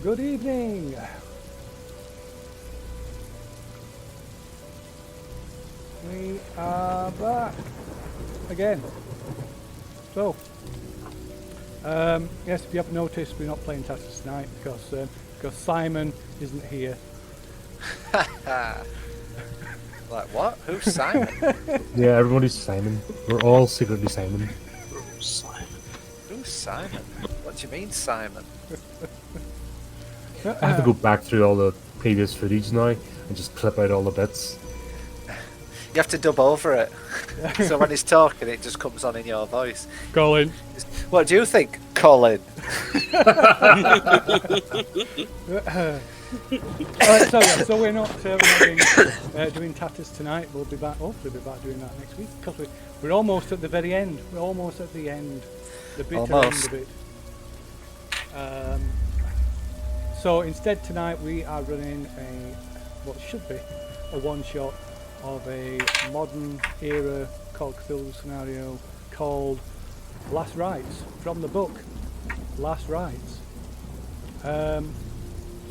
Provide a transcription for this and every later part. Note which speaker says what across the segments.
Speaker 1: Good evening. We are back again. So, yes, if you haven't noticed, we're not playing Tatters tonight because Simon isn't here.
Speaker 2: Like what? Who's Simon?
Speaker 3: Yeah, everybody's Simon. We're all secretly Simon.
Speaker 4: Simon.
Speaker 2: Who's Simon? What do you mean, Simon?
Speaker 3: I have to go back through all the previous footage now and just clip out all the bits.
Speaker 2: You have to dub over it. So when he's talking, it just comes on in your voice.
Speaker 1: Colin.
Speaker 2: What do you think, Colin?
Speaker 1: So we're not doing Tatters tonight. We'll be back. Hopefully, we'll be back doing that next week because we're almost at the very end. We're almost at the end, the bitter end of it. So instead tonight we are running what should be a one-shot of a modern era Call of Cthulhu scenario called Last Rites from the book Last Rites. So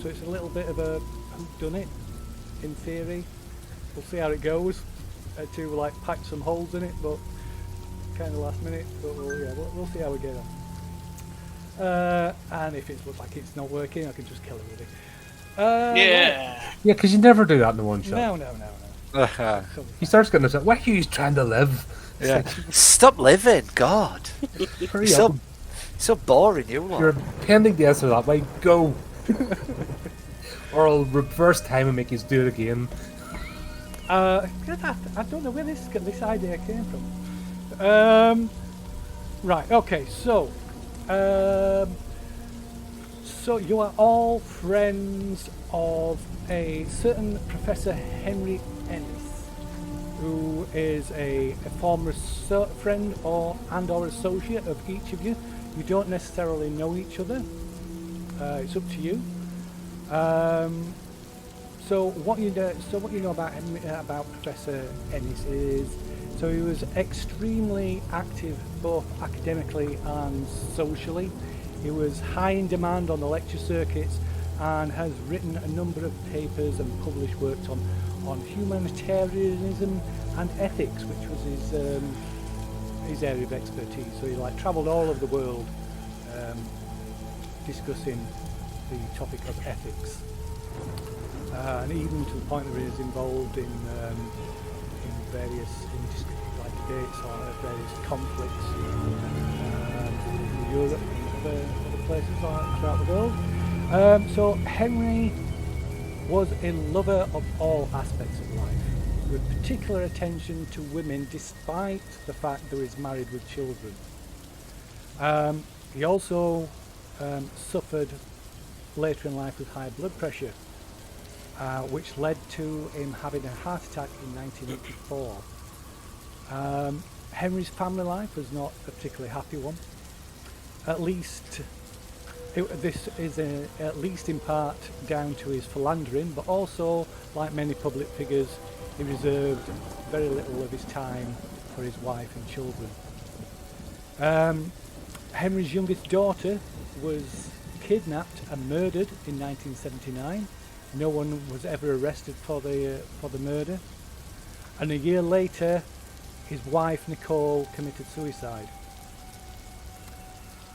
Speaker 1: it's a little bit of a whodunit in theory. We'll see how it goes. To like pack some holes in it, but kind of last minute. But we'll see how we get on. And if it looks like it's not working, I can just kill it with it.
Speaker 4: Yeah.
Speaker 3: Yeah, because you never do that in the one shot.
Speaker 1: No.
Speaker 3: He starts getting upset. Why are you trying to live? It's
Speaker 2: Yeah.
Speaker 3: like,
Speaker 2: Stop living, God.
Speaker 3: hurry
Speaker 2: So,
Speaker 3: up.
Speaker 2: so boring, you lot.
Speaker 3: You're pending the answer that way. Go. Or I'll reverse time and make you do it again.
Speaker 1: I don't know where this idea came from. Right. Okay. So you are all friends of a certain Professor Henry Ennis, who is a former friend or associate of each of you. You don't necessarily know each other. It's up to you. So what you know about Professor Ennis is, so he was extremely active both academically and socially. He was high in demand on the lecture circuits and has written a number of papers and published works on humanitarianism and ethics, which was his area of expertise. So he travelled all over the world discussing the topic of ethics. And even to the point that he was involved in various debates or various conflicts in Europe and other places throughout the world. So Henry was a lover of all aspects of life, with particular attention to women despite the fact that he was married with children. He also suffered later in life with high blood pressure, which led to him having a heart attack in 1984. Henry's family life was not a particularly happy one. At least this is at least in part down to his philandering, but also, like many public figures, he reserved very little of his time for his wife and children. Henry's youngest daughter was kidnapped and murdered in 1979. No one was ever arrested for the murder, and a year later his wife Nicole committed suicide.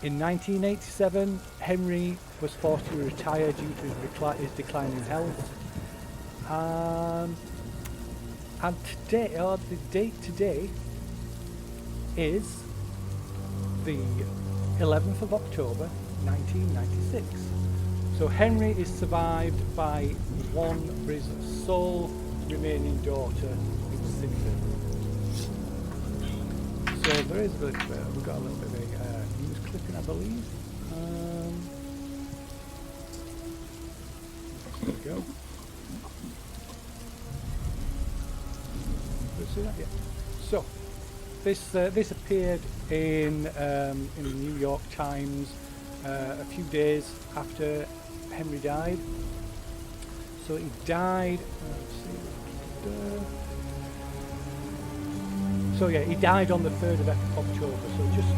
Speaker 1: In 1987 Henry was forced to retire due to his declining health, and today, or the date today, is the 11th of October 1996. So Henry is survived by his sole remaining daughter, Cynthia. So there is we've got a little bit of a news clipping, I believe. There we go. Let's see that, yeah. So this appeared in the New York Times a few days after Henry died. So he died. So yeah, he died on the 3rd of October. So just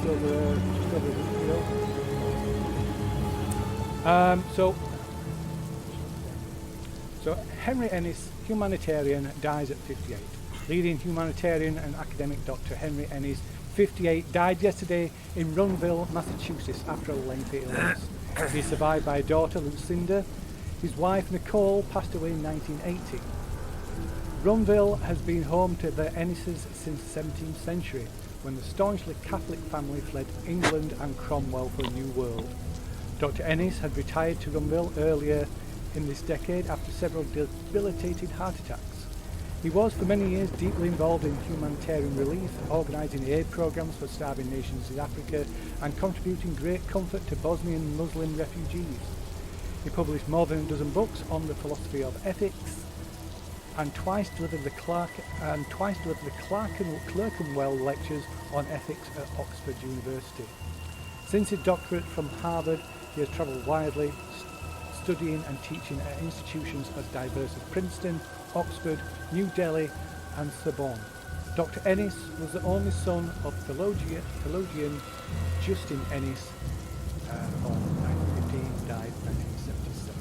Speaker 1: over a week ago. So Henry Ennis, humanitarian, dies at 58. Leading humanitarian and academic Dr. Henry Ennis, 58, died yesterday in Runville, Massachusetts, after a lengthy illness. He is survived by a daughter, Lucinda. His wife, Nicole, passed away in 1980. Runville has been home to the Ennises since the 17th century, when the staunchly Catholic family fled England and Cromwell for a new world. Dr. Ennis had retired to Runville earlier in this decade after several debilitating heart attacks. He was for many years deeply involved in humanitarian relief, organising aid programmes for starving nations in Africa and contributing great comfort to Bosnian Muslim refugees. He published more than a dozen books on the philosophy of ethics and twice delivered the Clerkenwell lectures on ethics at Oxford University. Since his doctorate from Harvard, he has travelled widely, studying and teaching at institutions as diverse as Princeton, Oxford, New Delhi and Sorbonne. Dr. Ennis was the only son of theologian Justin Ennis, born in 1915, died in 1977.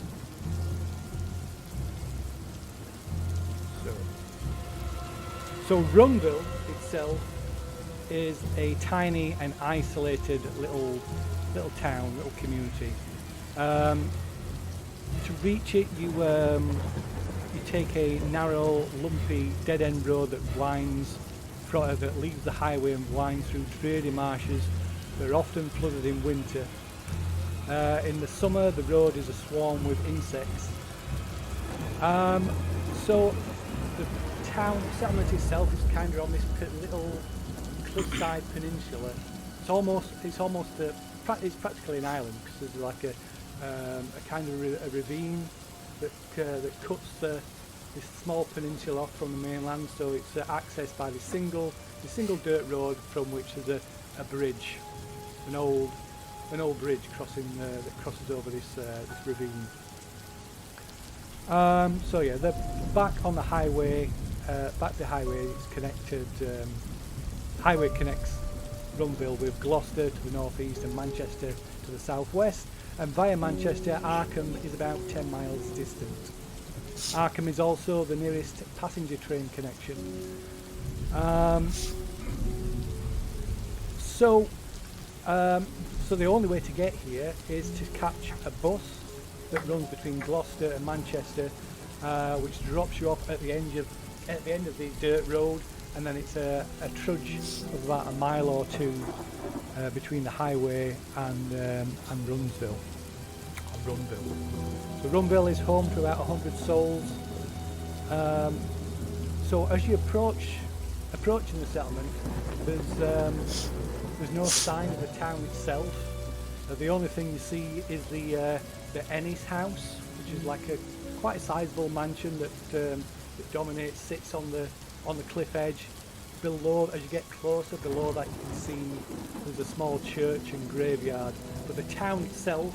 Speaker 1: So Runville itself is a tiny and isolated little town, little community. To reach it, you take a narrow, lumpy, dead-end road that that leaves the highway and winds through dreary marshes that are often flooded in winter. In the summer, the road is aswarm with insects. So the town settlement itself is kind of on this little cliffside peninsula. It's practically an island because there's like a kind of a ravine that cuts this small peninsula off from the mainland. So it's accessed by the single dirt road from which there's a bridge, an old bridge crossing that crosses over this ravine. So yeah, they're back on the highway. Back the highway, it's connected. Highway connects Runville with Gloucester to the northeast and Manchester to the southwest, and via Manchester, Arkham is about 10 miles distant. Arkham is also the nearest passenger train connection. So the only way to get here is to catch a bus that runs between Gloucester and Manchester, which drops you off at the end of the dirt road, and then it's a trudge of about a mile or two between the highway and Runville. So Runville is home to about 100 souls. So as you approaching the settlement, there's no sign of the town itself. The only thing you see is the Ennis house, which is like quite a sizable mansion that dominates, sits on the cliff edge. Below, as you get closer, below that you can see there's a small church and graveyard. But the town itself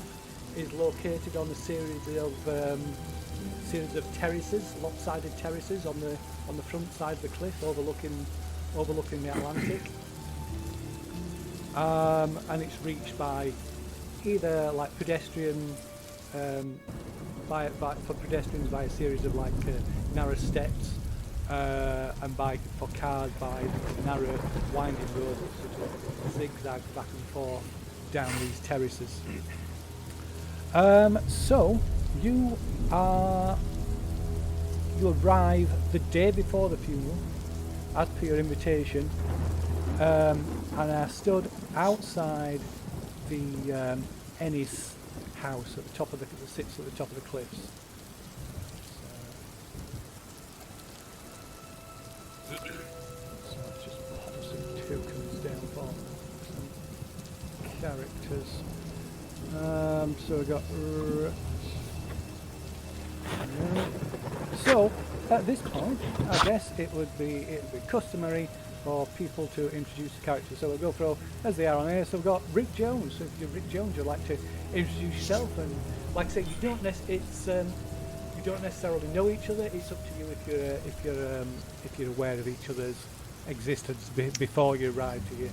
Speaker 1: is located on a series of terraces, lopsided terraces on the front side of the cliff, overlooking the Atlantic. And it's reached by either like pedestrian, for pedestrians by a series of like narrow steps, and for cars by narrow winding roads that sort of zigzag back and forth down these terraces. So you arrive the day before the funeral, as per your invitation, and are stood outside the Ennis house at the top of that sits at the top of the cliffs. So let's just pop some tokens down for some characters. So we got. So at this point, I guess it would be customary for people to introduce the characters. So we'll go through as they are on here. So we've got Rick Jones. So if you're Rick Jones, you'd like to introduce yourself, and like I say, you don't necessarily know each other. It's up to you if you're aware of each other's existence before you arrived here.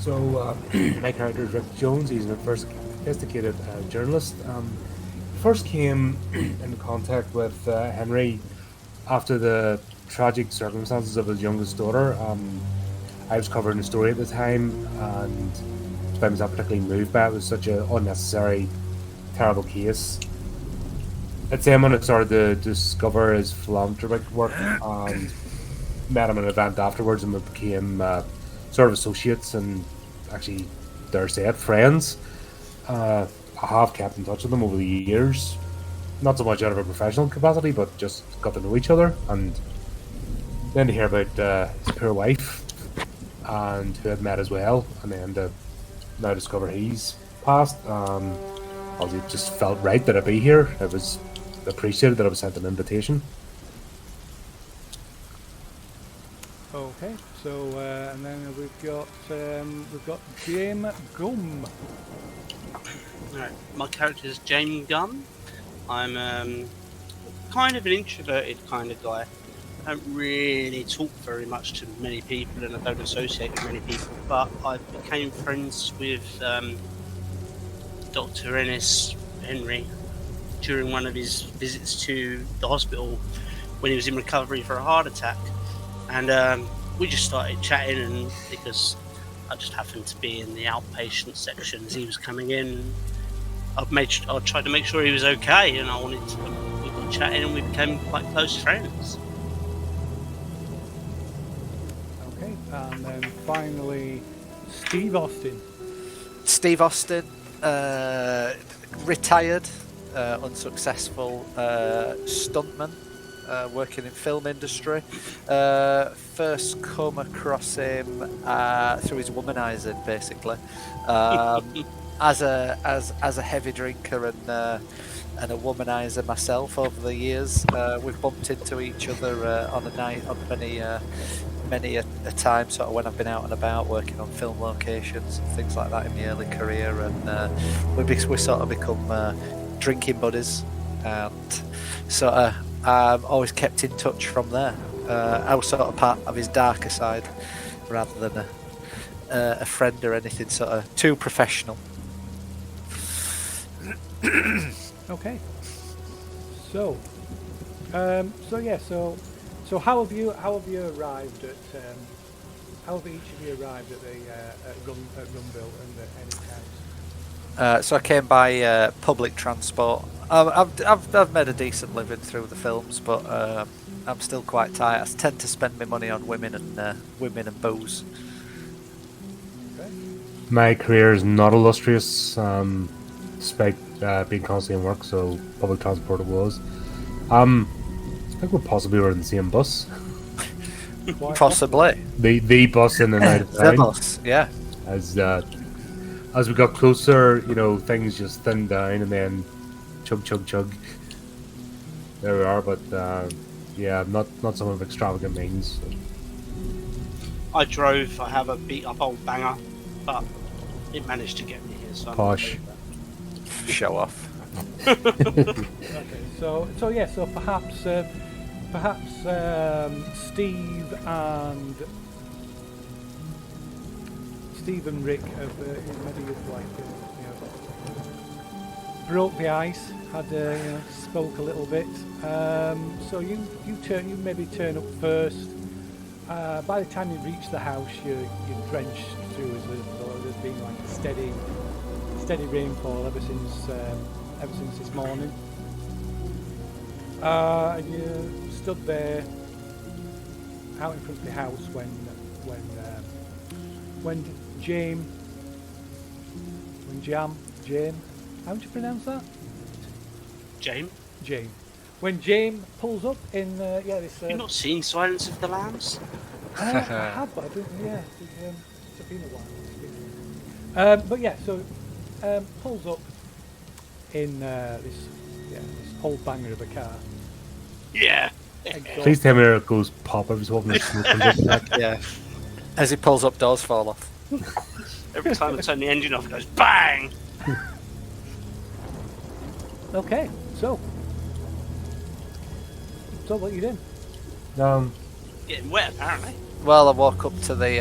Speaker 3: So my character is Rick Jones. He's my first sophisticated journalist. First came into contact with Henry after the tragic circumstances of his youngest daughter. I was covering the story at the time, and I was not particularly moved by it. It was such an unnecessary, terrible case. It's then when I started to discover his philanthropic work and met him at an event afterwards, and we became sort of associates and actually, dare say it, friends. I have kept in touch with him over the years, not so much out of a professional capacity, but just got to know each other. And then to hear about his poor wife, and who had met as well, and then to now discover he's passed. Obviously, it just felt right that I be here. It was appreciated that I was sent an invitation.
Speaker 1: Okay, so and then we've got James Gum.
Speaker 4: Right. My character is James Gunn. I'm kind of an introverted kind of guy. I don't really talk very much to many people, and I don't associate with many people. But I became friends with Dr. Ennis Henry during one of his visits to the hospital when he was in recovery for a heart attack, and we just started chatting. And because I just happened to be in the outpatient section as he was coming in, I tried to make sure he was okay, and we got chatting, and we became quite close friends.
Speaker 1: Okay, and then finally Steve Austin.
Speaker 2: Steve Austin, retired, unsuccessful stuntman, working in film industry. First come across him through his womanizing, basically. As a heavy drinker and a womanizer myself over the years, we've bumped into each other on many a time, sort of when I've been out and about working on film locations and things like that in my early career, and we sort of become drinking buddies, and sort of always kept in touch from there. I was sort of part of his darker side rather than a friend or anything sort of too professional.
Speaker 1: Okay. So how have you arrived at how have each of you arrived at the at Runville and at Ennis House?
Speaker 2: So I came by public transport. I've made a decent living through the films, but I'm still quite tight. I tend to spend my money on women and booze.
Speaker 1: Okay.
Speaker 3: My career is not illustrious, despite being constantly in work, so public transport it was. I think we possibly were in the same bus.
Speaker 2: Possibly.
Speaker 3: The bus in and out of
Speaker 2: The
Speaker 3: town.
Speaker 2: bus, yeah.
Speaker 3: As we got closer, things just thinned down, and then chug. There we are, but yeah, not someone of extravagant means. So.
Speaker 4: I drove. I have a beat up old banger, but it managed to get me here. So
Speaker 3: Posh.
Speaker 2: Show off.
Speaker 1: Okay. So perhaps Steve and Rick have maybe broke the ice, had spoke a little bit. So you maybe turn up first. By the time you reach the house, you're drenched through as though there's been like a steady rainfall ever since this morning. And you stood there out in front of the house when James, how do you pronounce that?
Speaker 4: James,
Speaker 1: when James pulls up in this.
Speaker 4: you've not seen Silence of the Lambs?
Speaker 1: I have, but I didn't. Yeah, it's been a while. But yeah, so pulls up in this old banger of a car.
Speaker 4: Yeah.
Speaker 3: Please tell me it goes pop every so often.
Speaker 2: Yeah. As he pulls up, doors fall off.
Speaker 4: Every time I turn the engine off, it goes bang.
Speaker 1: Okay, so what you doing?
Speaker 4: Getting wet, apparently.
Speaker 2: Well, I walk up to the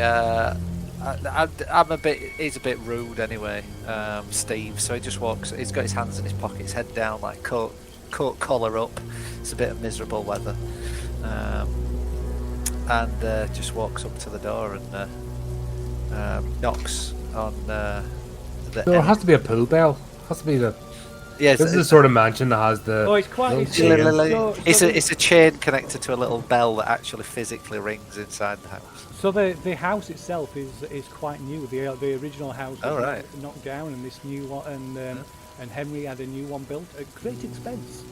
Speaker 2: I'm a bit. He's a bit rude anyway, Steve. So he just walks. He's got his hands in his pockets, head down, like coat collar up. It's a bit of miserable weather, and just walks up to the door and knocks on the.
Speaker 3: No, it has to be a pool bell. It has to be the.
Speaker 2: Yes,
Speaker 3: This is the sort of mansion that has the.
Speaker 1: Oh, it's quite.
Speaker 3: little
Speaker 1: It's,
Speaker 3: chain.
Speaker 2: it's a chain connected to a little bell that actually physically rings inside the house.
Speaker 1: So the house itself is quite new. The original house was
Speaker 2: Oh, right.
Speaker 1: knocked down, and this new one, and Henry had a new one built at great expense.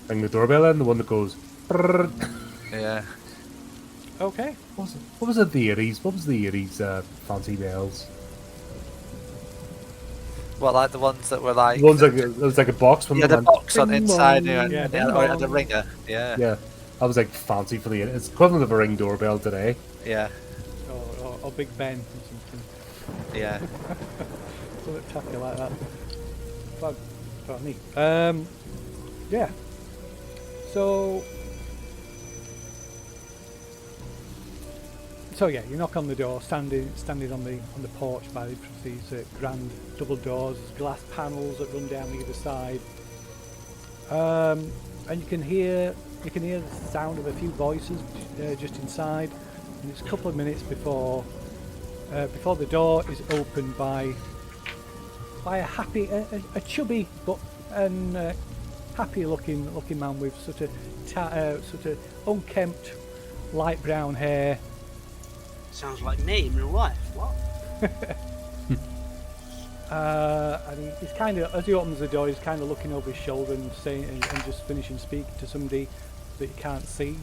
Speaker 3: Ring the doorbell in, the one that goes. Brrr.
Speaker 2: Yeah.
Speaker 1: Okay.
Speaker 3: What was it? The 80s. What was the 80s fancy bells?
Speaker 2: Well, like the ones that were like.
Speaker 3: The ones like it was like a box. When
Speaker 2: Yeah,
Speaker 3: they
Speaker 2: the
Speaker 3: went,
Speaker 2: box on
Speaker 3: "Ding
Speaker 2: inside
Speaker 3: dong."
Speaker 2: and,
Speaker 1: Yeah,
Speaker 2: and,
Speaker 1: ding
Speaker 2: or it had a
Speaker 1: dong.
Speaker 2: ringer. Yeah.
Speaker 3: Yeah, that was like fancy for the. It's equivalent of a ring doorbell today.
Speaker 2: Yeah.
Speaker 1: Or Big Ben or something.
Speaker 2: Yeah.
Speaker 1: Something tacky like that. Quite neat. Yeah. So yeah, you knock on the door, standing on the porch by these grand double doors, glass panels that run down either side, and you can hear the sound of a few voices just inside, and it's a couple of minutes before the door is opened by a happy, a chubby but happy looking man with sort of unkempt light brown hair.
Speaker 4: Sounds like me in real life. What?
Speaker 1: And he's kind of, as he opens the door, he's kind of looking over his shoulder and saying, and just finishing speaking to somebody that you can't see.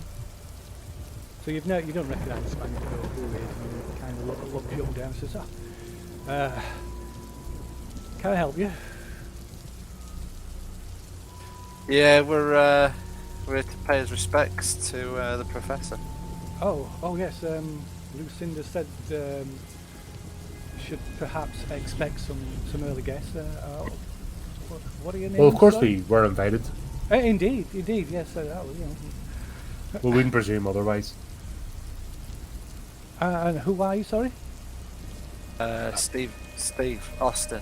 Speaker 1: So you don't recognise this man, you don't know who he is, and he kind of looks you up and down and says, "Can I help you?"
Speaker 2: Yeah, we're here to pay his respects to the professor.
Speaker 1: Oh yes. Lucinda said should perhaps expect some early guests. What are your names?
Speaker 3: Well, of course
Speaker 1: sorry?
Speaker 3: we were invited.
Speaker 1: Indeed, yes.
Speaker 3: We wouldn't presume otherwise.
Speaker 1: And who are you? Sorry.
Speaker 2: Steve Austin.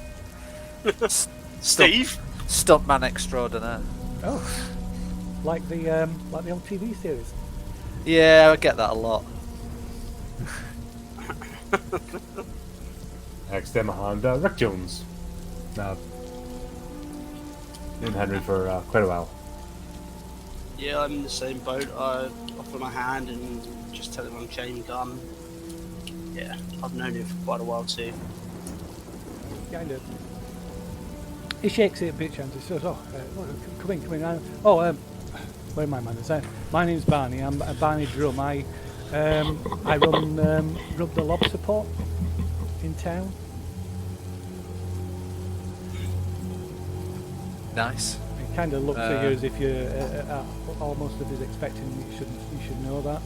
Speaker 4: Steve?
Speaker 2: Stuntman extraordinaire.
Speaker 1: Oh, like the old TV series.
Speaker 2: Yeah, I get that a lot.
Speaker 3: Next them a hand, Rick Jones. Known Henry for quite a while.
Speaker 4: Yeah, I'm in the same boat. I offer my hand and just tell him I'm Jamie Gunn. Yeah, I've known him for quite a while too.
Speaker 1: Kind of. He shakes it a bit, and he says, come in. Where are my manners? My name's Barney. I'm Barney Drum. I run the lobster pot in town.
Speaker 2: Nice.
Speaker 1: He kind of looks at you as if you're almost as expecting you should know that.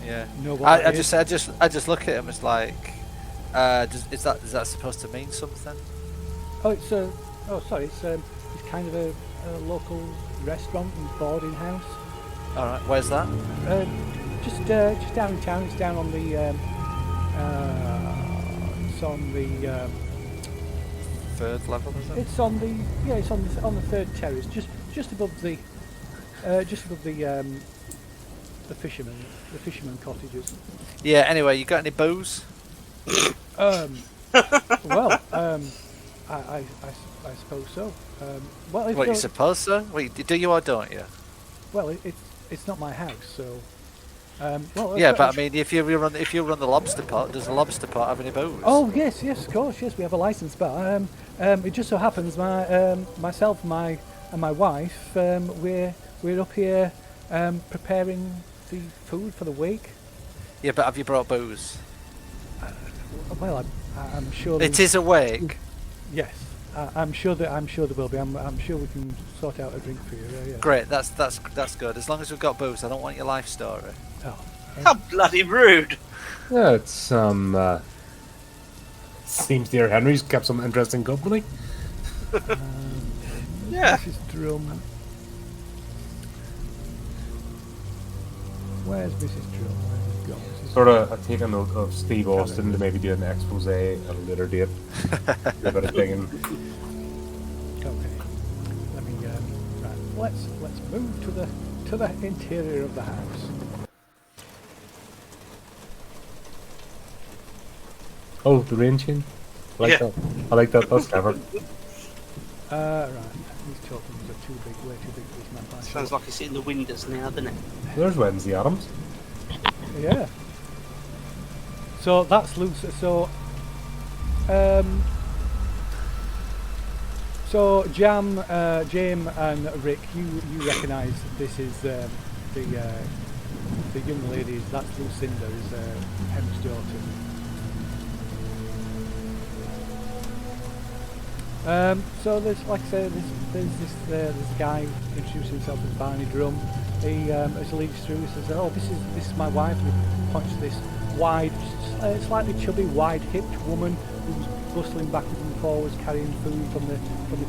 Speaker 2: Yeah.
Speaker 1: Know what
Speaker 2: I
Speaker 1: it is.
Speaker 2: just look at him as like, is that supposed to mean something?
Speaker 1: Oh, it's it's kind of a local restaurant and boarding house.
Speaker 2: All right. Where's that?
Speaker 1: Just down in town. It's down on the
Speaker 2: Third level, is it?
Speaker 1: it's on the third terrace, just above the fisherman cottages.
Speaker 2: Yeah. Anyway, you got any booze?
Speaker 1: Well, I suppose so. Well, if
Speaker 2: What you
Speaker 1: you're-
Speaker 2: suppose so? Wait, do you or don't you?
Speaker 1: well, it's not my house, so. Well,
Speaker 2: Yeah, but I mean, if you run the lobster pot, does the lobster pot have any booze?
Speaker 1: Oh yes, of course, yes. We have a license bar. It just so happens myself, and my wife, we're up here preparing the food for the week.
Speaker 2: Yeah, but have you brought booze?
Speaker 1: Well, I'm sure.
Speaker 2: It is a wake.
Speaker 1: Yes, I'm sure there will be. I'm sure we can sort out a drink for you. Yeah.
Speaker 2: Great, that's good. As long as we've got booze, I don't want your life story.
Speaker 1: Oh,
Speaker 4: How bloody rude!
Speaker 3: Yeah, it's seems dear Henry's kept some interesting company.
Speaker 4: Yeah.
Speaker 1: Mrs. Drum. Where's Mrs. Drum? Where's she gone?
Speaker 3: sort of take a note of Steve Austin to maybe do an expose at a later date. Do a bit of digging.
Speaker 1: Okay. Let me. Right. Let's move to the interior of the house.
Speaker 3: Oh, the rain chain. I like
Speaker 4: Yeah.
Speaker 3: that. I like that. That's clever.
Speaker 1: Right. These tokens are too big. Way too big for this map.
Speaker 4: Sounds like it's in the windows now, doesn't it?
Speaker 3: There's Wednesday Adams.
Speaker 1: Yeah. So that's loose. So Jam, and Rick, you recognise this is the young ladies. That's Lucinda, is Henry's daughter. So there's, like I say, there's a guy who introduces himself as Barney Drum. He as he leads through, he says, "Oh, this is my wife." And he points to this wide, slightly chubby, wide-hipped woman who's bustling backwards and forwards, carrying food from the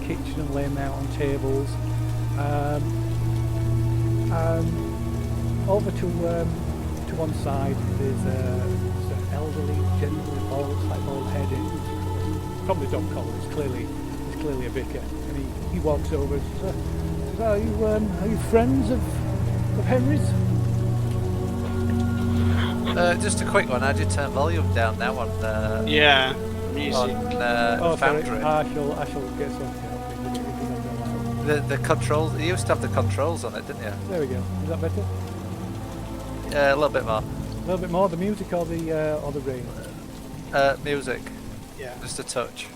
Speaker 1: kitchen and laying it out on tables. Over to one side, there's an elderly gentleman, looks like bald-headed, probably dog collar. It's clearly a vicar, and he walks over and says, "Are you friends of Henry's?"
Speaker 2: Just a quick one. How'd you turn volume down now on
Speaker 4: Yeah, music.
Speaker 2: on
Speaker 1: Sorry,
Speaker 2: Foundry?
Speaker 1: I shall get something up if you don't allow.
Speaker 2: The controls. You used to have the controls on it, didn't you?
Speaker 1: There we go. Is that better?
Speaker 2: A little bit more.
Speaker 1: A little bit more. The music or the rain?
Speaker 2: Music.
Speaker 4: Yeah,
Speaker 2: Just a touch.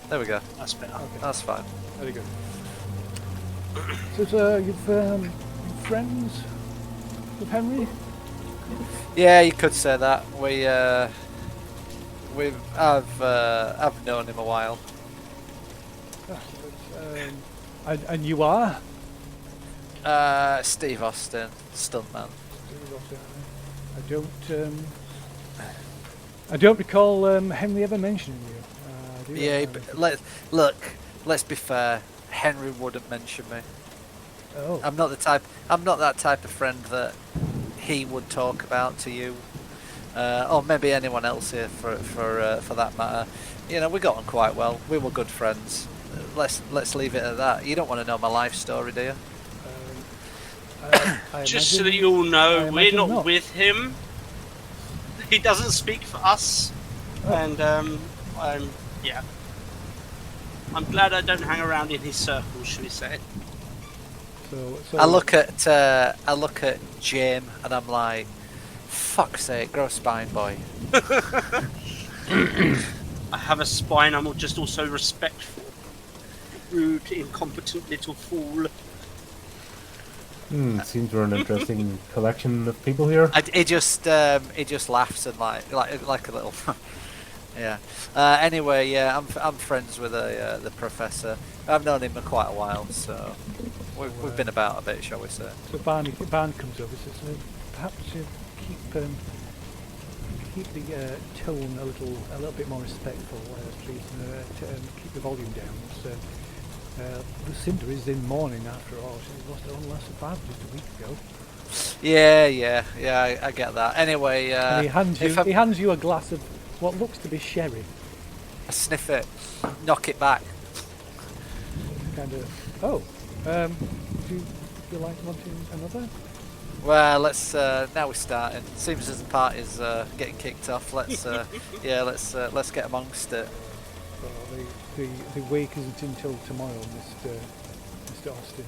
Speaker 2: There we go.
Speaker 4: that's better.
Speaker 1: Okay.
Speaker 2: That's fine.
Speaker 1: Very good. So, you've friends with Henry?
Speaker 2: Yeah, you could say that. I've known him a while.
Speaker 1: And you are?
Speaker 2: Steve Austin, stuntman.
Speaker 1: I don't recall Henry ever mentioning you. Do you?
Speaker 2: Yeah, let's be fair. Henry wouldn't mention me.
Speaker 1: Oh.
Speaker 2: I'm not that type of friend that he would talk about to you, or maybe anyone else here for that matter. You know, we got on quite well. We were good friends. Let's leave it at that. You don't want to know my life story, do you?
Speaker 1: I
Speaker 4: Just so
Speaker 1: imagine-
Speaker 4: that you all
Speaker 1: I
Speaker 4: know, we're
Speaker 1: imagine
Speaker 4: not,
Speaker 1: not.
Speaker 4: with him. He doesn't speak for us, and yeah. I'm glad I don't hang around in his circle, should we say?
Speaker 1: So
Speaker 2: I look at Jim and I'm like, fuck's sake, grow a spine, boy.
Speaker 4: I have a spine. I'm just also respectful. Rude, incompetent little fool.
Speaker 3: Seems we're an interesting collection of people here.
Speaker 2: He just laughs and like a little. Yeah. Anyway, yeah, I'm friends with the professor. I've known him for quite a while, so we've been about a bit, shall we say?
Speaker 1: So Barney comes over and says, perhaps you keep the tone a little bit more respectful, please, keep the volume down. So, Lucinda is in mourning after all. She lost her own last survivor just a week ago.
Speaker 2: Yeah, I get that. Anyway,
Speaker 1: And he hands you a glass of what looks to be sherry.
Speaker 2: I sniff it, knock it back.
Speaker 1: Kind of. Oh, do you like wanting another?
Speaker 2: Well, let's now we're starting. Seems as the party's getting kicked off. Let's let's get amongst it.
Speaker 1: Well, the wake isn't until tomorrow, Mr. Austin.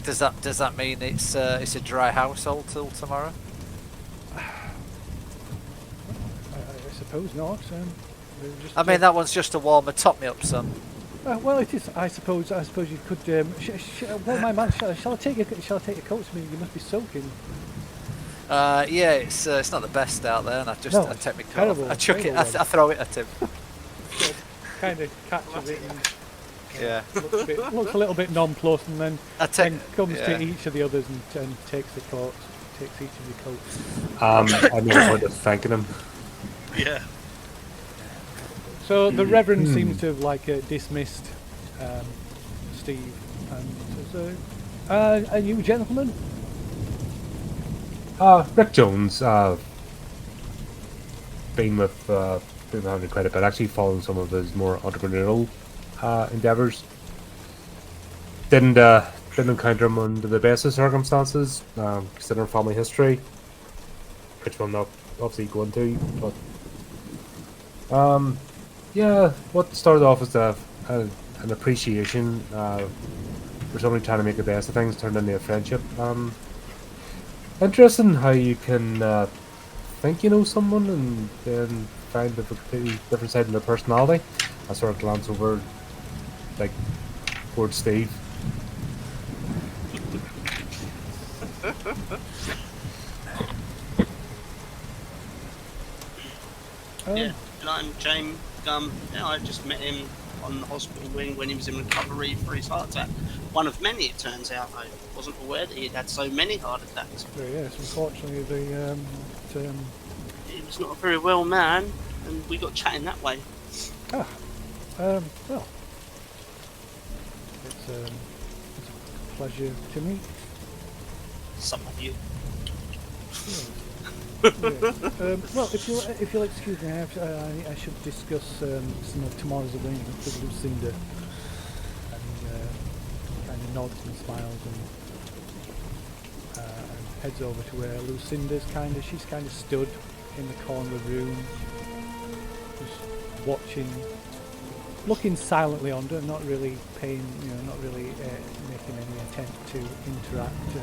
Speaker 2: Does that mean it's a dry household till tomorrow?
Speaker 1: I suppose not.
Speaker 2: I mean, that one's just a warmer. Top me up, son.
Speaker 1: Well, it is. I suppose you could. Well, my man, shall I take your coat to me? You must be soaking.
Speaker 2: Yeah, it's not the best out there, and I take my coat
Speaker 1: terrible,
Speaker 2: off. I chuck it.
Speaker 1: terrible
Speaker 2: I throw it at him.
Speaker 1: Kind of catches it and
Speaker 2: Yeah.
Speaker 1: looks a little bit nonplussed, and then
Speaker 2: Then
Speaker 1: comes to each of the others and takes the coats, takes each of the coats.
Speaker 3: I made a point of thanking him.
Speaker 4: Yeah.
Speaker 1: So the Reverend seems to have dismissed Steve and says, "Are you gentlemen?"
Speaker 3: Rick Jones. Been with Henry quite a bit. Actually, following some of his more entrepreneurial endeavors. Didn't encounter him under the best of circumstances, considering family history, which I'm not obviously going to. But yeah, what started off as an appreciation for somebody trying to make the best of things turned into a friendship. Interesting how you can think you know someone and then find a completely different side of their personality. I sort of glance over, like, towards Steve.
Speaker 4: Yeah, and I'm James. I just met him on the hospital wing when he was in recovery for his heart attack. One of many, it turns out. I wasn't aware that he'd had so many heart attacks.
Speaker 1: Yes, unfortunately,
Speaker 4: He was not a very well man, and we got chatting that way.
Speaker 1: well, it's a pleasure to meet.
Speaker 4: Some of you.
Speaker 1: Yes. Well, if you'll excuse me, I should discuss some of tomorrow's arrangements with Lucinda. And kind of nods and smiles and heads over to where Lucinda's she's kind of stood in the corner of the room, just watching, looking silently on her, not really paying, not really making any attempt to interact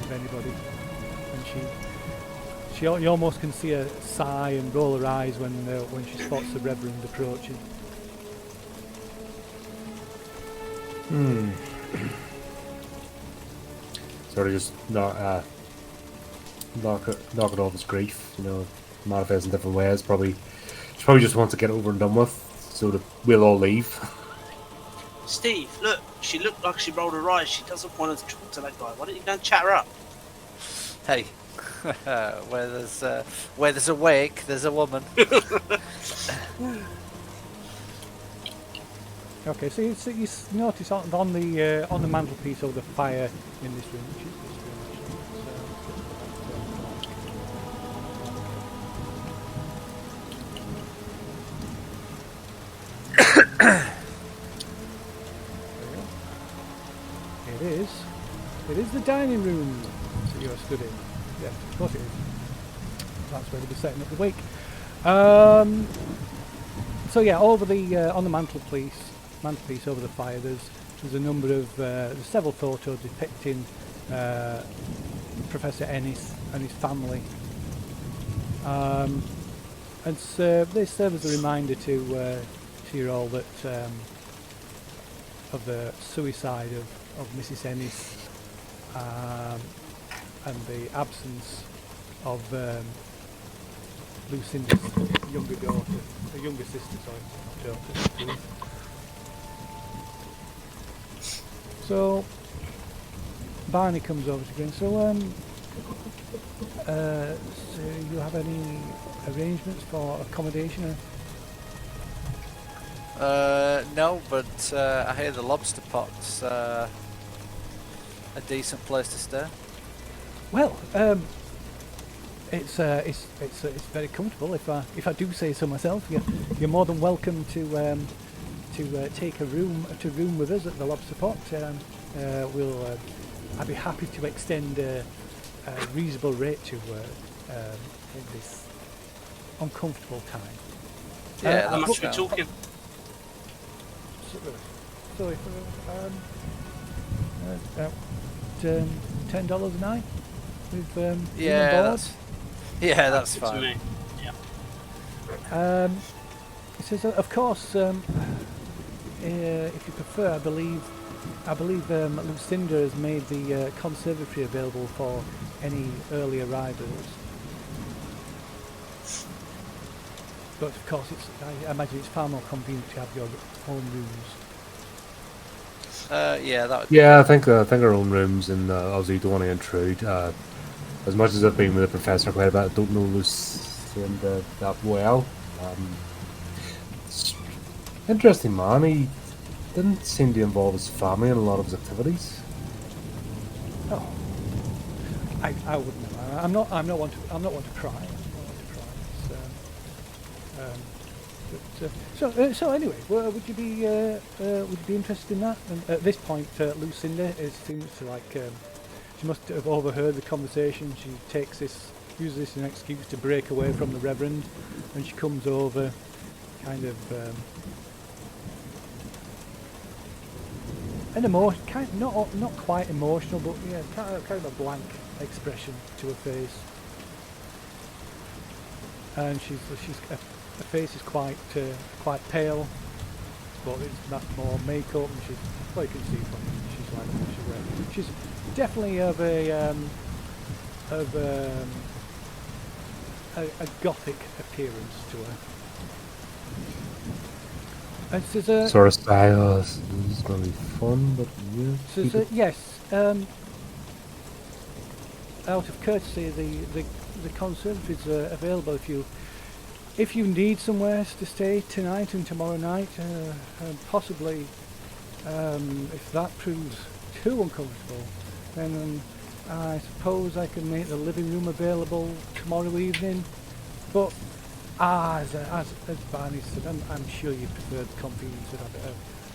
Speaker 1: with anybody. And you almost can see her sigh and roll her eyes when she spots the Reverend approaching.
Speaker 3: Sort of just knock it off his grief, manifest in different ways. She probably just wants to get it over and done with, so that we'll all leave.
Speaker 4: Steve, look, she looked like she rolled her eyes. She doesn't want to talk to that guy. Why don't you go and chat her up?
Speaker 2: Hey, where there's a wake, there's a woman.
Speaker 1: Okay, so you notice on the mantelpiece over the fire in this room, which is this room, It is the dining room that you're stood in. Yes, of course it is. That's where they'll be setting up the wake. So yeah, over the on the mantelpiece over the fire, there's a number of there's several photos depicting Professor Ennis and his family, and so they serve as a reminder to you all that of the suicide of Mrs. Ennis. And the absence of Lucinda's younger sister, sorry, not daughter. So Barney comes over to Green. So you have any arrangements for accommodation?
Speaker 2: No, but I hear the lobster pot's a decent place to stay.
Speaker 1: Well, it's very comfortable. If I do say so myself, you're more than welcome to take a room with us at the Lobster Pot. I'd be happy to extend a reasonable rate to in this uncomfortable time.
Speaker 2: Yeah,
Speaker 4: How
Speaker 2: that's
Speaker 4: much are we
Speaker 2: fair.
Speaker 4: talking?
Speaker 1: So if $10 a night with room and board.
Speaker 2: That's
Speaker 4: To
Speaker 2: fine.
Speaker 4: me. Yeah.
Speaker 1: It says, of course, if you prefer, I believe Lucinda has made the conservatory available for any early arrivals. But of course, I imagine it's far more convenient to have your own rooms.
Speaker 2: That would
Speaker 3: Yeah, I think our own rooms, and obviously don't want to intrude. As much as I've been with the professor quite a bit, I don't know Lucinda that well. It's interesting man. He didn't seem to involve his family in a lot of his activities.
Speaker 1: Oh, I wouldn't know. I'm not one to cry. I'm not one to cry. So anyway, would you be interested in that? And at this point, Lucinda seems to like she must have overheard the conversation. She uses this as an excuse to break away from the Reverend, and she comes over, kind of not quite emotional, but yeah, kind of a blank expression to her face, and her face is quite pale, but that's more makeup, and well, you can see from it, she's like what she's wearing. She's definitely of a gothic appearance to her. And says,
Speaker 3: sort of style. This is going to be fun, but yeah.
Speaker 1: says, yes. Out of courtesy, the conservatories are available if you need somewhere to stay tonight and tomorrow night, and possibly if that proves too uncomfortable, then I suppose I can make the living room available tomorrow evening. But as Barney said, I'm sure you prefer the convenience of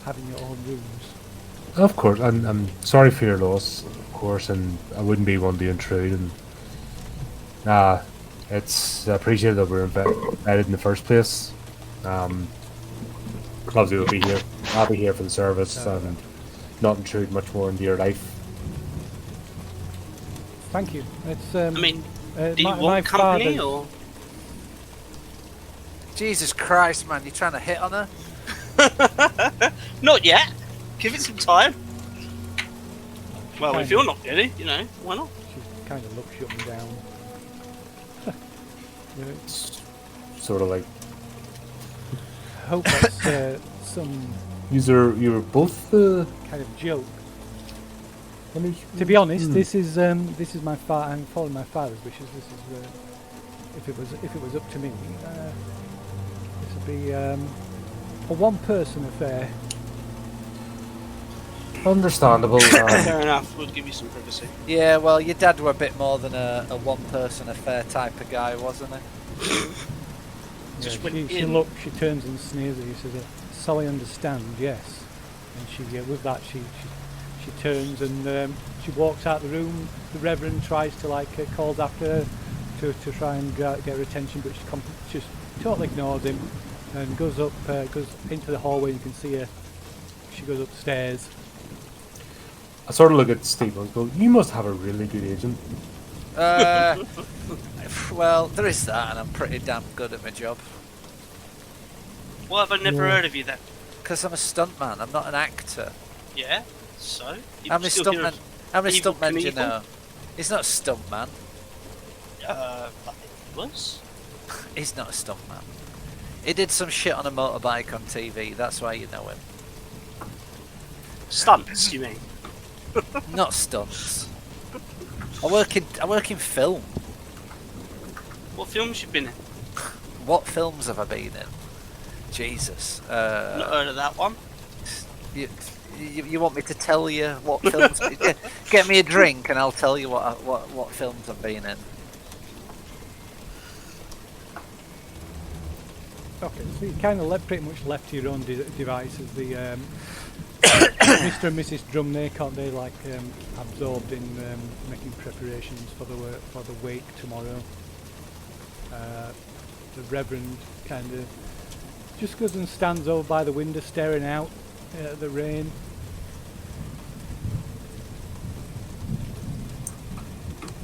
Speaker 1: having your own rooms.
Speaker 3: Of course, I'm sorry for your loss, of course, and I wouldn't be one to intrude. And it's appreciated that we're invited in the first place. Obviously, we'll be here. I'll be here for the service and not intrude much more into your life.
Speaker 1: Thank you. It's
Speaker 4: do you want company or?
Speaker 2: Jesus Christ, man! You trying to hit on her?
Speaker 4: Not yet. Give it some time. Well, if you're not ready, why not?
Speaker 1: She kind of looks you up and down.
Speaker 3: It's sort of like.
Speaker 1: I hope that's some.
Speaker 3: You were both
Speaker 1: kind of joke. To be honest, this is my father. I'm following my father's wishes. This is if it was up to me, this would be a one-person affair.
Speaker 3: Understandable.
Speaker 4: Fair enough. We'll give you some privacy.
Speaker 2: Yeah, well, your dad were a bit more than a one-person affair type of guy, wasn't he?
Speaker 1: She turns and sneers at you. Says, "So I understand, yes." And she with that she turns and she walks out the room. The Reverend tries to calls after her to try and get her attention, but she just totally ignores him and goes into the hallway. You can see her. She goes upstairs.
Speaker 3: I sort of look at Steve and go, "You must have a really good agent."
Speaker 2: Well, there is that, and I'm pretty damn good at my job.
Speaker 4: Why have I never heard of you then?
Speaker 2: Because I'm a stuntman. I'm not an actor.
Speaker 4: Yeah. So.
Speaker 2: How many stuntmen do you know? He's not a stuntman.
Speaker 4: I think he was.
Speaker 2: He's not a stuntman. He did some shit on a motorbike on TV. That's why you know him.
Speaker 4: Stunts, you mean?
Speaker 2: Not stunts. I work in film.
Speaker 4: What films you been in?
Speaker 2: What films have I been in? Jesus.
Speaker 4: Not heard of that one.
Speaker 2: You want me to tell you what films? Get me a drink and I'll tell you what films I've been in.
Speaker 1: Okay, so you kind of pretty much left to your own devices. The Mr. and Mrs. Drumney, can't they absorbed in making preparations for the wake tomorrow? The Reverend kind of just goes and stands over by the window, staring out at the rain.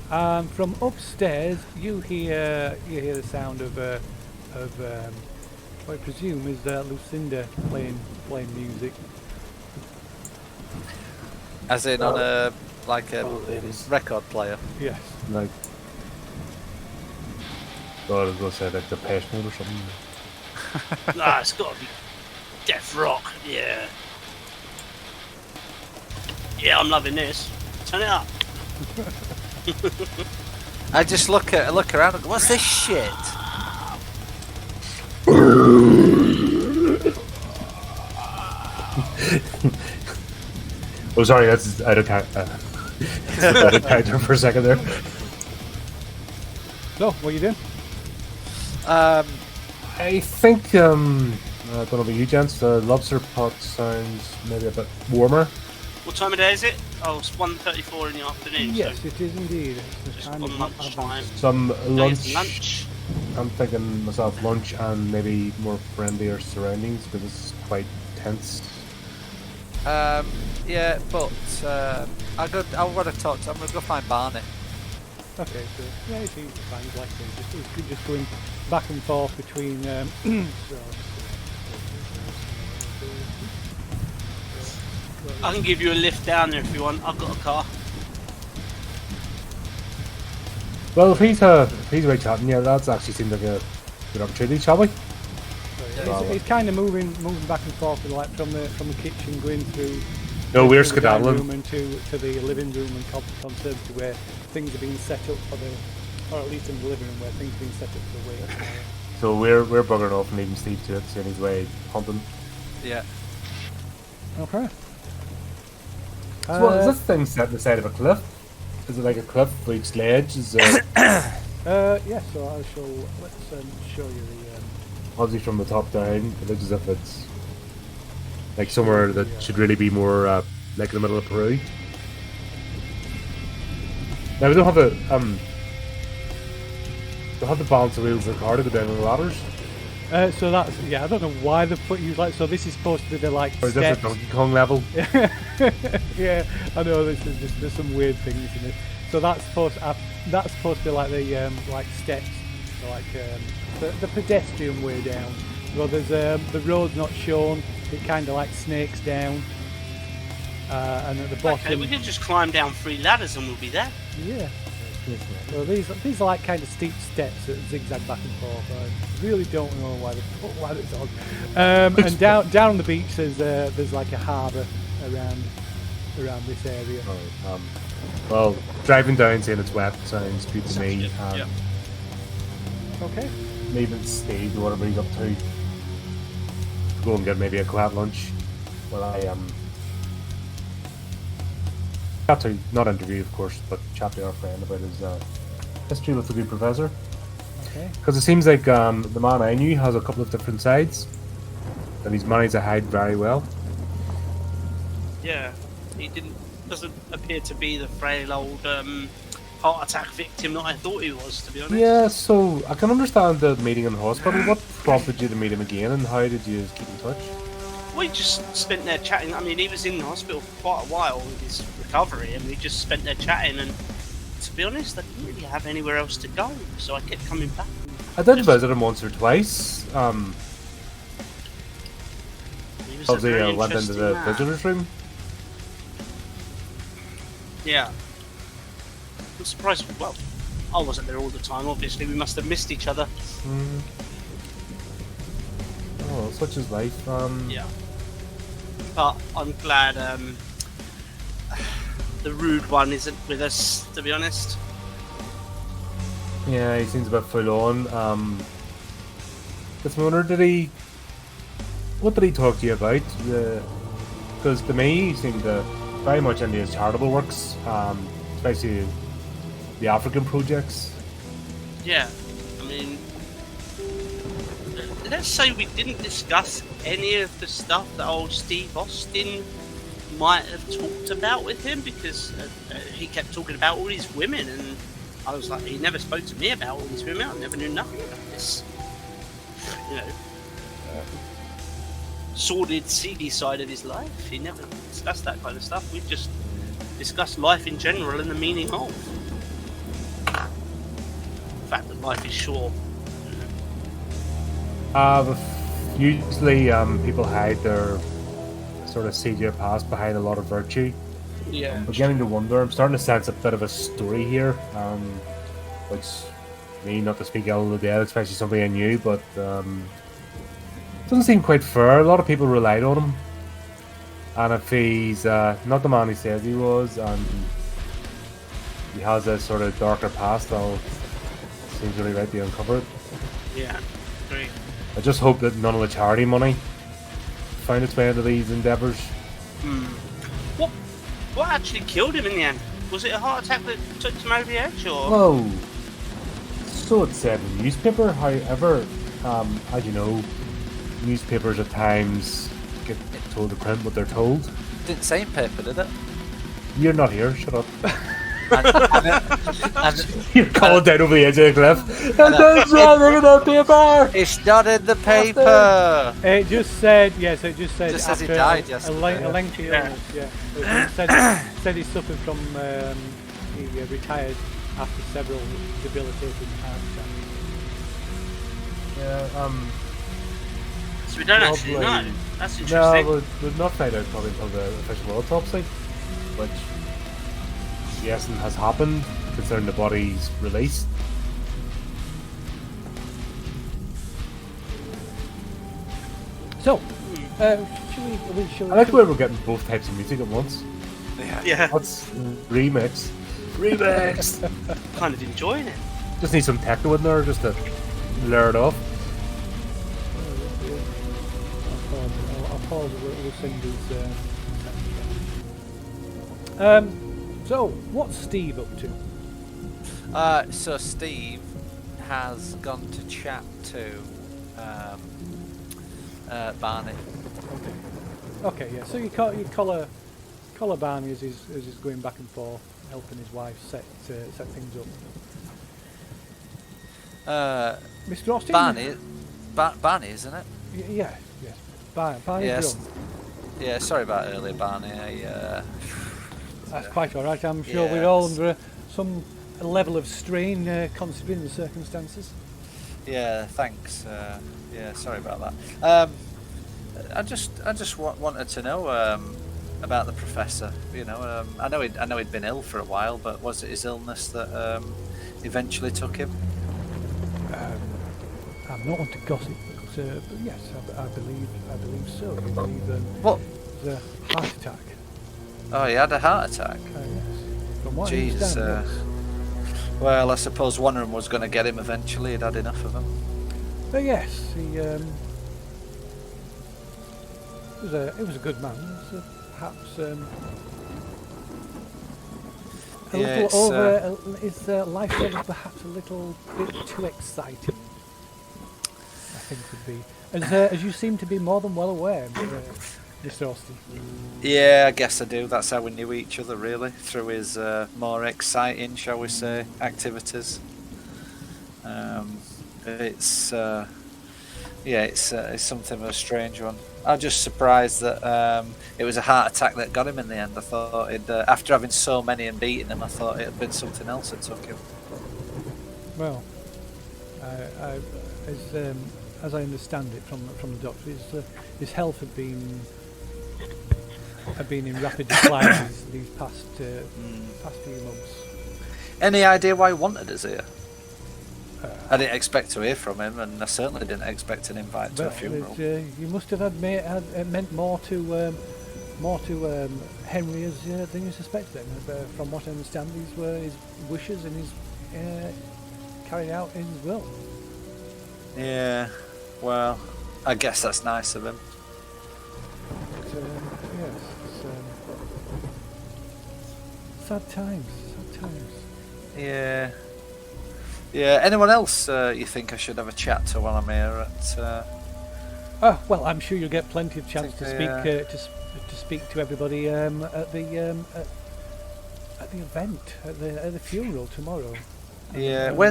Speaker 1: From upstairs, you hear the sound of what I presume is Lucinda playing music.
Speaker 2: As in on a record player.
Speaker 1: Yes.
Speaker 3: Like, I was going to say like the Depeche Mode or something.
Speaker 4: Nah, it's got to be death rock. Yeah. Yeah, I'm loving this. Turn it up.
Speaker 2: I just look around and go, what's this shit?
Speaker 3: Oh, sorry, that's out of character for a second there.
Speaker 1: So, what are you doing?
Speaker 3: I think don't know about you, gents. The lobster pot sounds maybe a bit warmer.
Speaker 4: What time of day is it? Oh, it's 1:34 in the afternoon.
Speaker 1: Yes,
Speaker 4: so
Speaker 1: it is indeed. The
Speaker 4: just
Speaker 1: time
Speaker 4: on
Speaker 1: is not
Speaker 4: lunchtime.
Speaker 1: advanced.
Speaker 3: Some
Speaker 4: Lunch.
Speaker 3: lunch. I'm thinking myself lunch and maybe more friendlier surroundings because it's quite tense.
Speaker 2: Yeah, but I want to talk. I'm gonna go find Barney.
Speaker 1: Okay, so yeah, it's easy to find. Like I say, you're just going back and forth between.
Speaker 4: I can give you a lift down there if you want. I've got a car.
Speaker 3: Well, if he's away chatting, yeah, that actually seems like a good opportunity, shall we?
Speaker 1: It's kind of moving back and forth, like from the kitchen going through.
Speaker 3: No, we're
Speaker 1: through the dining
Speaker 3: skedaddling.
Speaker 1: room and to the living room and conservatory where things are being set up for the, or at least in the living room where things are being set up for the wait.
Speaker 3: So we're buggering off and leaving Steve to it, seeing his way hunting.
Speaker 2: Yeah.
Speaker 1: Okay.
Speaker 3: So what, is this thing set on the side of a cliff? Is it like a cliff with each ledge? Is it
Speaker 1: Yeah, so I shall let's show you the.
Speaker 3: obviously from the top down? It looks as if it's like somewhere that should really be more like in the middle of Peru. Now we don't have the balance of wheels of the car to go down the ladders.
Speaker 1: So that's I don't know why they put you like. So this is supposed to be the like
Speaker 3: Or is this
Speaker 1: steps.
Speaker 3: a Donkey Kong level?
Speaker 1: Yeah, I know this is just there's some weird things in it. So that's supposed to be like the like steps, so like the pedestrian way down. Well, there's the road's not shown. It kind of like snakes down, and at the bottom.
Speaker 4: Okay, we can just climb down 3 ladders and we'll be there.
Speaker 1: Yeah. So these are like kind of steep steps that zigzag back and forth. I really don't know why they put ladders on. And down on the beach there's like a harbour around this area.
Speaker 3: Oh, well, driving down saying it's wet sounds good to me.
Speaker 4: Yeah.
Speaker 1: Okay.
Speaker 3: Leaving Steve, whatever he's up to, go and get maybe a quiet lunch. Well, I chat to, not interview of course, but chat to our friend about his history with the good professor.
Speaker 1: Okay.
Speaker 3: Because it seems like the man I knew has a couple of different sides, and he's managed to hide very well.
Speaker 4: Yeah, he doesn't appear to be the frail old heart attack victim that I thought he was, to be honest.
Speaker 3: Yeah, so I can understand the meeting in the hospital. What prompted you to meet him again, and how did you keep in touch?
Speaker 4: We just spent there chatting. I mean, he was in the hospital for quite a while with his recovery, and we just spent there chatting. And to be honest, I didn't really have anywhere else to go, so I kept coming back.
Speaker 3: I did visit him once or twice.
Speaker 4: He was a
Speaker 3: Obviously,
Speaker 4: very
Speaker 3: I went into
Speaker 4: interesting
Speaker 3: the
Speaker 4: man.
Speaker 3: visitors room.
Speaker 4: Yeah. I'm surprised. Well, I wasn't there all the time. Obviously, we must have missed each other.
Speaker 3: Oh, such is life.
Speaker 4: Yeah. But I'm glad the rude one isn't with us, to be honest.
Speaker 3: Yeah, he seems a bit full on. This morning, what did he talk to you about? Because to me, he seemed very much into his charitable works, especially the African projects.
Speaker 4: Yeah. I mean, let's say we didn't discuss any of the stuff that old Steve Austin might have talked about with him, because he kept talking about all these women, and I was like, he never spoke to me about all these women. I never knew nothing about this, you know, sordid, seedy side of his life. He never discussed that kind of stuff. We just discussed life in general and the meaning of the fact that life is short.
Speaker 3: Usually, people hide their sort of seedier past behind a lot of virtue.
Speaker 4: Yeah.
Speaker 3: I'm beginning to wonder. I'm starting to sense a bit of a story here, which, me not to speak ill of the dead, especially somebody I knew, but doesn't seem quite fair. A lot of people relied on him, and if he's not the man he says he was, and he has a sort of darker past, well, it seems really right to uncover it.
Speaker 4: Yeah. Agree.
Speaker 3: I just hope that none of the charity money found its way into these endeavours.
Speaker 4: What actually killed him in the end? Was it a heart attack that took him over the edge, or?
Speaker 3: Whoa! So it said in the newspaper. However, as you know, newspapers at times get told to print what they're told.
Speaker 2: Didn't say in paper, did it?
Speaker 3: You're not here. Shut up.
Speaker 2: And
Speaker 3: You're calling down over the edge of the cliff. There's nothing in the paper.
Speaker 2: it's not in the paper.
Speaker 1: It just said, yes, it just said
Speaker 2: Just says he
Speaker 1: after
Speaker 2: died
Speaker 1: a
Speaker 2: yesterday.
Speaker 1: lengthy
Speaker 4: Yeah.
Speaker 1: illness, yeah. It said he suffered from, he retired after several debilitating heart attacks.
Speaker 3: Yeah.
Speaker 4: So we don't actually
Speaker 3: Lovely.
Speaker 4: know. That's
Speaker 3: No,
Speaker 4: interesting.
Speaker 3: we'll not find out probably until the official autopsy, which yes, and has happened concerning the body's release.
Speaker 1: So, should we,
Speaker 3: I like the way we're getting both types of music at once.
Speaker 4: Yeah,
Speaker 3: What's remix? Remix!
Speaker 4: kind of enjoying it.
Speaker 3: Just need some techno in there just to lure it off.
Speaker 1: I'll pause. We'll sing these. So, what's Steve up to?
Speaker 2: So Steve has gone to chat to Barney.
Speaker 1: Okay, yeah. So you collar Barney as he's going back and forth, helping his wife set things up. Mr. Austin.
Speaker 2: Barney, isn't it?
Speaker 1: Yeah, yes. Barney
Speaker 2: Yes.
Speaker 1: Drum.
Speaker 2: Yeah, sorry about earlier, Barney.
Speaker 1: That's quite all right. I'm sure
Speaker 2: Yeah,
Speaker 1: we're all
Speaker 2: it's-
Speaker 1: under some level of strain, considering the circumstances.
Speaker 2: Yeah, thanks. Yeah, sorry about that. I just wanted to know about the professor. You know, I know he'd been ill for a while, but was it his illness that eventually took him?
Speaker 1: I'm not one to gossip, but yes, I believe so. I believe
Speaker 2: What?
Speaker 1: it was a heart attack.
Speaker 2: Oh, he had a heart attack.
Speaker 1: Yes. From what I
Speaker 2: Jesus.
Speaker 1: understand, yes.
Speaker 2: Well, I suppose one of them was going to get him eventually. He'd had enough of him.
Speaker 1: But yes, he was a good man. He was, perhaps a
Speaker 2: Yeah,
Speaker 1: little
Speaker 2: it's,
Speaker 1: over. His life was perhaps a little bit too exciting. I think would be, as you seem to be more than well aware, Mr. Austin.
Speaker 2: Yeah, I guess I do. That's how we knew each other, really, through his more exciting, shall we say, activities. It's something of a strange one. I'm just surprised that it was a heart attack that got him in the end. I thought after having so many and beating him, I thought it had been something else that took him.
Speaker 1: Well, as I understand it from the doctor, his health had been in rapid decline these past few months.
Speaker 2: Any idea why he wanted us here? I didn't expect to hear from him, and I certainly didn't expect an invite to a funeral.
Speaker 1: You must have meant more to Henry than you suspected. Then, from what I understand, these were his wishes and his carried out in his will.
Speaker 2: Yeah, well, I guess that's nice of him.
Speaker 1: But, yes, it's, sad times.
Speaker 2: Yeah. Yeah. Anyone else you think I should have a chat to while I'm here at?
Speaker 1: Well, I'm sure you'll get plenty of chance to
Speaker 2: think
Speaker 1: speak to speak to everybody at the event at the funeral tomorrow.
Speaker 2: Yeah. Where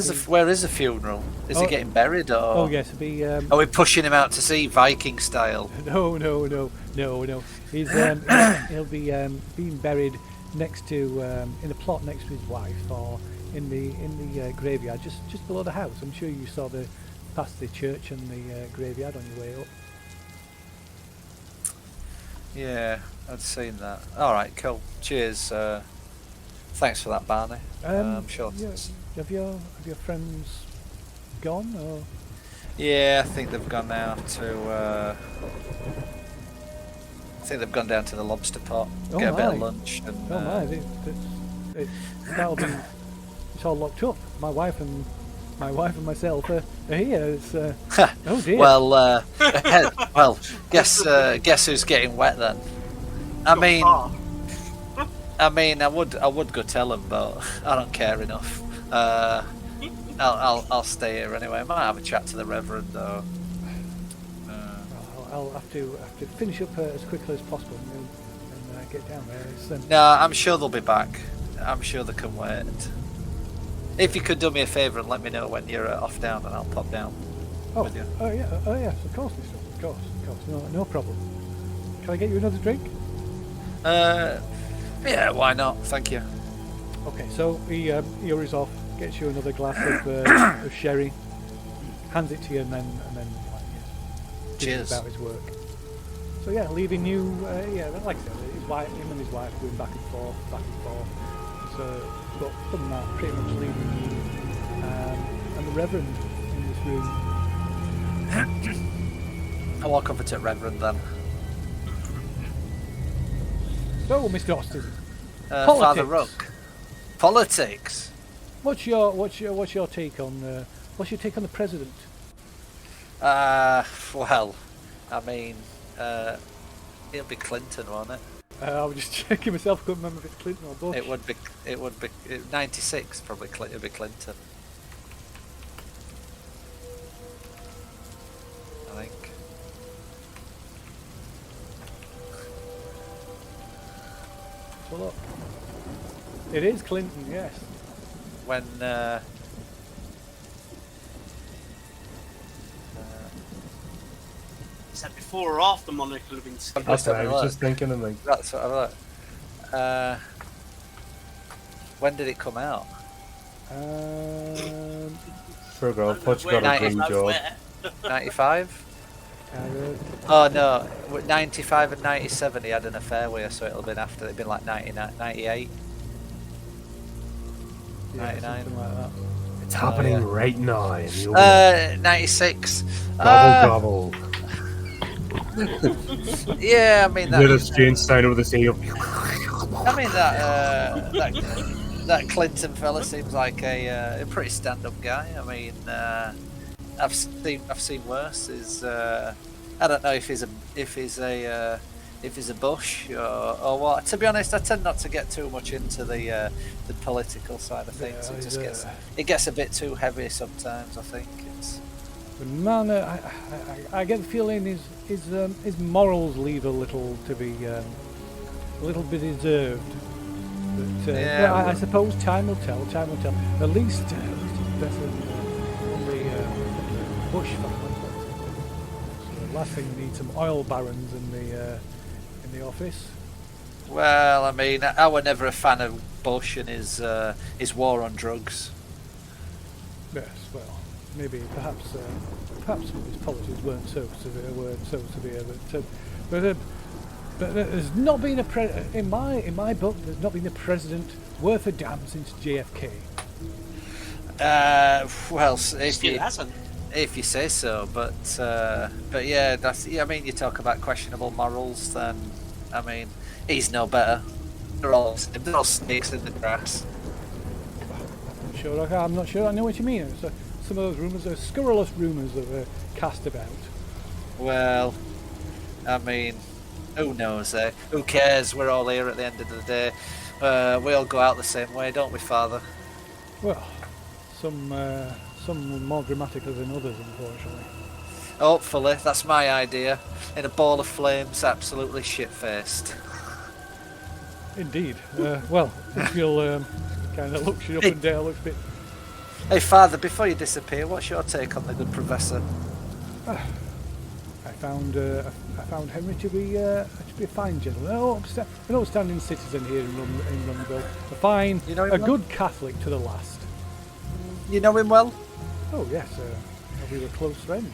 Speaker 2: is the funeral? Is he getting buried or?
Speaker 1: Oh yes, it'll be.
Speaker 2: Are we pushing him out to sea, Viking style?
Speaker 1: No. He's he'll be being buried next to in a plot next to his wife, or in the graveyard just below the house. I'm sure you saw past the church and the graveyard on your way up.
Speaker 2: Yeah, I'd seen that. All right, cool. Cheers. Thanks for that, Barney. I'm sure.
Speaker 1: Yeah, have your friends gone or?
Speaker 2: Yeah, I think they've gone now to. I think they've gone down to the lobster pot, get a bit of lunch, and.
Speaker 1: Oh my! That'll be. It's all locked up. My wife and myself are here. It's, oh dear.
Speaker 2: Well, guess who's getting wet then? I mean, I would go tell them, but I don't care enough. I'll stay here anyway. I might have a chat to the Reverend though.
Speaker 1: I'll have to finish up as quickly as possible and get down there.
Speaker 2: No, I'm sure they'll be back. I'm sure they can wait. If you could do me a favour and let me know when you're off down, and I'll pop down with you.
Speaker 1: Oh yeah, of course, Mr. Of course, no problem. Can I get you another drink?
Speaker 2: Yeah, why not? Thank you.
Speaker 1: Okay, so he hurries off, gets you another glass of sherry, hands it to you, and then
Speaker 2: Cheers.
Speaker 1: about his work. So yeah, leaving you, like I said, him and his wife going back and forth. So, but from that, pretty much leaving you and the Reverend in this room.
Speaker 2: I'll walk over to Reverend then.
Speaker 1: So, Mr. Austin,
Speaker 2: Father Rook. Politics.
Speaker 1: what's your take on the president?
Speaker 2: Well, I mean, it'll be Clinton, won't it?
Speaker 1: I was just checking myself. I couldn't remember if it's Clinton or Bush.
Speaker 2: It would be 96 probably. It'll be Clinton. I think.
Speaker 1: So look, it is Clinton, yes.
Speaker 2: When
Speaker 4: Is that before or after Monocle have been seen?
Speaker 3: That's what I
Speaker 2: have a
Speaker 3: was
Speaker 2: look.
Speaker 3: just thinking, and like,
Speaker 2: That's what I thought. When did it come out?
Speaker 3: for a girl, Putch got a dream job.
Speaker 2: 95? Oh no, 95 and 97 he had an affair with her, so it'll have been after. It'd been like 99, 98.
Speaker 1: Yeah,
Speaker 2: 99.
Speaker 1: something like that.
Speaker 3: It's happening
Speaker 2: yeah.
Speaker 3: right now. In the open.
Speaker 2: 96.
Speaker 3: Gobble, gobble.
Speaker 2: Yeah, I mean
Speaker 3: With a
Speaker 2: that.
Speaker 3: strange sound over the sea.
Speaker 2: I mean that Clinton fella seems like a pretty stand-up guy. I mean, I've seen worse. I don't know if he's a Bush or what. To be honest, I tend not to get too much into the political side of things.
Speaker 1: Yeah,
Speaker 2: It gets a bit too heavy sometimes. I think it's.
Speaker 1: But man, I get the feeling his morals leave a little to be a little bit reserved. But
Speaker 2: Yeah,
Speaker 1: I suppose time will tell. At least it's better than the Bush family. So the last thing we need some oil barons in the office.
Speaker 2: Well, I mean, I was never a fan of Bush and his war on drugs.
Speaker 1: Yes, well, maybe perhaps some of his policies weren't so severe, but there's not been in my book. There's not been a president worth a damn since JFK.
Speaker 2: Well,
Speaker 4: Still hasn't.
Speaker 2: if you say so, but yeah, I mean, you talk about questionable morals, then I mean, he's no better. They're all snakes in the grass.
Speaker 1: I'm not sure I know what you mean. So some of those rumours are scurrilous rumours that are cast about.
Speaker 2: Well, I mean, who knows, eh? Who cares? We're all here at the end of the day. We all go out the same way, don't we, Father?
Speaker 1: Well, some more dramatically than others, unfortunately.
Speaker 2: Hopefully, that's my idea. In a ball of flames, absolutely shit-faced.
Speaker 1: Indeed. Well, if you'll kind of looks you up and down, looks a bit.
Speaker 2: Hey, Father, before you disappear, what's your take on the good professor?
Speaker 1: I found Henry to be a fine gentleman, an outstanding citizen here in Runville.
Speaker 2: You know him
Speaker 1: a
Speaker 2: well?
Speaker 1: good Catholic to the last.
Speaker 2: You know him well?
Speaker 1: Oh yes, we were close friends.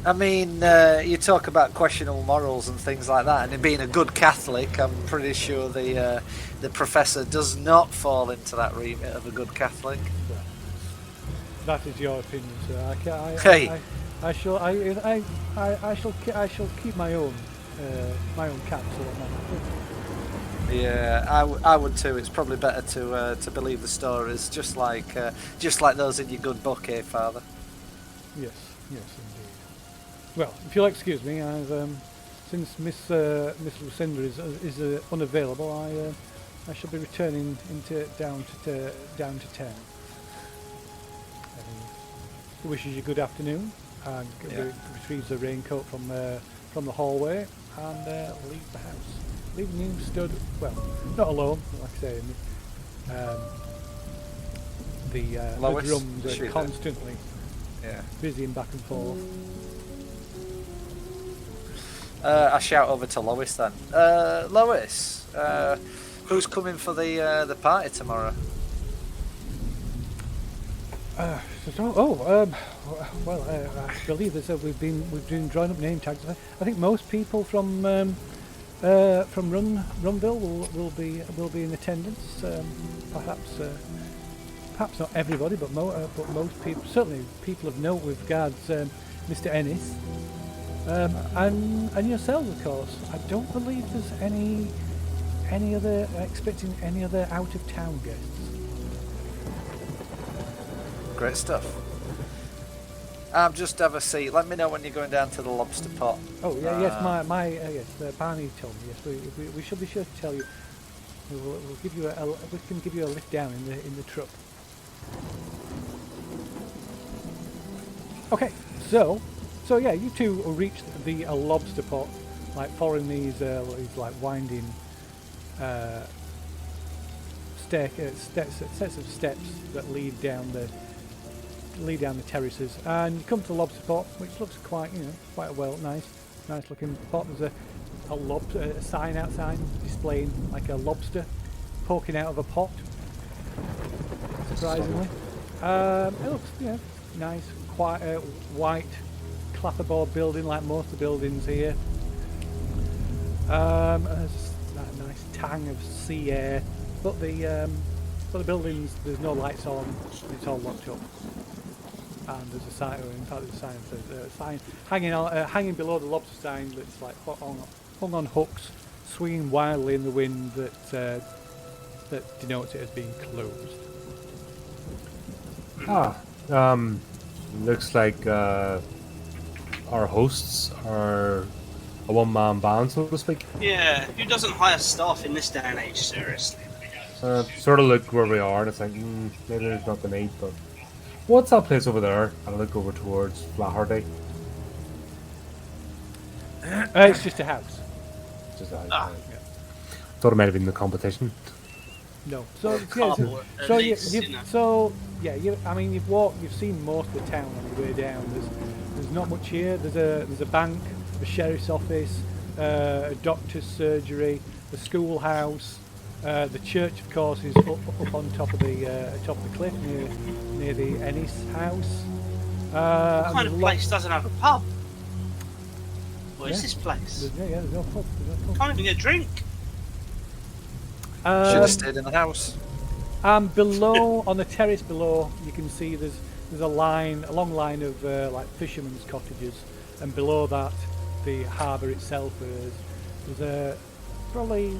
Speaker 2: I mean, you talk about questionable morals and things like that, and him being a good Catholic, I'm pretty sure the professor does not fall into that remit of a good Catholic.
Speaker 1: Well, that is your opinion, sir. I shall keep my own counsel on that.
Speaker 2: Yeah, I would too. It's probably better to believe the stories, just like those in your good book, eh, Father?
Speaker 1: Yes, indeed. Well, if you'll excuse me, I've since Miss Lucinda is unavailable, I shall be returning down to town. he wishes you good afternoon, and
Speaker 2: Yeah.
Speaker 1: retrieves the raincoat from the hallway, and leaves the house, leaving you stood, well, not alone, like I say. Um, the
Speaker 2: Lois,
Speaker 1: drums
Speaker 2: is
Speaker 1: are
Speaker 2: she there?
Speaker 1: constantly
Speaker 2: Yeah.
Speaker 1: busying back and forth.
Speaker 2: I shout over to Lois then. Lois, who's coming for the party tomorrow?
Speaker 1: I believe we've been drawing up name tags. I think most people from Runville will be in attendance. Perhaps not everybody, but most people, certainly people of note with regards Mr. Ennis, and yourselves, of course. I don't believe there's any other expecting any other out of town guests.
Speaker 2: Great stuff. Just have a seat. Let me know when you're going down to the lobster pot.
Speaker 1: Oh yeah, yes, Barney told me. Yes, we should be sure to tell you. We'll give you we can give you a lift down in the truck. Okay, so yeah, you two reached the lobster pot, like following these like winding sets of steps that lead down the terraces, and you come to the lobster pot, which looks quite nice looking pot. There's a sign outside displaying like a lobster poking out of a pot. Surprisingly, it looks nice, quite a white clapperboard building like most of the buildings here. There's that nice tang of sea air, but the buildings, there's no lights on. It's all locked up. And there's a sign. In fact, there's a sign hanging below the lobster sign that's like hung on hooks, swinging wildly in the wind that denotes it as being closed.
Speaker 3: Looks like our hosts are a one-man band, so to speak.
Speaker 4: Yeah, who doesn't hire staff in this day and age, seriously?
Speaker 3: Sort of look where we are, and it's like, maybe there's not the need, but what's that place over there? And I look over towards Flaherty.
Speaker 1: It's just a house.
Speaker 3: Just
Speaker 4: Ah.
Speaker 1: Yeah.
Speaker 3: Thought it might have been the competition.
Speaker 1: No. So
Speaker 4: Cardboard, at
Speaker 1: so
Speaker 4: least,
Speaker 1: you've seen most of the town on your way down. There's not much here. There's a bank, a sheriff's office, a doctor's surgery, a schoolhouse. The church, of course, is up on top of the cliff near the Ennis house.
Speaker 4: What kind of place doesn't have a pub? What is
Speaker 1: Yeah.
Speaker 4: this place?
Speaker 1: There's no pub.
Speaker 4: Can't even get a drink.
Speaker 2: Should have stayed in the house.
Speaker 1: And below, on the terrace below, you can see there's a long line of like fishermen's cottages, and below that, the harbour itself there's probably,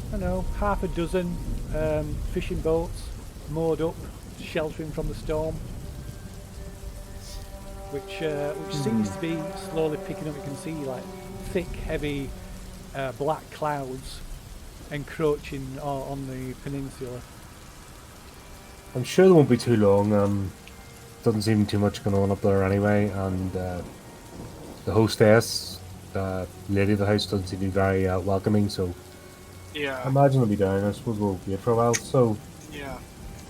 Speaker 1: I don't know, half a dozen fishing boats moored up, sheltering from the storm, which seems to be slowly picking up. You can see like thick, heavy black clouds encroaching on the peninsula.
Speaker 3: I'm sure there won't be too long. Doesn't seem too much going on up there anyway, and the hostess, the lady of the house, doesn't seem to be very welcoming, so I
Speaker 4: Yeah,
Speaker 3: imagine they'll be down. I suppose we'll wait for a while, so
Speaker 4: yeah.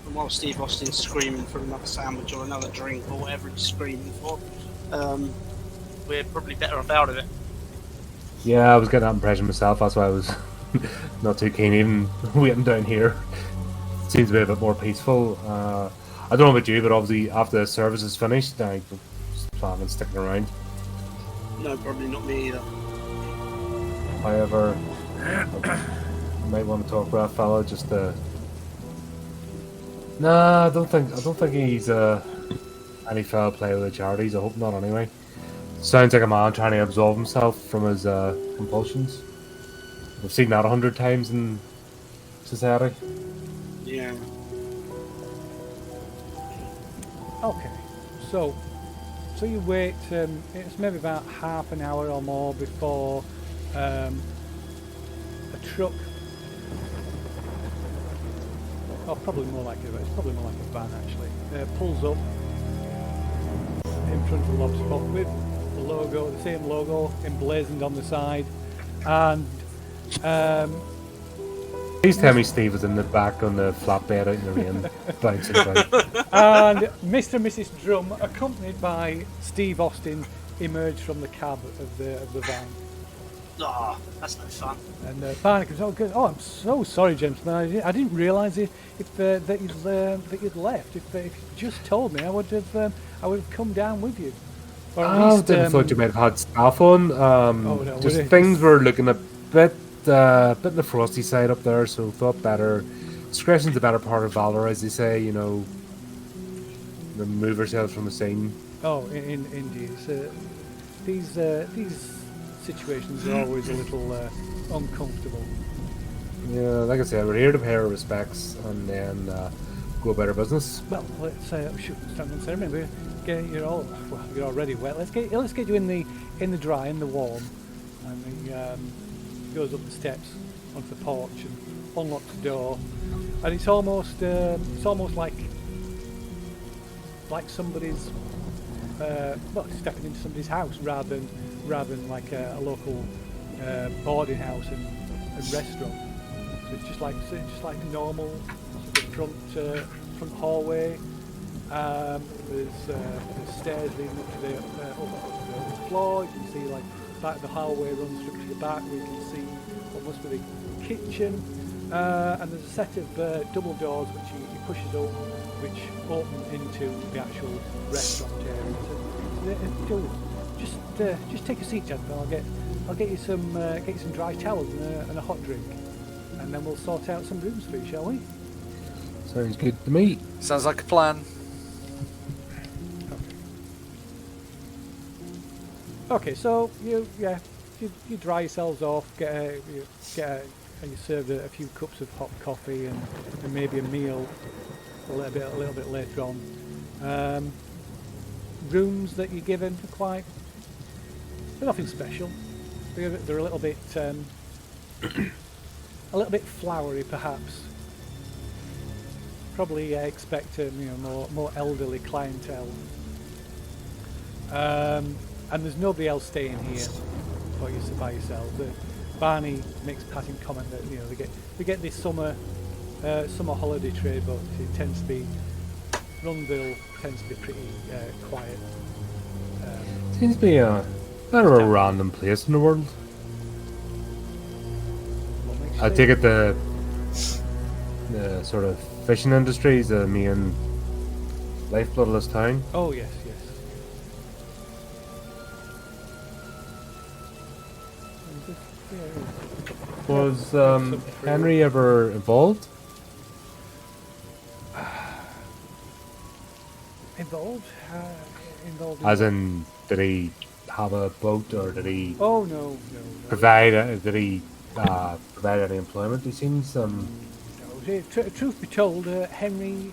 Speaker 4: And while Steve Austin's screaming for another sandwich or another drink or whatever he's screaming for, we're probably better off out of it.
Speaker 3: yeah, I was getting that impression myself, that's why I was not too keen even waiting down here. Seems to be a bit more peaceful. I don't know about you, but obviously after the service is finished, I just plan on sticking around.
Speaker 4: No, probably not me either.
Speaker 3: However, I might want to talk with that fella just to. Nah, I don't think he's any foul play with the charities. I hope not. Anyway, sounds like a man trying to absolve himself from his compulsions. We've seen that 100 times in society.
Speaker 4: Yeah.
Speaker 1: Okay, so you wait. It's maybe about half an hour or more before a truck. Oh, probably more like it's probably more like a van actually. Pulls up in front of the Lobster Pot with the logo, the same logo emblazoned on the side, and
Speaker 3: Please tell me Steve was in the back on the flatbed out in the rain, bouncing about.
Speaker 1: and Mr. and Mrs. Drum, accompanied by Steve Austin, emerged from the cab of the van.
Speaker 4: Oh, that's no fun.
Speaker 1: And Barney comes, oh, I'm so sorry, gentlemen. I didn't realise that you'd left. If you just told me, I would have come down with you. Or at
Speaker 3: I
Speaker 1: least,
Speaker 3: thought you might have had staff on.
Speaker 1: no,
Speaker 3: Just
Speaker 1: would it-
Speaker 3: things were looking a bit on the frosty side up there, so thought better. Discretion's the better part of valor, as they say. You know, remove ourselves from the scene.
Speaker 1: Oh, indeed. These situations are always a little uncomfortable.
Speaker 3: Yeah, like I said, we're here to pay our respects and then go about our business.
Speaker 1: Well, let's shoot, stand on ceremony. You're already wet. Let's get you in the dry, in the warm. And he goes up the steps onto the porch and unlocks the door. And it's almost like somebody's stepping into somebody's house rather than like a local boarding house and restaurant. So it's just like normal sort of front hallway. There's stairs leading up to the floor. You can see like the hallway runs through to the back. We can see what must be the kitchen. And there's a set of double doors which he pushes up, which open into the actual restaurant area. So, just take a seat, gentlemen. I'll get you some dry towels and a hot drink, and then we'll sort out some rooms for you, shall we?
Speaker 3: Sounds good to me.
Speaker 2: Sounds like a plan.
Speaker 1: Okay, so you dry yourselves off, and you served a few cups of hot coffee and maybe a meal a little bit later on. Rooms that you're given are they're nothing special. They're a little bit flowery, perhaps. Probably expect more elderly clientele. And there's nobody else staying here, but you're by yourself. Barney makes a passing comment that they get this summer holiday trade, but it tends to be Rundle tends to be pretty quiet.
Speaker 3: Seems to be a random place in the world.
Speaker 1: What makes you
Speaker 3: I
Speaker 1: say
Speaker 3: take it the sort of fishing industry is the main lifeblood of this town.
Speaker 1: Oh yes. And this here is-
Speaker 3: Was Henry ever involved?
Speaker 1: Involved? Involved.
Speaker 3: As in, did he have a boat or did he
Speaker 1: Oh no.
Speaker 3: provide? Did he provide any employment? He seems.
Speaker 1: No, truth be told, Henry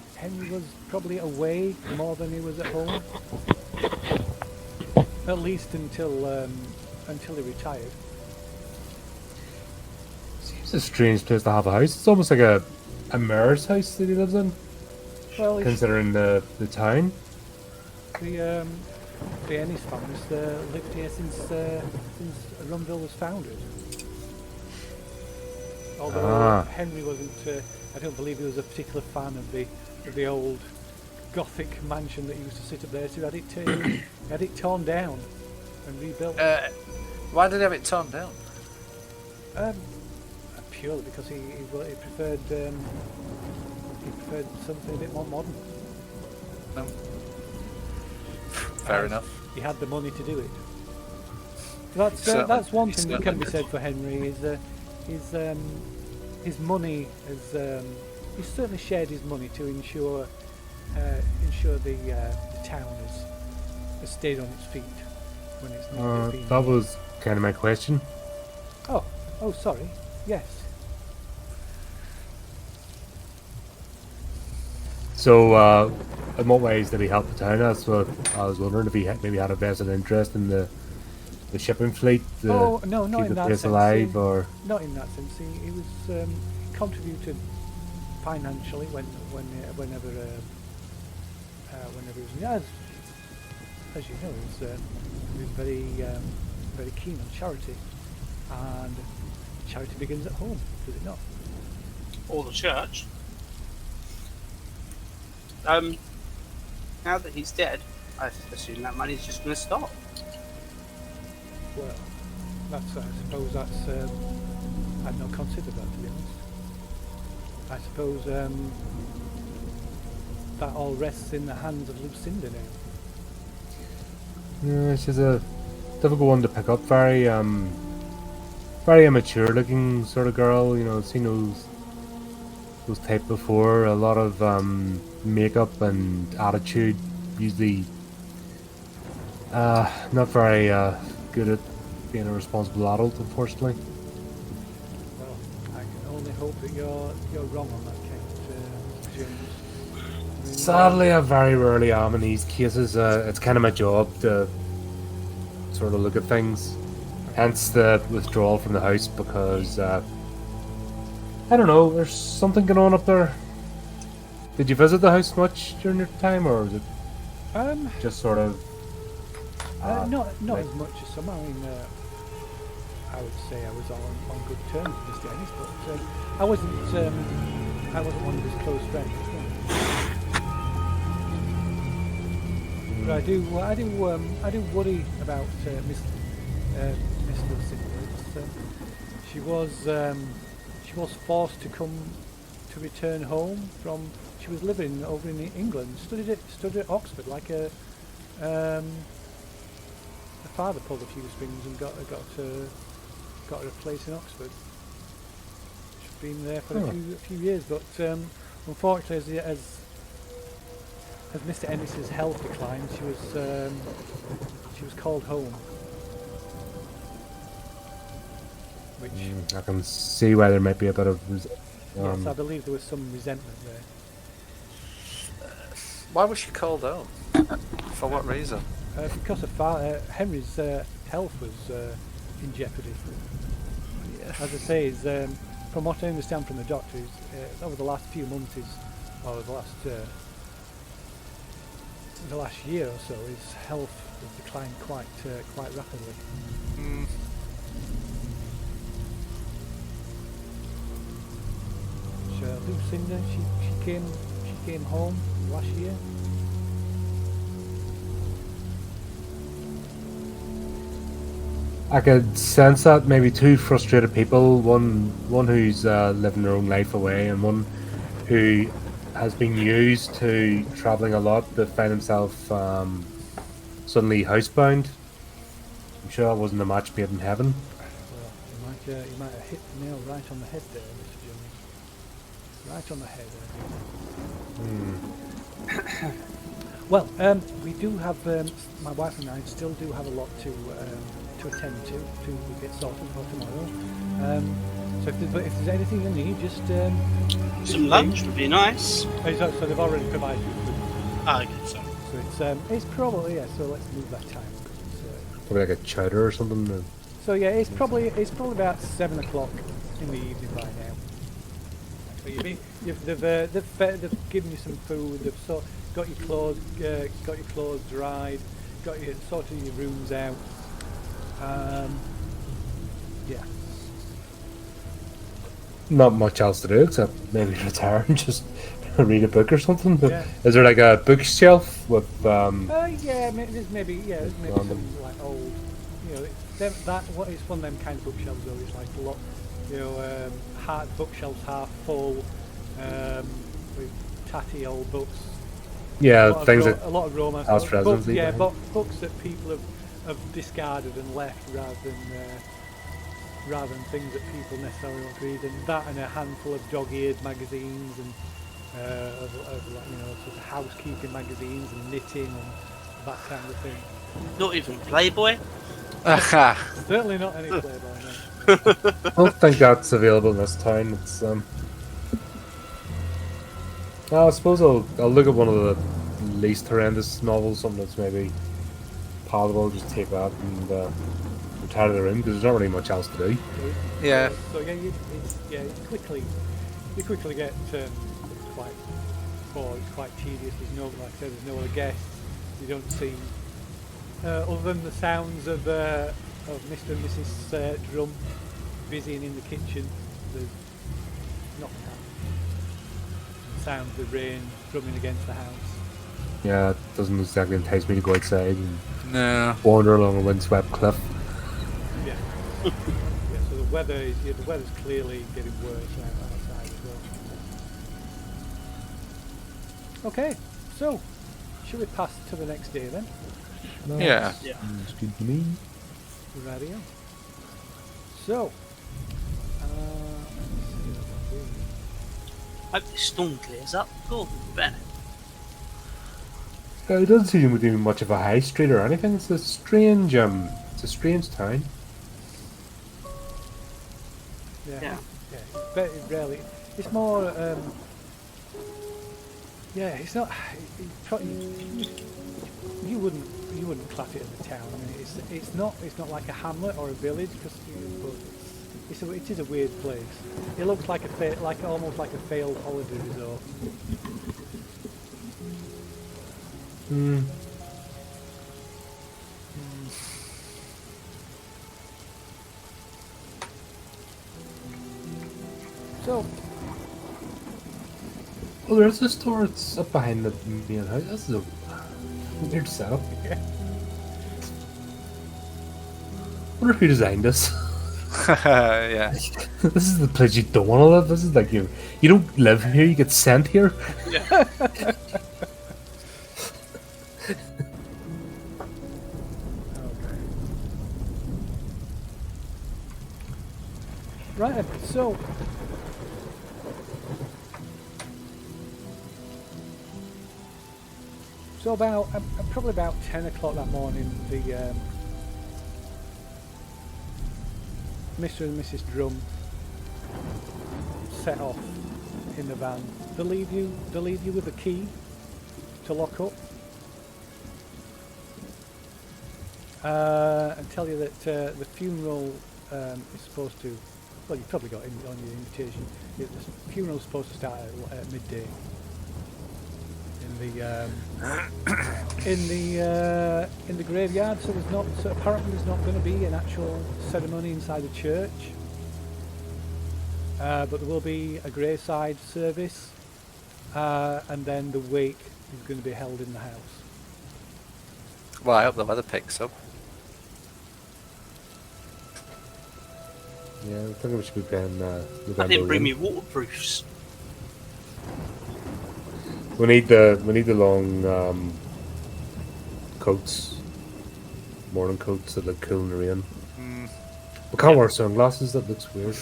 Speaker 1: was probably away more than he was at home. At least until he retired.
Speaker 3: Seems a strange place to have a house. It's almost like a mayor's house that he lives in,
Speaker 1: Well,
Speaker 3: considering the town.
Speaker 1: the Ennis family's lived here since Rumville was founded. Although Henry wasn't, I don't believe he was a particular fan of the old Gothic mansion that he used to sit up there. So he had it torn down and rebuilt.
Speaker 2: Why did he have it torn down?
Speaker 1: Purely because he preferred something a bit more modern.
Speaker 2: No. Fair enough.
Speaker 1: He had the money to do it.
Speaker 2: Certainly.
Speaker 1: That's one
Speaker 2: He
Speaker 1: thing that can be
Speaker 2: certainly
Speaker 1: said for Henry is his money has he's certainly shared his money to ensure the town has stayed on its feet when it's not been.
Speaker 3: That was kind of my question.
Speaker 1: Oh, sorry. Yes.
Speaker 3: So, in what ways did he help the town? That's what I was wondering, if he maybe had a vested interest in the shipping fleet,
Speaker 1: No, not
Speaker 3: keep
Speaker 1: in
Speaker 3: the
Speaker 1: that
Speaker 3: place
Speaker 1: sense.
Speaker 3: alive, or
Speaker 1: Not in that sense. He was contributed financially whenever he was as you know, is very very keen on charity, and charity begins at home, does it not?
Speaker 4: Or the church. Now that he's dead, I assume that money's just going to stop.
Speaker 1: Well, I suppose that's I'd not considered that, to be honest. I suppose that all rests in the hands of Lucinda now.
Speaker 3: Yeah, she's a difficult one to pick up. Very immature looking sort of girl. You know, seen those type before. A lot of makeup and attitude. Usually, not very good at being a responsible adult, unfortunately.
Speaker 1: Well, I can only hope that you're wrong on that count, James. I mean,
Speaker 3: Sadly, I very rarely am in these cases. It's kind of my job to sort of look at things. Hence the withdrawal from the house because I don't know. There's something going on up there. Did you visit the house much during your time, or was it just sort of?
Speaker 1: not
Speaker 3: like-
Speaker 1: as much as some. I mean, I would say I was on good terms with Mr. Ennis, but I wasn't one of his close friends. No. But I do worry about Miss Lucinda. She was forced to return home from. She was living over in England. Studied at Oxford like a. Her father pulled a few strings and got her a place in Oxford. She's been there for a few years, but unfortunately, as Mr. Ennis's health declined, she was called home. Which
Speaker 3: I can see why there might be a bit of.
Speaker 1: yes, I believe there was some resentment there.
Speaker 2: Why was she called home? For what reason?
Speaker 1: Because of Henry's health was in jeopardy.
Speaker 2: Yeah.
Speaker 1: As I say, from what I understand from the doctors, over the last few months, or the last year or so, his health has declined quite rapidly.
Speaker 2: Mm.
Speaker 1: So Lucinda, she came home last year.
Speaker 3: I could sense that maybe two frustrated people, one who's living their own life away, and one who has been used to travelling a lot but find himself suddenly housebound. I'm sure that wasn't a match made in heaven.
Speaker 1: Well, you might have hit the nail right on the head there, Mr. Jones. Right on the head. Well, we do have my wife and I still do have a lot to attend to get sorted for tomorrow. So if there's anything you need, just
Speaker 4: Some lunch would be nice.
Speaker 1: So they've already provided you with.
Speaker 4: Ah, okay, sorry.
Speaker 1: So it's probably So let's move that time.
Speaker 3: Probably like a chowder or something.
Speaker 1: So yeah, it's probably about 7 o'clock in the evening by now. So they've given you some food. They've got your clothes dried. Got you sorted your rooms out. Yeah.
Speaker 3: Not much else to do except maybe retire and just read a book or something. But
Speaker 1: Yeah.
Speaker 3: is there like a bookshelf with
Speaker 1: Yeah, there's maybe
Speaker 3: Random.
Speaker 1: some like old, it's one of them kind of bookshelves though. It's like a lot, bookshelves half full, with tatty old books.
Speaker 3: yeah things
Speaker 1: a
Speaker 3: that
Speaker 1: lot of romance.
Speaker 3: house
Speaker 1: books,
Speaker 3: residents leave
Speaker 1: yeah,
Speaker 3: behind?
Speaker 1: books that people have discarded and left rather than things that people necessarily want to read. And that and a handful of dog-eared magazines and sort of housekeeping magazines and knitting and that kind of thing.
Speaker 4: Not even Playboy.
Speaker 2: Aha.
Speaker 1: Certainly not any Playboy, no.
Speaker 3: I don't think that's available in this town. It's I suppose I'll look at one of the least horrendous novels, something that's maybe palatable. Just take that and retire to the room because there's not really much else to do.
Speaker 2: Yeah.
Speaker 1: So yeah, you quickly get quite bored. It's quite tedious. There's no, like I said, there's no other guests. You don't seem other than the sounds of Mr. and Mrs. Drum busying in the kitchen, there's not sounds of rain drumming against the house.
Speaker 3: Yeah, it doesn't exactly entice me to go outside and
Speaker 2: No.
Speaker 3: wander along a windswept cliff.
Speaker 1: Yeah. Yeah, so the weather's clearly getting worse outside as well. Okay, so should we pass to the next day then?
Speaker 2: Yeah.
Speaker 4: Yeah.
Speaker 3: It's good to me.
Speaker 1: Radio. So, let's see what we're doing.
Speaker 4: Hope this storm clears up. Cool. Better.
Speaker 3: It doesn't seem to be much of a high street or anything. It's a strange town.
Speaker 1: Yeah.
Speaker 4: Yeah.
Speaker 1: Very rarely. It's more. Yeah, it's not. You wouldn't class it as a town. I mean, it's not like a hamlet or a village, because it is a weird place. It looks like almost like a failed holiday resort.
Speaker 3: Hmm.
Speaker 1: So,
Speaker 3: Oh, there's a store. It's up behind the main house. This is a weird setup.
Speaker 1: yeah.
Speaker 3: Wonder who designed this.
Speaker 2: Yeah.
Speaker 3: This is the place you don't want to live. This is like you don't live here. You get sent here.
Speaker 1: Right, then, so about probably about 10 o'clock that morning, the Mr. and Mrs. Drum set off in the van. They leave you with a key to lock up, and tell you that the funeral is supposed to. Well, you've probably got it on your invitation. The funeral's supposed to start at midday in the graveyard. So apparently there's not going to be an actual ceremony inside the church, but there will be a graveside service, and then the wake is going to be held in the house.
Speaker 2: Well, I hope the weather picks up.
Speaker 3: Yeah, I think we should be playing.
Speaker 4: I didn't bring me waterproofs.
Speaker 3: We need the long coats, morning coats that look cool in the rain. We can't wear sunglasses. That looks weird.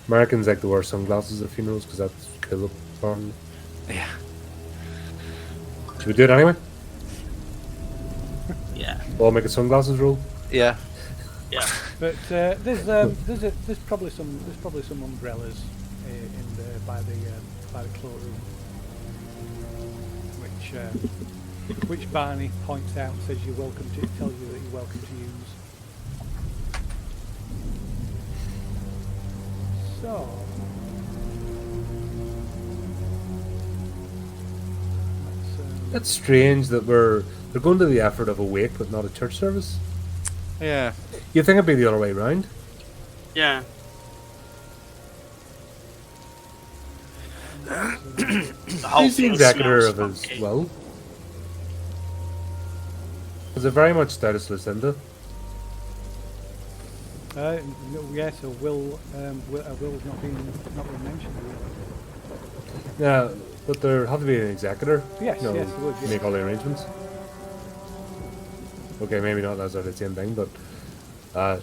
Speaker 3: Americans like to wear sunglasses at funerals because that's cool. Apparently.
Speaker 2: Yeah.
Speaker 3: Should we do it anyway?
Speaker 4: Yeah.
Speaker 3: We'll make a sunglasses rule.
Speaker 2: Yeah.
Speaker 4: Yeah.
Speaker 1: But there's probably some umbrellas by the cloakroom, which Barney points out, says tells you that you're welcome to use. So
Speaker 3: That's strange that they're going to the effort of a wake but not a church service.
Speaker 2: Yeah.
Speaker 3: You think it'd be the other way around?
Speaker 4: Yeah. The whole
Speaker 3: He's the
Speaker 4: thing
Speaker 3: executor
Speaker 4: smells
Speaker 3: of his
Speaker 4: funky.
Speaker 3: will. Is it very much status Lucinda?
Speaker 1: Yes, a will's not been mentioned.
Speaker 3: Yeah, but there have to be an executor.
Speaker 1: Yes,
Speaker 3: you know,
Speaker 1: yes, there would, yes.
Speaker 3: make all the arrangements. Okay, maybe not necessarily the same thing, but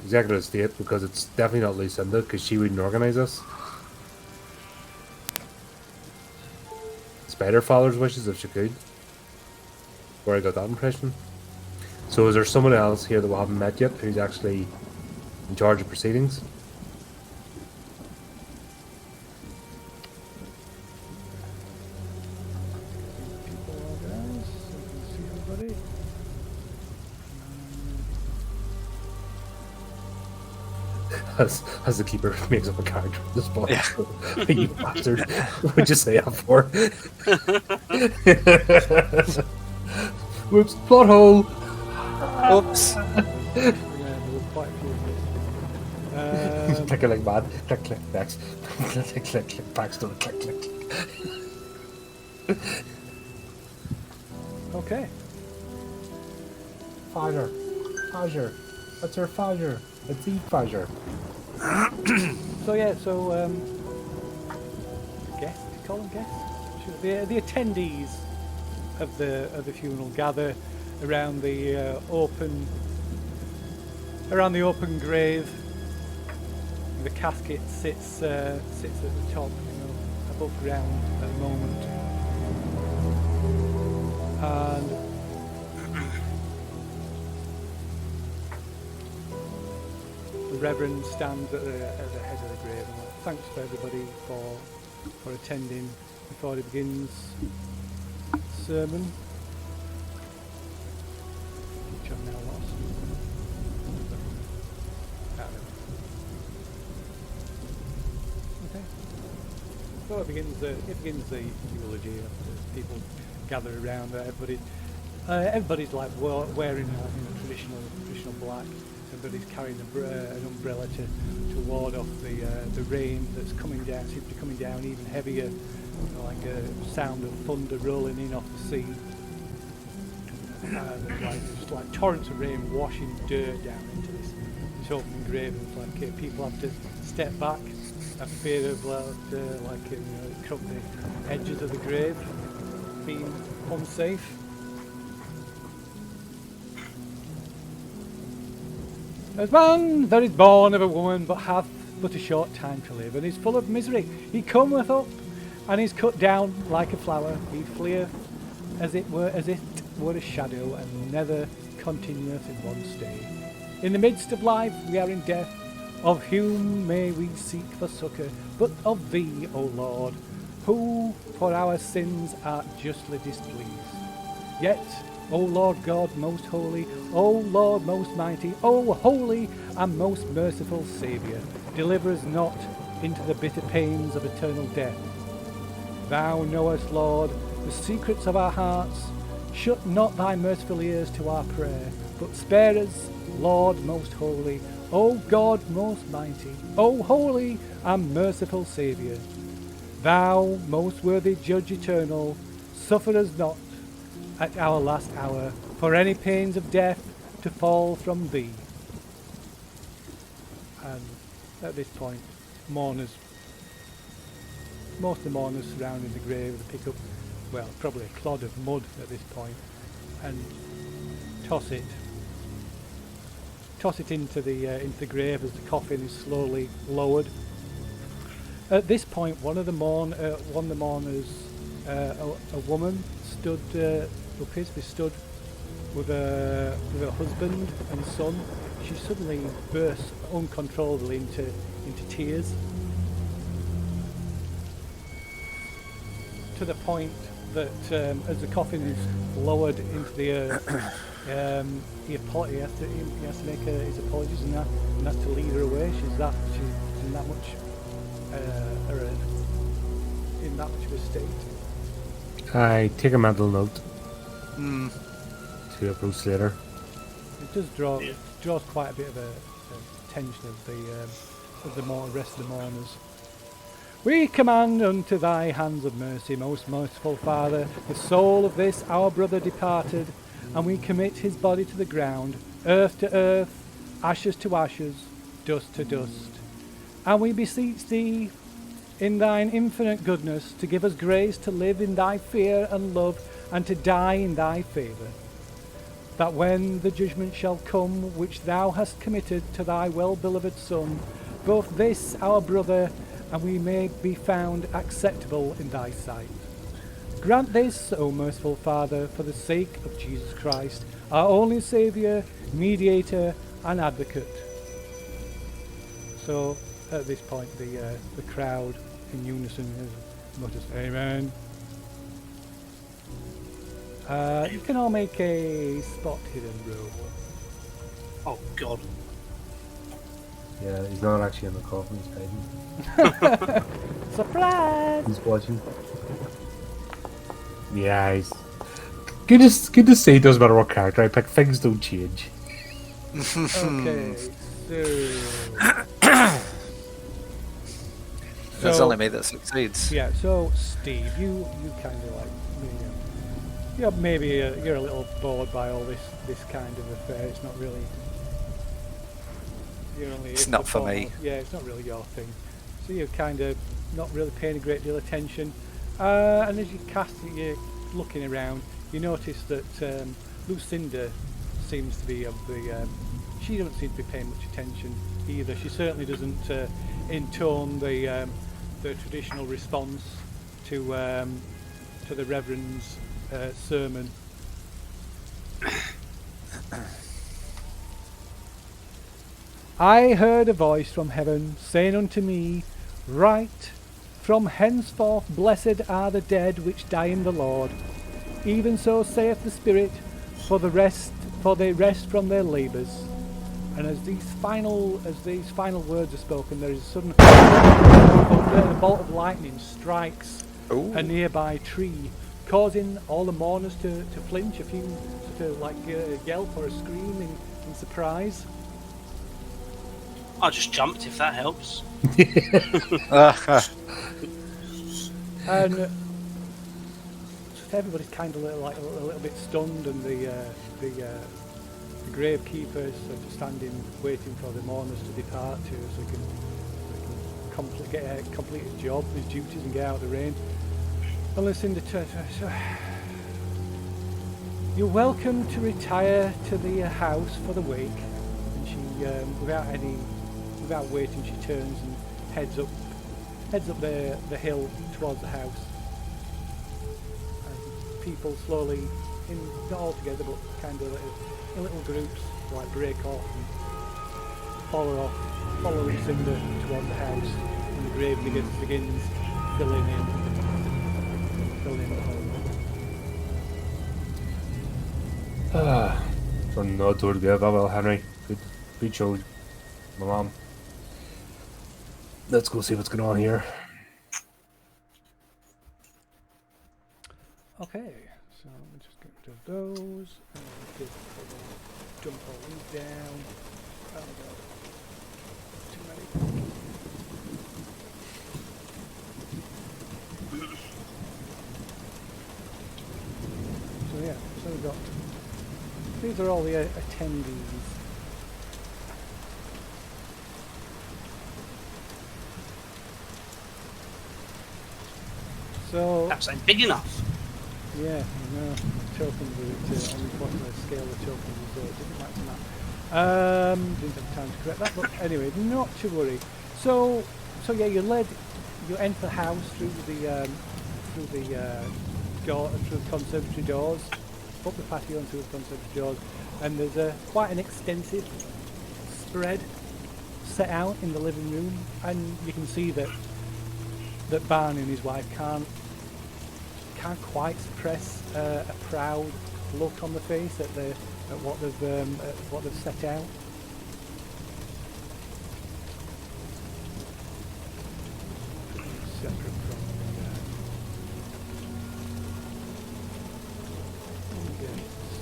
Speaker 3: executor of state, because it's definitely not Lucinda, because she wouldn't organise this. Spider Father's wishes if she could. Where I got that impression. So is there someone else here that we haven't met yet who's actually in charge of proceedings?
Speaker 1: People organise, so you can see everybody.
Speaker 3: As the keeper makes up a character at this point.
Speaker 2: Yeah.
Speaker 3: You bastard. What'd you say that for? Whoops, plot hole.
Speaker 2: Oops.
Speaker 1: Yeah, there were quite a few of these.
Speaker 3: Clicking like mad. Click, click, next. Click, click, click, click, backstory, click, click.
Speaker 1: Okay.
Speaker 3: Fire. Fire. What's your fire? It's the fire.
Speaker 1: So yeah, guests, do you call them guests? Sure. The attendees of the funeral gather around the open grave. The casket sits at the top, above ground at the moment, and the Reverend stands at the head of the grave and thanks for everybody for attending before he begins the sermon. Which I've now lost. Okay. So it begins the eulogy. People gather around. Everybody's like wearing traditional black. Everybody's carrying an umbrella to ward off the rain that's coming down. Seems to be coming down even heavier, like a sound of thunder rolling in off the sea. Just like torrents of rain washing dirt down into this open grave. It's like people have to step back, have fear of crop the edges of the grave being unsafe. As man that is born of a woman, but hath but a short time to live, and is full of misery. He cometh up, and is cut down like a flower. He fleeth as it were a shadow, and never continueth in one stay. In the midst of life we are in death. Of whom may we seek for succour, but of thee, O Lord, who for our sins art justly displeased. Yet, O Lord God most holy, O Lord most mighty, O holy and most merciful Saviour, deliver us not into the bitter pains of eternal death. Thou knowest, Lord, the secrets of our hearts. Shut not thy merciful ears to our prayer, but spare us, Lord most holy, O God most mighty, O holy and merciful Saviour. Thou most worthy Judge eternal, suffer us not at our last hour for any pains of death to fall from thee. And at this point, most of the mourners surrounding the grave, they pick up, probably a clod of mud at this point, and toss it into the grave as the coffin is slowly lowered. At this point, one of the mourners, a woman, stood with her husband and son. She suddenly bursts uncontrollably into tears, to the point that as the coffin is lowered into the earth, he has to make his apologies and that to lead her away. She's in that much in that much of a state.
Speaker 3: I take a mental note to approach later.
Speaker 1: It does draws quite a bit of a attention of the rest of the mourners. We command unto thy hands of mercy, most merciful Father, the soul of this our brother departed, and we commit his body to the ground, earth to earth, ashes to ashes, dust to dust. And we beseech thee, in thine infinite goodness, to give us grace to live in thy fear and love, and to die in thy favour, that when the judgment shall come, which thou hast committed to thy well-beloved Son, both this our brother and we may be found acceptable in thy sight. Grant this, O merciful Father, for the sake of Jesus Christ, our only Saviour, mediator and advocate. So at this point the crowd in unison mutters, Amen. You can all make a spot hidden roll.
Speaker 4: Oh God.
Speaker 3: Yeah, he's not actually in the coffin, he's hiding.
Speaker 1: Surprise!
Speaker 3: He's watching. Yeah, he's... good to say it doesn't matter what character I pick, things don't change.
Speaker 1: Okay,
Speaker 2: It's
Speaker 1: so
Speaker 2: only me that succeeds.
Speaker 1: yeah, so Steve, you kind of like maybe you're a little bored by all this kind of affair. It's not really. You're only
Speaker 2: It's
Speaker 1: here
Speaker 2: not
Speaker 1: the
Speaker 2: for
Speaker 1: formal-
Speaker 2: me.
Speaker 1: Yeah, it's not really your thing. So you're kind of not really paying a great deal of attention. And as you cast it, you're looking around. You notice that Lucinda seems to be of the. She doesn't seem to be paying much attention either. She certainly doesn't intone the traditional response to the Reverend's sermon. I heard a voice from heaven saying unto me, Write, from henceforth blessed are the dead which die in the Lord. Even so saith the Spirit, for they rest from their labours. And as these final words are spoken, there is a sudden thunder, a bolt of lightning strikes
Speaker 2: Ooh.
Speaker 1: a nearby tree, causing all the mourners to flinch. A few sort of like yelp or a scream in surprise.
Speaker 4: I just jumped if that helps.
Speaker 1: And everybody's kind of like a little bit stunned, and the gravekeepers are just standing waiting for the mourners to depart so he can complete his job, his duties, and get out of the rain. And Lucinda turns to her, you're welcome to retire to the house for the wake. And she, without waiting, she turns and heads up the hill towards the house. And people slowly, not all together, but kind of in little groups, like break off and follow Lucinda towards the house, and the grave begins filling in the hole.
Speaker 3: From nod toward the other. Well, Henry, good show, my mom. Let's go see what's going on here.
Speaker 1: Okay, so let me just get rid of those. And dump all these down. Oh god. Too many. So yeah, so we've got. These are all the attendees. So
Speaker 4: Perhaps I'm big enough.
Speaker 1: yeah, no tokens are on the scale of tokens didn't match that. Didn't have time to correct that, but anyway, not to worry. So yeah, you enter the house through the door, through the conservatory doors, up the patio and through the conservatory doors, and there's quite an extensive spread set out in the living room, and you can see that Barney and his wife can't quite suppress a proud look on the face at what they've set out. Separate from the guests.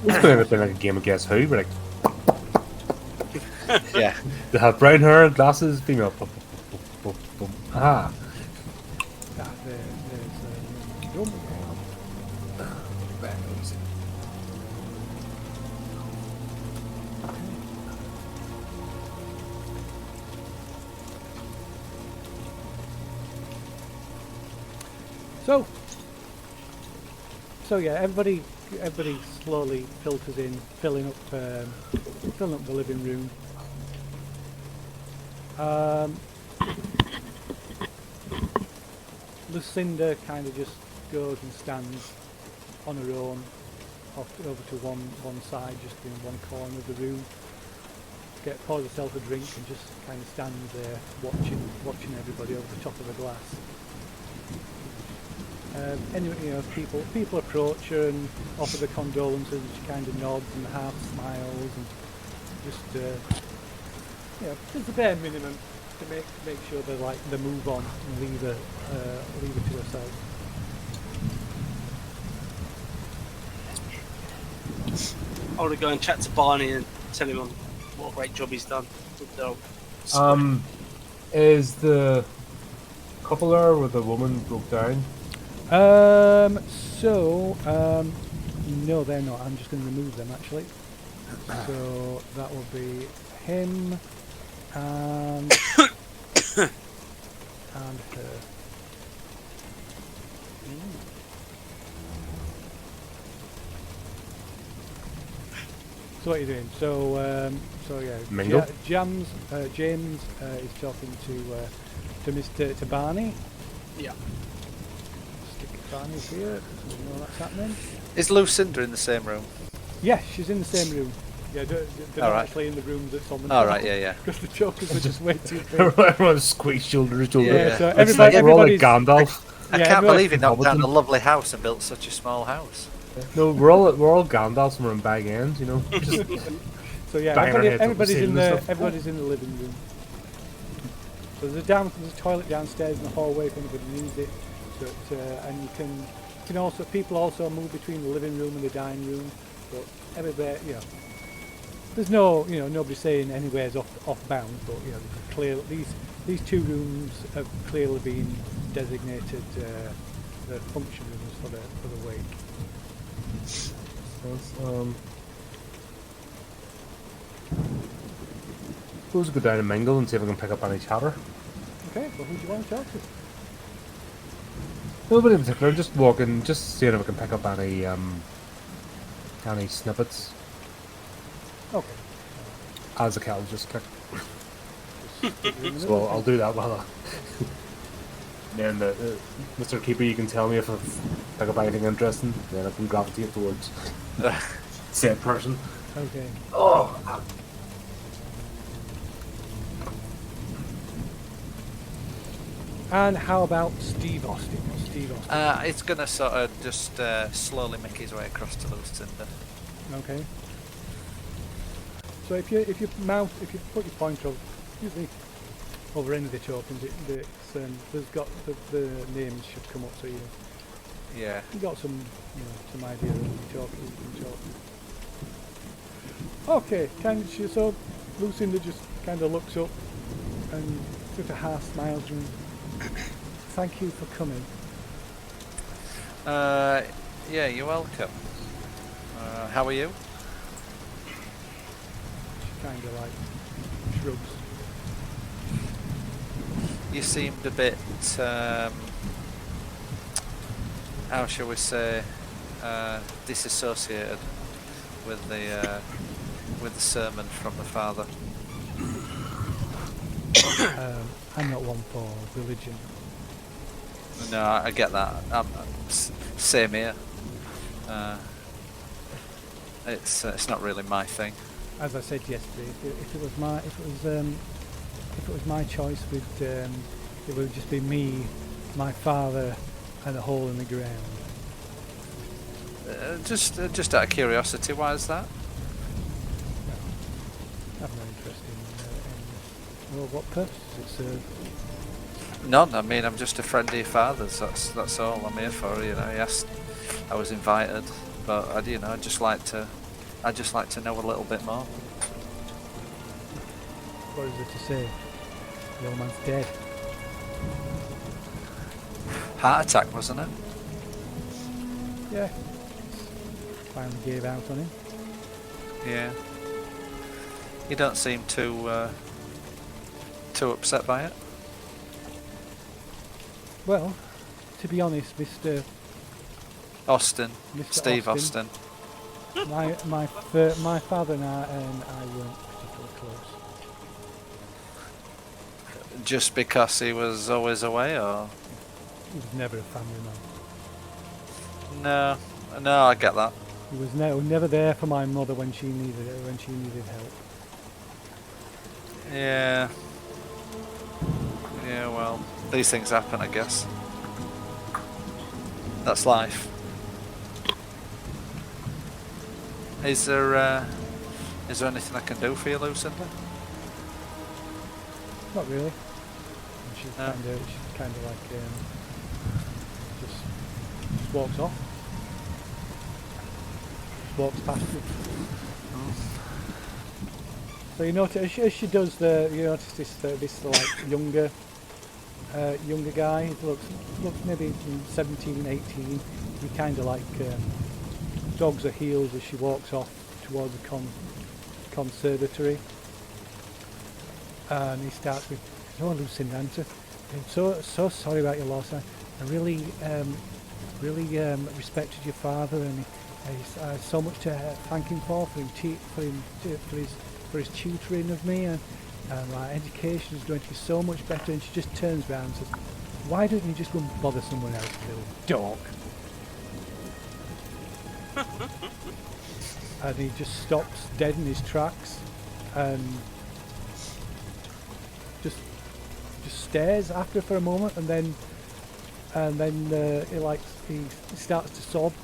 Speaker 3: This could end up being like a game of Guess Who, but like
Speaker 2: Yeah.
Speaker 3: they have brown hair, glasses, female. Boom, boom, boom, boom. Ah,
Speaker 1: There's Dom. So yeah, everybody slowly filters in, filling up the living room. Lucinda kind of just goes and stands on her own, over to one side, just in one corner of the room. Pours herself a drink and just kind of stands there watching everybody over the top of the glass. Anyway, people approach her and offer the condolences, and she kind of nods and half smiles and just, just the bare minimum. to make sure they move on and leave her to herself.
Speaker 4: I want to go and chat to Barney and tell him what a great job he's done with the dog.
Speaker 3: Is the couple there with the woman broke down?
Speaker 1: No, they're not. I'm just going to remove them actually. So that will be him and her. So what are you doing? So yeah,
Speaker 3: Mingle?
Speaker 1: James is talking to Barney.
Speaker 4: Yeah.
Speaker 1: Stick Barney here. So we know that's happening.
Speaker 2: Is Lucinda in the same room?
Speaker 1: Yeah, she's in the same room. Yeah, they're not
Speaker 2: Alright.
Speaker 1: actually in the room that's on the.
Speaker 2: All right, yeah.
Speaker 1: Because the jokers are just way too big.
Speaker 3: Everyone's squeezed shoulder to shoulder.
Speaker 1: Yeah, so
Speaker 3: It's like we're all like
Speaker 1: everybody's.
Speaker 3: Gandalf.
Speaker 2: I
Speaker 1: Yeah,
Speaker 2: can't
Speaker 1: everyone-
Speaker 2: believe he knocked down
Speaker 3: Hobbiton.
Speaker 2: a lovely house and built such a small house.
Speaker 3: No, we're all Gandalfs and we're in bag ends, you know. Just
Speaker 1: So yeah,
Speaker 3: bang our heads up the
Speaker 1: everybody's in
Speaker 3: ceiling
Speaker 1: the
Speaker 3: and stuff.
Speaker 1: everybody's in the living room. So there's a toilet downstairs in the hallway if anybody needs it. But and you can also people also move between the living room and the dining room. But everywhere, there's nobody saying anywhere's off bound. But clear these two rooms have clearly been designated the function rooms for the wake.
Speaker 3: Suppose we go down and mingle and see if I can pick up any chatter.
Speaker 1: Okay, well who do you want to talk to?
Speaker 3: Nobody in particular, just walking, just seeing if I can pick up any snippets
Speaker 1: Okay.
Speaker 3: as the kettle just kicked.
Speaker 1: So
Speaker 3: So I'll do that while then Mr. Keeper, you can tell me if I pick up anything interesting, then I can gravitate towards said person.
Speaker 1: Okay.
Speaker 3: Oh!
Speaker 1: And how about Steve Austin?
Speaker 2: It's gonna sort of just slowly make his way across to Lucinda.
Speaker 1: Okay. So if you put your pointer over any of the tokens, there's got the names should come up, so you got some idea of who you're talking. Okay, so Lucinda just kind of looks up and sort of half smiles and thank you for coming.
Speaker 2: Yeah, you're welcome. How are you?
Speaker 1: She kind of like shrugs.
Speaker 2: You seemed a bit, how shall we say, disassociated with the sermon from the father.
Speaker 1: I'm not one for religion.
Speaker 2: No, I get that. Same here. It's not really my thing.
Speaker 1: As I said yesterday, if it was my choice, it would just be me, my father, and a hole in the ground.
Speaker 2: Just out of curiosity, why is that?
Speaker 1: No, I have no interest in what purpose does it serve?
Speaker 2: None. I mean, I'm just a friend of your father's. That's all I'm here for. He asked. I was invited, but I'd just like to know a little bit more.
Speaker 1: What is it to say? The old man's dead.
Speaker 2: Heart attack, wasn't it?
Speaker 1: Yeah. Finally gave out on him.
Speaker 2: Yeah. You don't seem too upset by it.
Speaker 1: Well, to be honest, Mr.
Speaker 2: Steve Austin.
Speaker 1: my father and I weren't particularly close.
Speaker 2: Just because he was always away, or?
Speaker 1: He was never a family man.
Speaker 2: No, I get that.
Speaker 1: He was never there for my mother when she needed help.
Speaker 2: Yeah. Yeah, well, these things happen, I guess. That's life. Is there anything I can do for you, Lucinda?
Speaker 1: Not really. she kind of like just walks off, just walks past you. So you notice as she does you notice this like younger guy. He looks maybe 17, 18. He kind of like dogs her heels as she walks off towards the conservatory. And he starts with, "Oh, Lucinda, I'm so sorry about your loss. I really respected your father, and I had so much to thank him for his tutoring of me, and my education is going to be so much better." And she just turns around and says, "Why don't you just go and bother someone else, little dog?" And he just stops dead in his tracks and just stares after for a moment, and then he starts to sob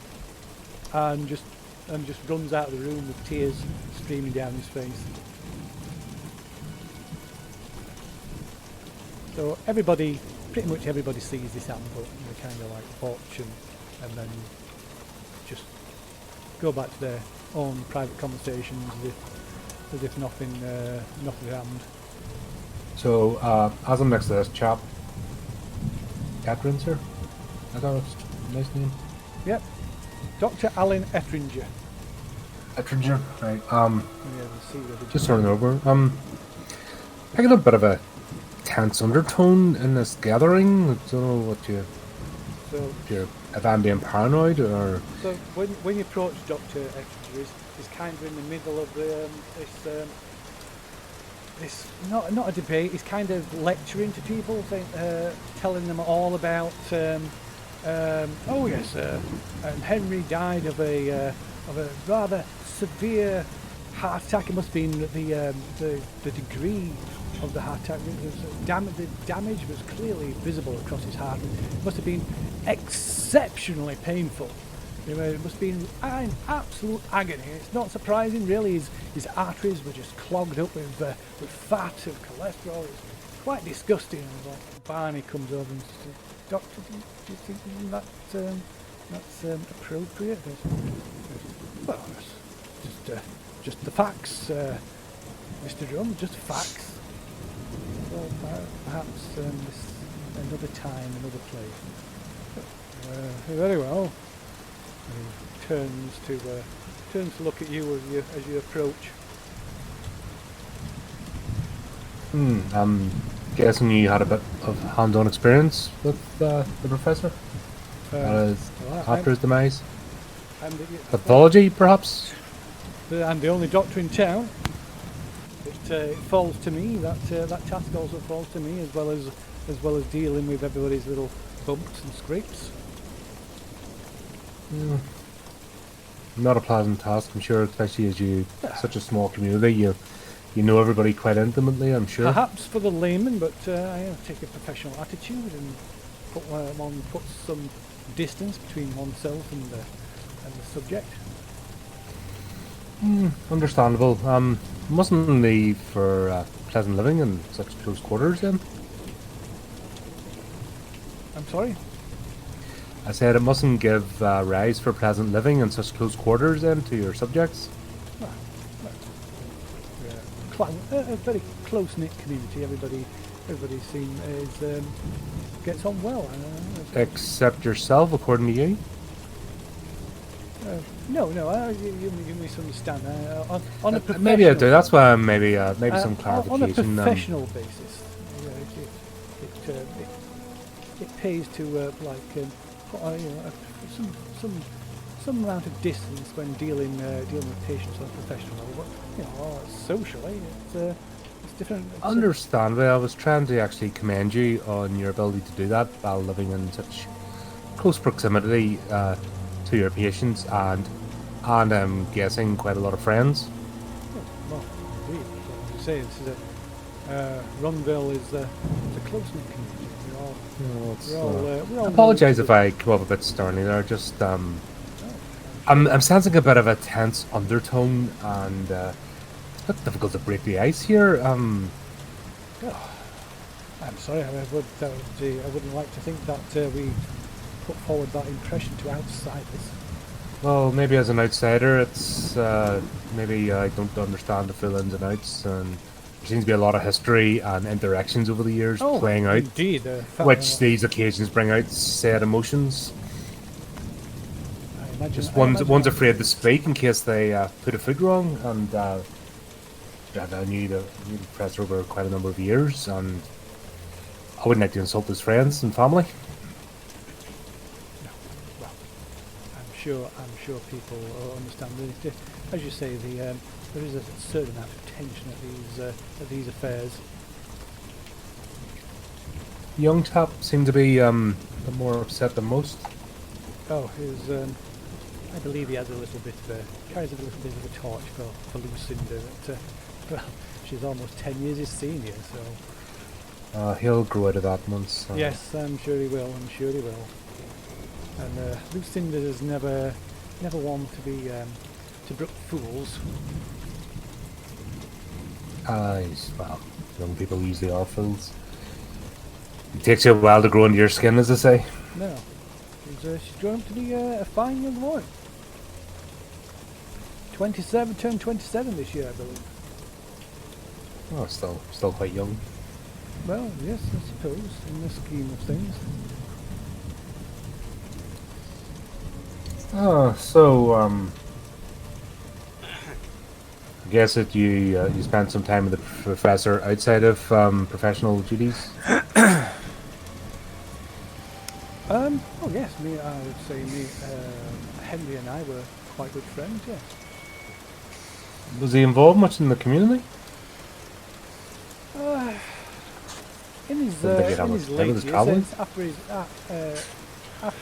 Speaker 1: and just runs out of the room with tears streaming down his face. So pretty much everybody sees this happen, but they kind of like watch and then just go back to their own private conversations as if nothing happened.
Speaker 3: So, as I'm next to this chap, Catherine, sir? I thought it was a nice name.
Speaker 1: Yep. Dr. Alan Ettringer.
Speaker 3: Ettringer, right.
Speaker 1: Yeah, we'll see whether
Speaker 3: Just turning over. Picking up a bit of a tense undertone in this gathering. I don't know what if I'm being paranoid or...
Speaker 1: So when you approach Dr. Ettringer, he's kind of in the middle of this not a debate. He's kind of lecturing to people, telling them all about. Oh yes, and Henry died of a rather severe heart attack. It must have been the degree of the heart attack. The damage was clearly visible across his heart. It must have been exceptionally painful. It must have been in absolute agony. It's not surprising, really. His arteries were just clogged up with fat and cholesterol. It's quite disgusting. And like Barney comes over and says, "Doctor, do you think that's appropriate?" Well, it's just the facts, Mr. Drum, just facts. Well, perhaps another time, another place. Very well. He turns to look at you as you approach.
Speaker 3: I'm guessing you had a bit of hand-on experience with the professor after his demise. Pathology, perhaps?
Speaker 1: I'm the only doctor in town. It falls to me. That task also falls to me, as well as dealing with everybody's little bumps and scrapes.
Speaker 3: Not a pleasant task, I'm sure, especially as such a small community. You know everybody quite intimately, I'm sure.
Speaker 1: Perhaps for the layman, but I take a professional attitude and put some distance between oneself and the subject.
Speaker 3: Understandable. Mustn't leave for pleasant living in such close quarters then?
Speaker 1: I'm sorry?
Speaker 3: I said it mustn't give rise for pleasant living in such close quarters then to your subjects?
Speaker 1: A very close-knit community. Everybody gets on well.
Speaker 3: Except yourself, according to you?
Speaker 1: No, you misunderstand. On a professional,
Speaker 3: maybe I do. That's why maybe some clarification.
Speaker 1: On a professional basis, it pays to put some amount of distance when dealing with patients on a professional level. But socially, it's different.
Speaker 3: Understandably, I was trying to actually commend you on your ability to do that while living in such close proximity to your patients and I'm guessing quite a lot of friends.
Speaker 1: Well, indeed. As you say, this is Runville is a close-knit community. We all
Speaker 3: apologise if I come up a bit sternly there. Just I'm sensing a bit of a tense undertone, and it's a bit difficult to break the ice here.
Speaker 1: I'm sorry, I wouldn't like to think that we put forward that impression to outsiders.
Speaker 3: Well, maybe as an outsider, it's maybe I don't understand the full ins and outs, and there seems to be a lot of history and interactions over the years playing out,
Speaker 1: Indeed.
Speaker 3: which these occasions bring out sad emotions. Just one's afraid to speak in case they put a foot wrong, and I knew the professor over quite a number of years, and I wouldn't like to insult his friends and family.
Speaker 1: No, well, I'm sure people understand that. As you say, there is a certain amount of tension at these affairs.
Speaker 3: Young chap seemed to be the more upset than most.
Speaker 1: Oh, I believe he has carries a little bit of a torch for Lucinda. Well, she's almost 10 years his senior, so.
Speaker 3: He'll grow out of that once.
Speaker 1: Yes, I'm sure he will. And Lucinda is never one to be to brook fools.
Speaker 3: Well, young people usually are fools. It takes you a while to grow into your skin, as they say.
Speaker 1: No, she's grown up to be a fine young woman. 27, turned 27 this year, I believe.
Speaker 3: Oh, still quite young.
Speaker 1: Well, yes, I suppose, in the scheme of things.
Speaker 3: I guess that you spent some time with the professor outside of professional duties.
Speaker 1: Oh yes, I would say Henry and I were quite good friends, yes.
Speaker 3: Was he involved much in the community?
Speaker 1: In his late years, after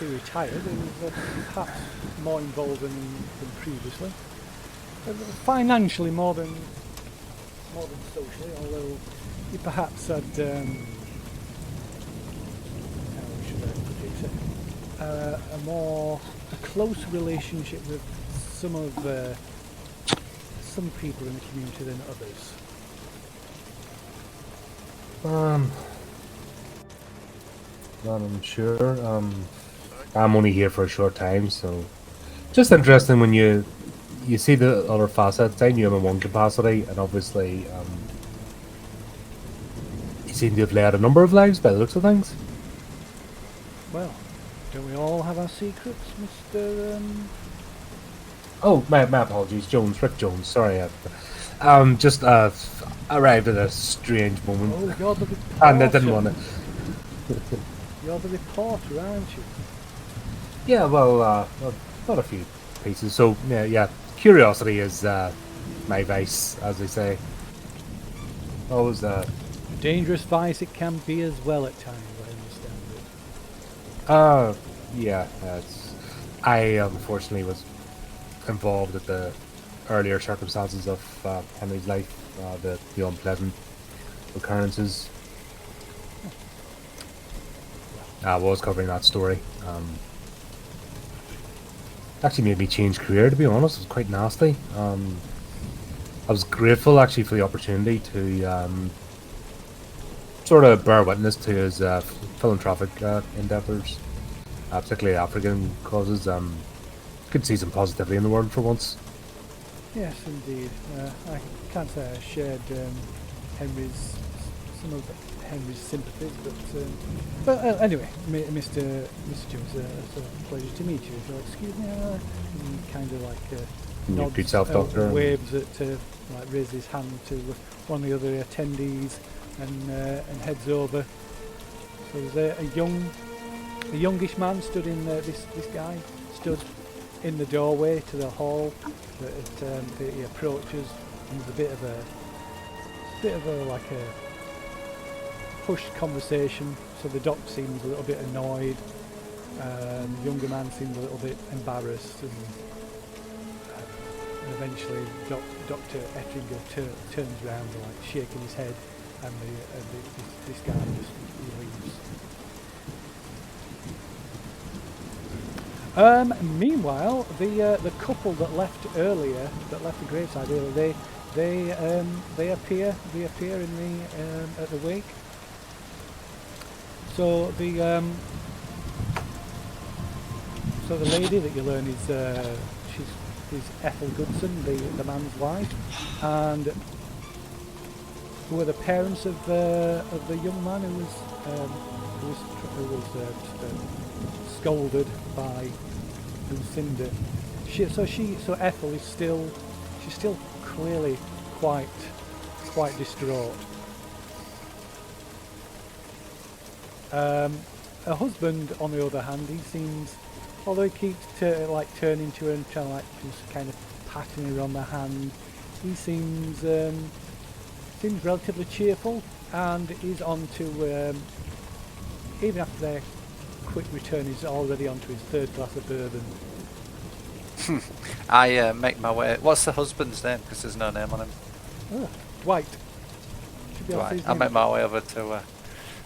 Speaker 1: he retired, he was perhaps more involved than previously. Financially more than socially, although he perhaps had how should I put it, a close relationship with some people in the community than others.
Speaker 3: Not unsure. I'm only here for a short time, so just interesting when you see the other facets. I knew him in one capacity, and obviously he seemed to have led a number of lives by the looks of things.
Speaker 1: Well, don't we all have our secrets, Mr.
Speaker 3: Oh, my apologies, Rick Jones. Sorry, just arrived at a strange moment,
Speaker 1: Oh, you're the reporter.
Speaker 3: and I didn't want to.
Speaker 1: You're the reporter, aren't you?
Speaker 3: Yeah, well, not a few pieces. So yeah. Curiosity is my vice, as they say. Always
Speaker 1: Dangerous vice it can be as well at times, I understand it.
Speaker 3: yeah. I unfortunately was involved at the earlier circumstances of Henry's life, the unpleasant occurrences. I was covering that story. Actually made me change career, to be honest. It was quite nasty. I was grateful actually for the opportunity to sort of bear witness to his philanthropic endeavours, particularly African causes. Good to see some positivity in the world for once.
Speaker 1: Yes, indeed. I can't say I shared some of Henry's sympathies, but anyway, Mr. Jones, it's a pleasure to meet you. If you'll excuse me, he kind of like
Speaker 3: good self-doctor.
Speaker 1: Waves at like raises his hand to one of the other attendees and heads over. So there's a youngish man stood in this guy stood in the doorway to the hall that he approaches, and there's a bit of a like a pushed conversation. So the doc seems a little bit annoyed, the younger man seems a little bit embarrassed, and eventually Dr. Ettinger turns around and like shaking his head, and this guy just leaves. Meanwhile, the couple that left the graveside earlier, they appear in the at the wake. So the lady that you learn is is Ethel Goodson, the man's wife, and who are the parents of the young man who was scolded by Lucinda. So Ethel is still clearly quite distraught. Her husband, on the other hand, he seems, although he keeps turning to her and trying to just kind of patting her on the hand, he seems relatively cheerful and is on to even after their quick return, he's already on to his third glass of bourbon.
Speaker 2: I make my way. What's the husband's name? Because there's no name on him.
Speaker 1: Oh, Dwight. Should be able to see
Speaker 2: Dwight.
Speaker 1: his
Speaker 2: I'll
Speaker 1: name.
Speaker 2: make my way over to.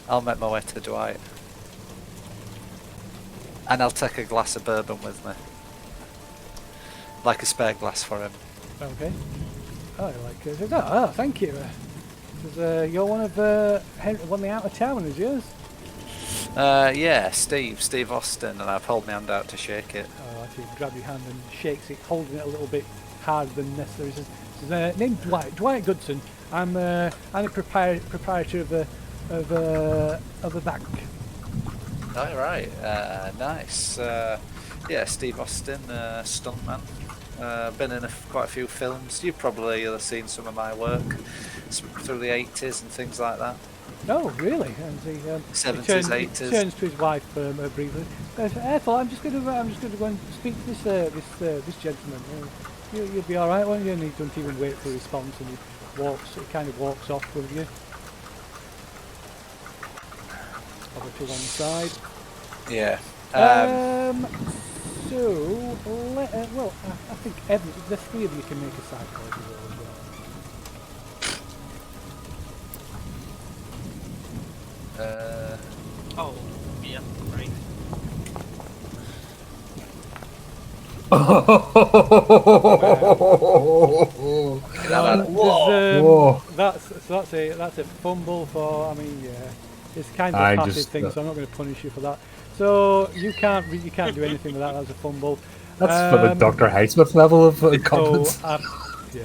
Speaker 2: I'll make my way to Dwight, and I'll take a glass of bourbon with me, like a spare glass for him.
Speaker 1: Okay. Oh, thank you. You're one of one of the out of towners, yes?
Speaker 2: Yeah, Steve Austin, and I've held my hand out to shake it.
Speaker 1: Oh, actually, grab your hand and shakes it, holding it a little bit harder than necessary. Says, name's Dwight Goodson. I'm a proprietor of a bank.
Speaker 2: All right, nice. Yeah, Steve Austin, stuntman. Been in quite a few films. You've probably seen some of my work through the 80s and things like that.
Speaker 1: Oh, really? And he
Speaker 2: 70s, 80s.
Speaker 1: turns to his wife briefly. Ethel, I'm just going to go and speak to this gentleman. You'll be all right, won't you? And he doesn't even wait for a response, and he kind of walks off with you. Over to one side.
Speaker 2: Yeah.
Speaker 1: So, I think the three of you can make a psychology roll as well.
Speaker 4: Oh, yeah, right.
Speaker 3: Whoa.
Speaker 1: That's a fumble for. I mean, yeah, it's kind of a passive thing, so I'm not going to punish you for that. So you can't do anything with that. That's a fumble.
Speaker 3: That's for the Dr. Highsmith level of competence.
Speaker 1: Yeah.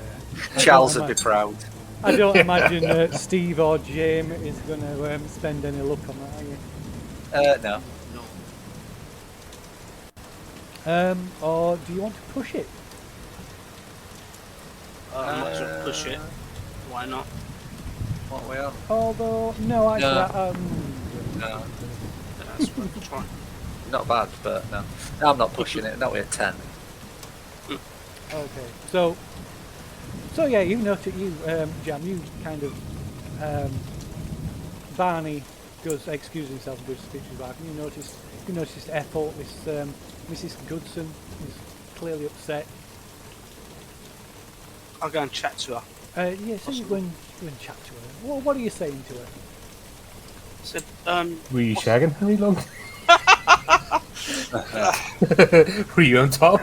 Speaker 2: Charles would be proud.
Speaker 1: I don't imagine Steve or James is going to spend any luck on that, are you?
Speaker 2: No.
Speaker 1: Or do you want to push it?
Speaker 4: I might as well push it. Why not?
Speaker 2: What we are?
Speaker 1: Although, no, actually,
Speaker 2: No.
Speaker 4: That's worth a try.
Speaker 2: Not bad, but no. No, I'm not pushing it. Not with a 10.
Speaker 1: okay. So yeah, you notice Jam, you kind of Barney goes excuse himself and goes to speak to his wife, and you notice Ethel, this Mrs. Goodson is clearly upset.
Speaker 4: I'll go and chat to her.
Speaker 1: Yeah, so you go and chat to her. What are you saying to her?
Speaker 4: So,
Speaker 3: Were you shagging Henry Long? Were you on top?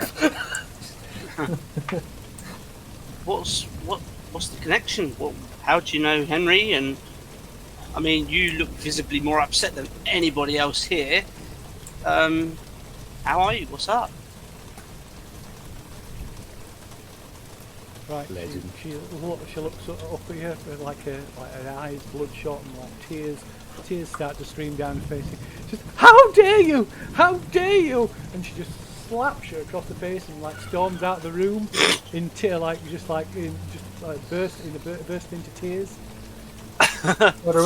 Speaker 4: what's the connection? How do you know Henry? And I mean, you look visibly more upset than anybody else here. How are you? What's up?
Speaker 1: Right,
Speaker 3: Legend.
Speaker 1: she looks up at you with like her eyes bloodshot and like tears start to stream down her face. Just, how dare you! How dare you! And she just slaps you across the face and like storms out of the room burst into tears.
Speaker 3: What are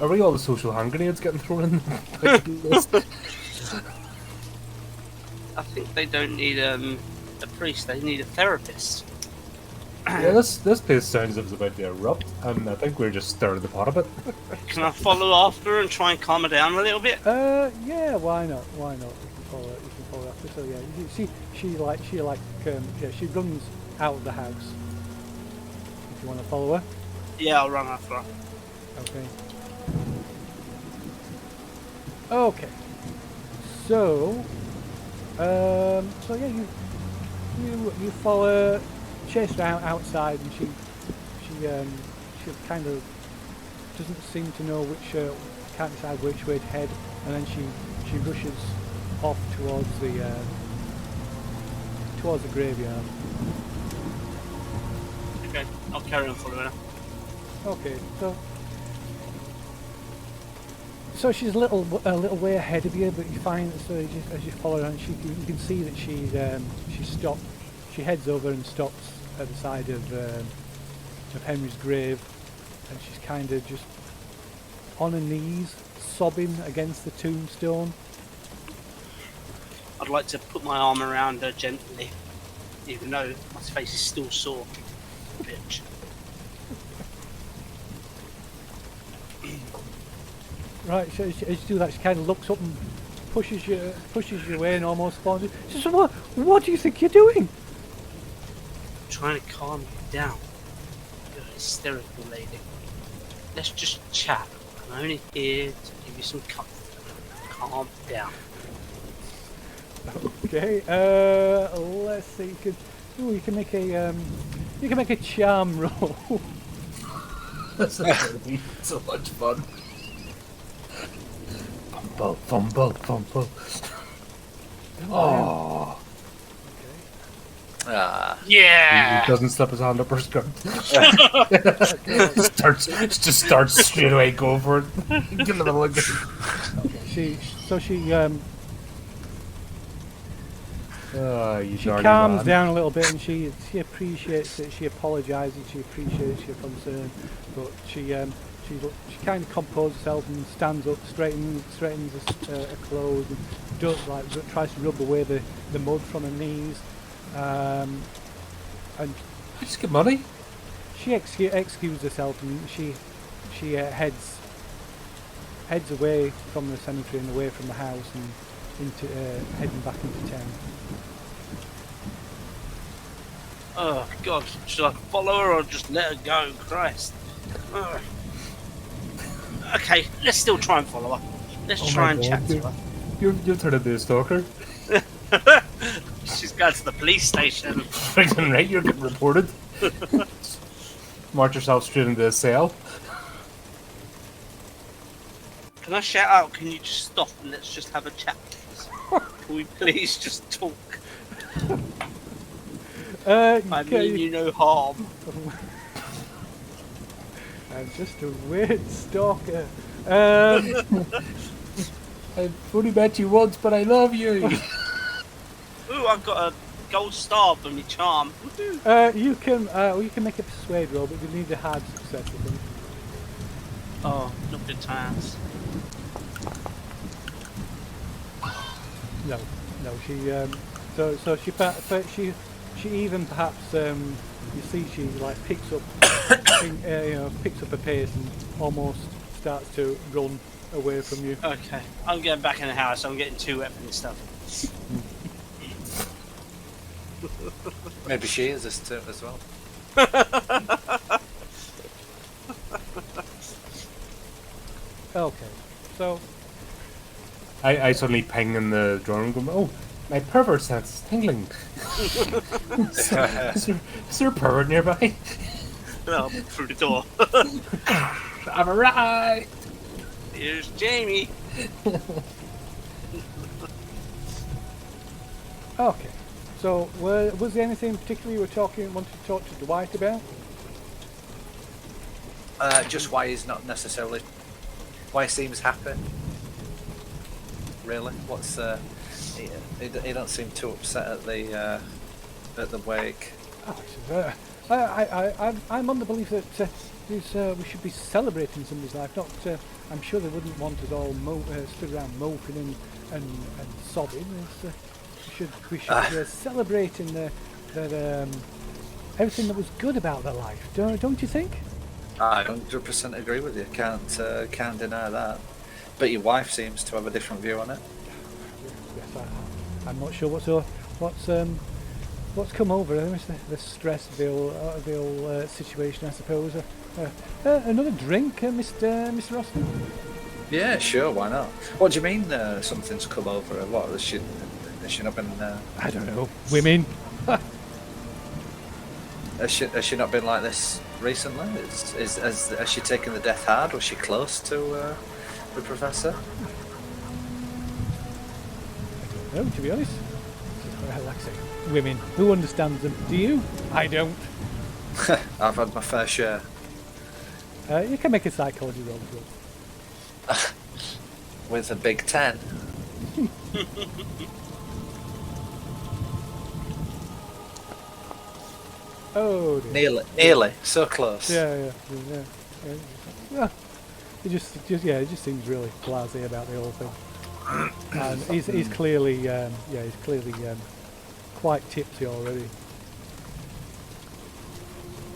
Speaker 3: we all the social hand grenades getting thrown in?
Speaker 4: I think they don't need a priest. They need a therapist.
Speaker 3: Yeah, this place sounds as if it's about to erupt, and I think we're just stirring the pot a bit.
Speaker 4: Can I follow after and try and calm her down a little bit?
Speaker 1: Yeah, why not? You can follow after. So yeah, she runs out of the house. If you want to follow her.
Speaker 4: Yeah, I'll run after her.
Speaker 1: Okay. Okay. So yeah, you follow, chase her outside, and she kind of doesn't seem to know which can't decide which way to head, and then she rushes off towards the graveyard.
Speaker 4: Okay, I'll carry on following her.
Speaker 1: Okay, so she's a little way ahead of you, but you find as you follow her, and you can see that she stopped. She heads over and stops at the side of Henry's grave, and she's kind of just on her knees, sobbing against the tombstone.
Speaker 4: I'd like to put my arm around her gently, even though my face is still sore. Bitch.
Speaker 1: Right, so as you do that, she kind of looks up and pushes you away and almost falls. She says, "What do you think you're doing?"
Speaker 4: I'm trying to calm you down. You're a hysterical lady. Let's just chat. I'm only here to give you some comfort. Calm down.
Speaker 1: Okay, let's see. You can make a charm roll.
Speaker 3: That's gonna be so much fun. Fumble. Oh.
Speaker 4: Yeah!
Speaker 3: He doesn't slip his hand up her skirt. starts straight away going for it. Get in the middle again.
Speaker 1: She
Speaker 3: She
Speaker 1: calms down a little bit, and she appreciates it. She apologises. She appreciates your concern, but she kind of composes herself and stands up, straightens her clothes, and tries to rub away the mud from her knees. And
Speaker 3: Just get money.
Speaker 1: she excuses herself, and she heads away from the cemetery and away from the house and into heading back into town.
Speaker 4: Oh, God. Should I follow her or just let her go? Christ. Ugh. Okay, let's still try and follow her. Let's try and chat to her.
Speaker 3: You're turning into a stalker.
Speaker 4: She's going to the police station.
Speaker 3: Freaking right, you're getting reported. March yourself straight into a cell.
Speaker 4: Can I shout out, can you just stop and let's just have a chat? Can we please just talk? I mean you no harm.
Speaker 1: I'm just a weird stalker.
Speaker 3: I've only met you once, but I love you.
Speaker 4: Ooh, I've got a gold star for me charm.
Speaker 1: You can make a persuade roll, but you need a hard success, I think.
Speaker 4: Oh, not good times.
Speaker 1: No. She even perhaps you see she like picks up a pace and almost starts to run away from you.
Speaker 4: Okay, I'm getting back in the house. I'm getting 2 weapon stuff.
Speaker 2: Maybe she is this too as well.
Speaker 1: Okay, so
Speaker 3: I suddenly ping in the drawing room. Oh, my pervert sense is tingling. is there a pervert nearby?
Speaker 4: No, through the door.
Speaker 3: I've arrived.
Speaker 4: Here's Jamie.
Speaker 1: okay, so was there anything particularly you wanted to talk to Dwight about?
Speaker 2: Just why he seems happy. Really, what's he don't seem too upset at the wake.
Speaker 1: I'm on the belief that we should be celebrating somebody's life. Not, I'm sure they wouldn't want us all stood around moping and sobbing. We should celebrate in that everything that was good about their life. Don't you think?
Speaker 2: I 100% agree with you. Can't deny that. But your wife seems to have a different view on it.
Speaker 1: Yes, I'm not sure what's come over her. It's the stress of the whole situation, I suppose. Another drink, Mr. Austin?
Speaker 2: Yeah, sure. Why not? What do you mean? Something's come over her? What has she not been?
Speaker 1: I don't know. Women.
Speaker 2: Has she not been like this recently? Has she taken the death hard? Was she close to the Professor?
Speaker 1: I don't know, to be honest. Well, like I say, women. Who understands them? Do you? I don't.
Speaker 2: I've had my fair share.
Speaker 1: You can make a psychology roll as well.
Speaker 2: With a big 10.
Speaker 1: Oh dear.
Speaker 2: Nearly. So close.
Speaker 1: Yeah. Yeah. It just seems really blasé about the whole thing. And he's clearly, quite tipsy already.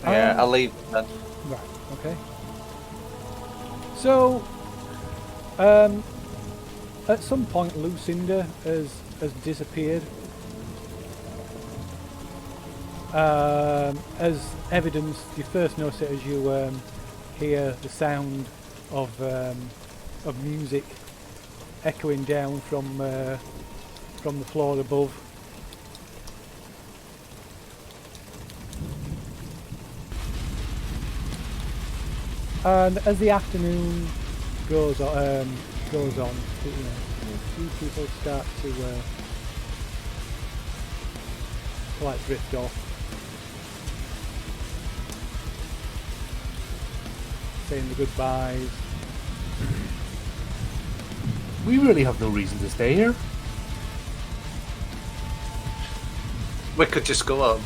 Speaker 2: Yeah, I'll leave it then.
Speaker 1: Right. Okay. So, at some point, Lucinda has disappeared. As evidence, you first notice it as you hear the sound of music echoing down from the floor above. And as the afternoon goes on, a few people start to like drift off, saying the goodbyes.
Speaker 3: We really have no reason to stay here.
Speaker 2: We could just go home.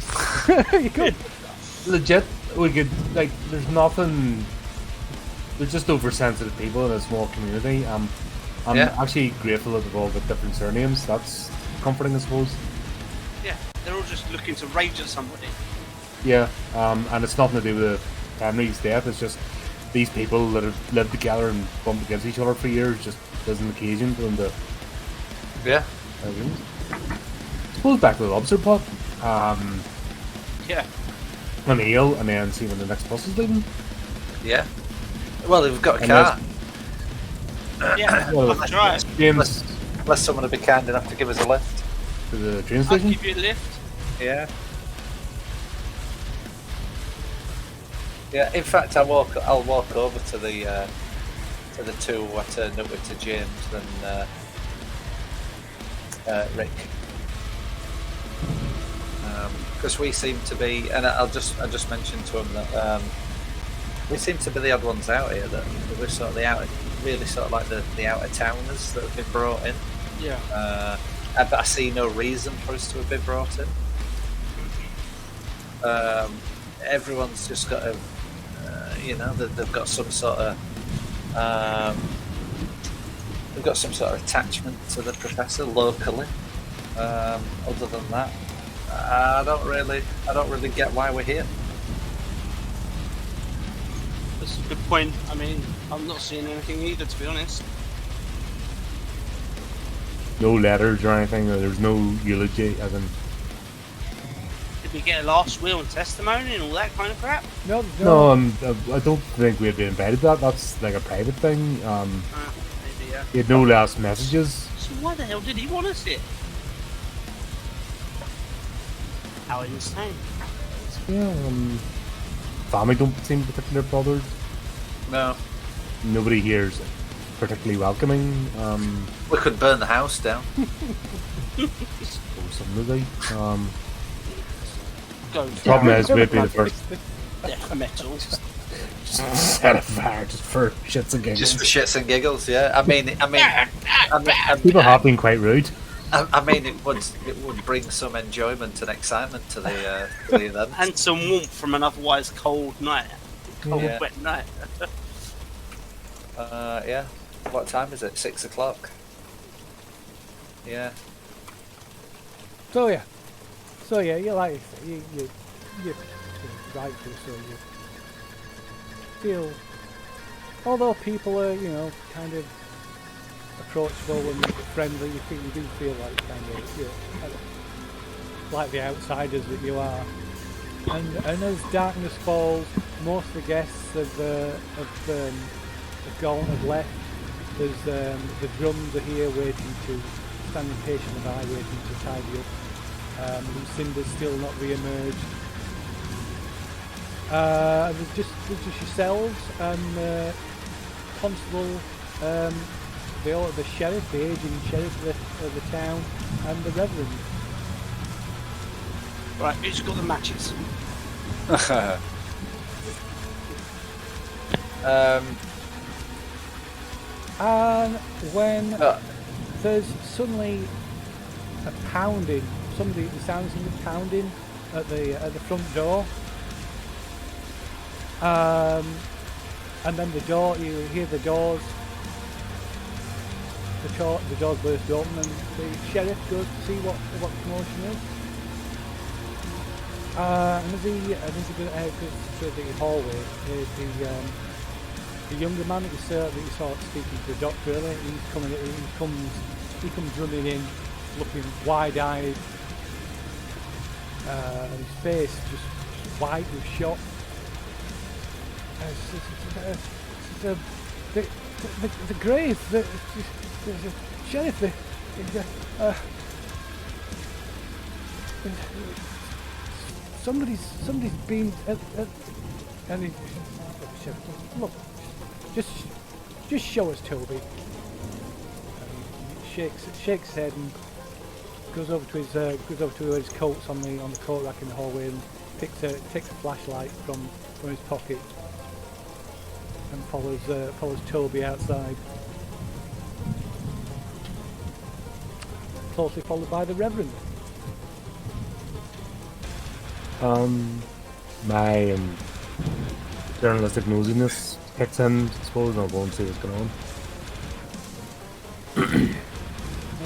Speaker 1: You could.
Speaker 3: Legit, we could, like, there's nothing. They're just oversensitive people in a small community. I'm actually grateful that they've all got different surnames. That's comforting, I suppose.
Speaker 4: Yeah, they're all just looking to rage at somebody.
Speaker 3: Yeah, and it's nothing to do with Henry's death. It's just these people that have lived together and bumped against each other for years. Just there's an occasion for them to.
Speaker 2: Yeah.
Speaker 3: I suppose back to the lobster pot.
Speaker 4: Yeah.
Speaker 3: An ale, and then see when the next bus is leaving.
Speaker 2: Yeah. Well, they've got a
Speaker 3: Unless-
Speaker 2: car.
Speaker 4: Yeah,
Speaker 3: Well,
Speaker 4: that's right.
Speaker 3: James
Speaker 2: Unless someone would be kind enough to give us a lift.
Speaker 3: to the train
Speaker 4: I'll
Speaker 3: station.
Speaker 4: give you a lift.
Speaker 2: Yeah. Yeah. In fact, I'll walk over to the two I turned up with, to James and Rick, because we seem to be, and I just mentioned to him that we seem to be the odd ones out here. That we're sort of the outer, really sort of like the outer towners that have been brought in.
Speaker 4: Yeah.
Speaker 2: But I see no reason for us to have been brought in. Everyone's just got a, they've got some sort of, attachment to the Professor locally. Other than that, I don't really get why we're here.
Speaker 4: That's a good point. I mean, I'm not seeing anything either, to be honest.
Speaker 3: No letters or anything. Or there's no eulogy, as in.
Speaker 4: Did we get a last will and testimony and all that kind of crap?
Speaker 1: No.
Speaker 3: No, I don't think we'd be invited to that. That's like a private thing.
Speaker 4: Maybe, yeah.
Speaker 3: He had no last messages.
Speaker 4: So why the hell did he want us here? How insane.
Speaker 3: Yeah, family don't seem particularly bothered.
Speaker 2: No,
Speaker 3: Nobody here's particularly welcoming.
Speaker 2: we could burn the house down.
Speaker 3: Or somebody.
Speaker 4: Go
Speaker 3: Problem is, we'd be the first.
Speaker 4: death metal.
Speaker 3: Just set a fire just for shits and giggles.
Speaker 2: Just for shits and giggles, yeah. I mean,
Speaker 3: People have been quite rude.
Speaker 2: I mean, it would bring some enjoyment and excitement to the event.
Speaker 4: And some warmth from an otherwise cold night. Cold,
Speaker 2: Yeah.
Speaker 4: wet night.
Speaker 2: Yeah. What time is it? 6 o'clock. Yeah.
Speaker 1: So yeah, you like you right to, so you feel, although people are kind of approachable and friendly, you do feel like kind of like the outsiders that you are. And as darkness falls, most of the guests have gone, have left. There's the drums are here waiting to, standing patient by, waiting to tidy up. Lucinda's still not re-emerged. There's just yourselves and Constable the sheriff, the aging sheriff of the town, and the reverend.
Speaker 4: Right, who's got the matches?
Speaker 1: And when there's suddenly a pounding, the sounds of pounding at the front door, and then the door, you hear the doors burst open, and the sheriff goes to see what the commotion is. And as he goes through the hallway, the younger man that you saw speaking to the doctor earlier, he comes running in, looking wide-eyed, and his face just white with shock. The grave, the sheriff, somebody's been and he, look, just show us Toby. And he shakes his head and goes over to where his coat's on the coat rack in the hallway, and takes a flashlight from his pocket and follows Toby outside, closely followed by the reverend.
Speaker 3: My journalistic nosiness kicks in, I suppose, and I'll go and see what's going on.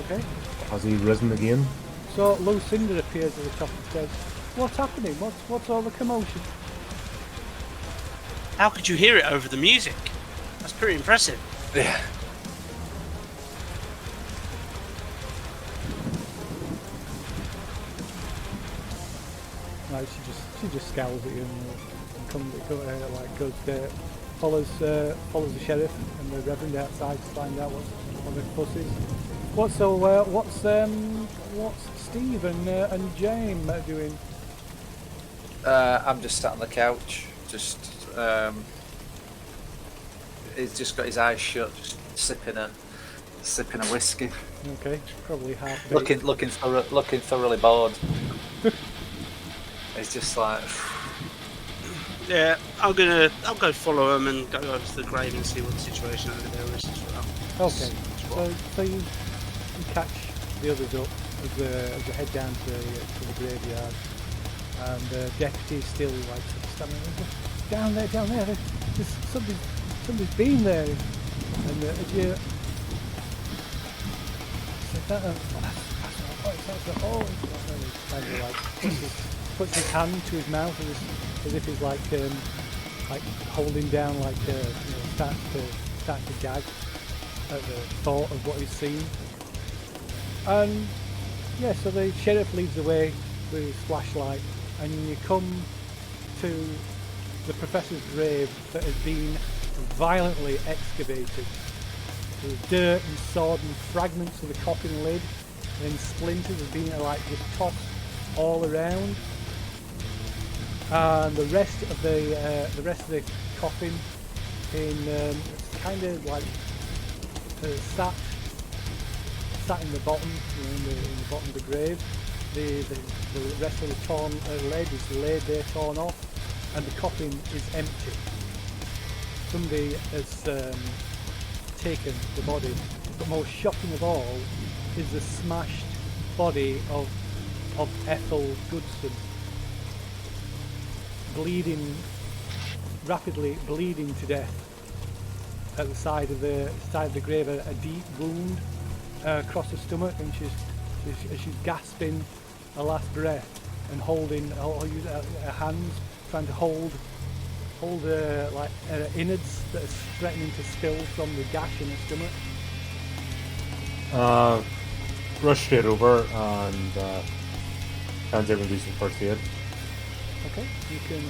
Speaker 1: Okay.
Speaker 3: Has he risen again?
Speaker 1: So Lucinda appears at the top and says, "What's happening? What's all the commotion?"
Speaker 4: How could you hear it over the music? That's pretty impressive.
Speaker 2: Yeah.
Speaker 1: Like she just scowls at you and goes there, follows the sheriff and the reverend outside to find out what the fuss is. What's Steve and James doing?
Speaker 2: I'm just sat on the couch, he's just got his eyes shut, just sipping a whiskey.
Speaker 1: Okay, probably half
Speaker 2: Looking thoroughly bored. He's just like,
Speaker 4: Yeah, I'll go follow him and go over to the grave and see what the situation over there is as well.
Speaker 1: Okay, so you catch the others up as they head down to the graveyard, and the deputy's still like standing down there. There's somebody's been there, and as you said that, that's the hole. Kind of like puts his hand to his mouth as if he's like holding down, start to gag at the thought of what he's seen. And yeah, so the sheriff leads the way with his flashlight, and you come to the professor's grave that has been violently excavated. There's dirt and sod and fragments of the coffin lid, and then splinters have been just tossed all around. And the rest of the coffin in kind of sat in the bottom, in the bottom of the grave. The rest of the torn lead is laid there, torn off, and the coffin is empty. Somebody has taken the body. But most shocking of all is the smashed body of Ethel Goodson, rapidly bleeding to death at the side of the grave, a deep wound across the stomach, and she's gasping her last breath and holding her hands, trying to hold her innards that are threatening to spill from the gash in her stomach.
Speaker 3: Rush straight over and try and do some first aid.
Speaker 1: Okay, you can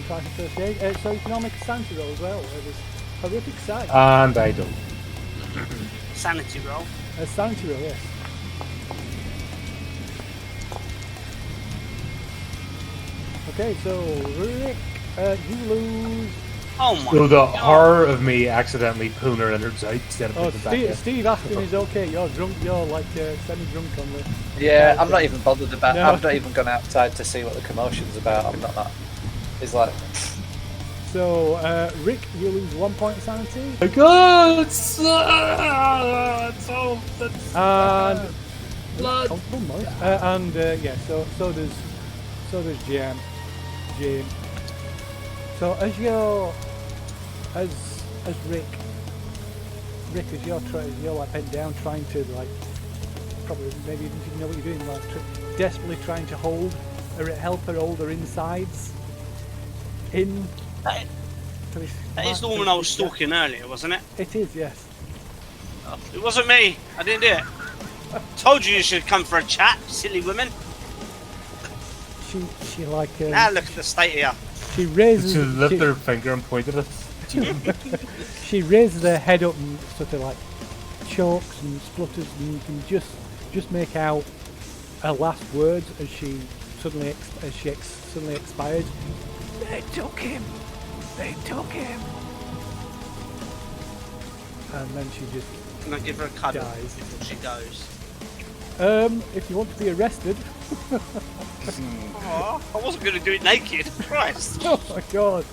Speaker 1: try for first aid. So you can all make a sanity roll as well. There's horrific sight.
Speaker 3: And I don't.
Speaker 4: Sanity roll.
Speaker 1: A sanity roll, yes. Okay, so Rick, you lose
Speaker 4: Oh my
Speaker 3: So the
Speaker 4: God.
Speaker 3: horror of me accidentally pulling her innards out instead of
Speaker 1: Oh,
Speaker 3: putting it back in.
Speaker 1: Steve Aston is okay. You're drunk. You're like semi-drunk on the.
Speaker 2: Yeah, I'm not even bothered about.
Speaker 1: No.
Speaker 2: I've not even gone outside to see what the commotion's about. I'm not that. It's like,
Speaker 1: So, Rick, you lose 1 point sanity.
Speaker 3: My God! It's
Speaker 1: And
Speaker 3: blood.
Speaker 1: comfortable noise. Yeah, so does Jane. So as Rick, as you're like bent down trying to like probably maybe even if you know what you're doing, like desperately trying to help her hold her insides in.
Speaker 4: That is the woman I was stalking earlier, wasn't it?
Speaker 1: It is, yes.
Speaker 4: Oh, it wasn't me. I didn't do it. Told you should come for a chat, silly women.
Speaker 1: She like
Speaker 4: Now look at the state here.
Speaker 1: she raises
Speaker 3: She lifted her finger and pointed at us.
Speaker 1: she raises her head up and sort of like chokes and splutters, and you can just make out her last words as she suddenly expired. They took him. And then she just
Speaker 4: Can I give her a cuddle
Speaker 1: dies.
Speaker 4: before she goes?
Speaker 1: If you want to be arrested.
Speaker 4: Aw, I wasn't going to do it naked. Christ.
Speaker 1: Oh my god.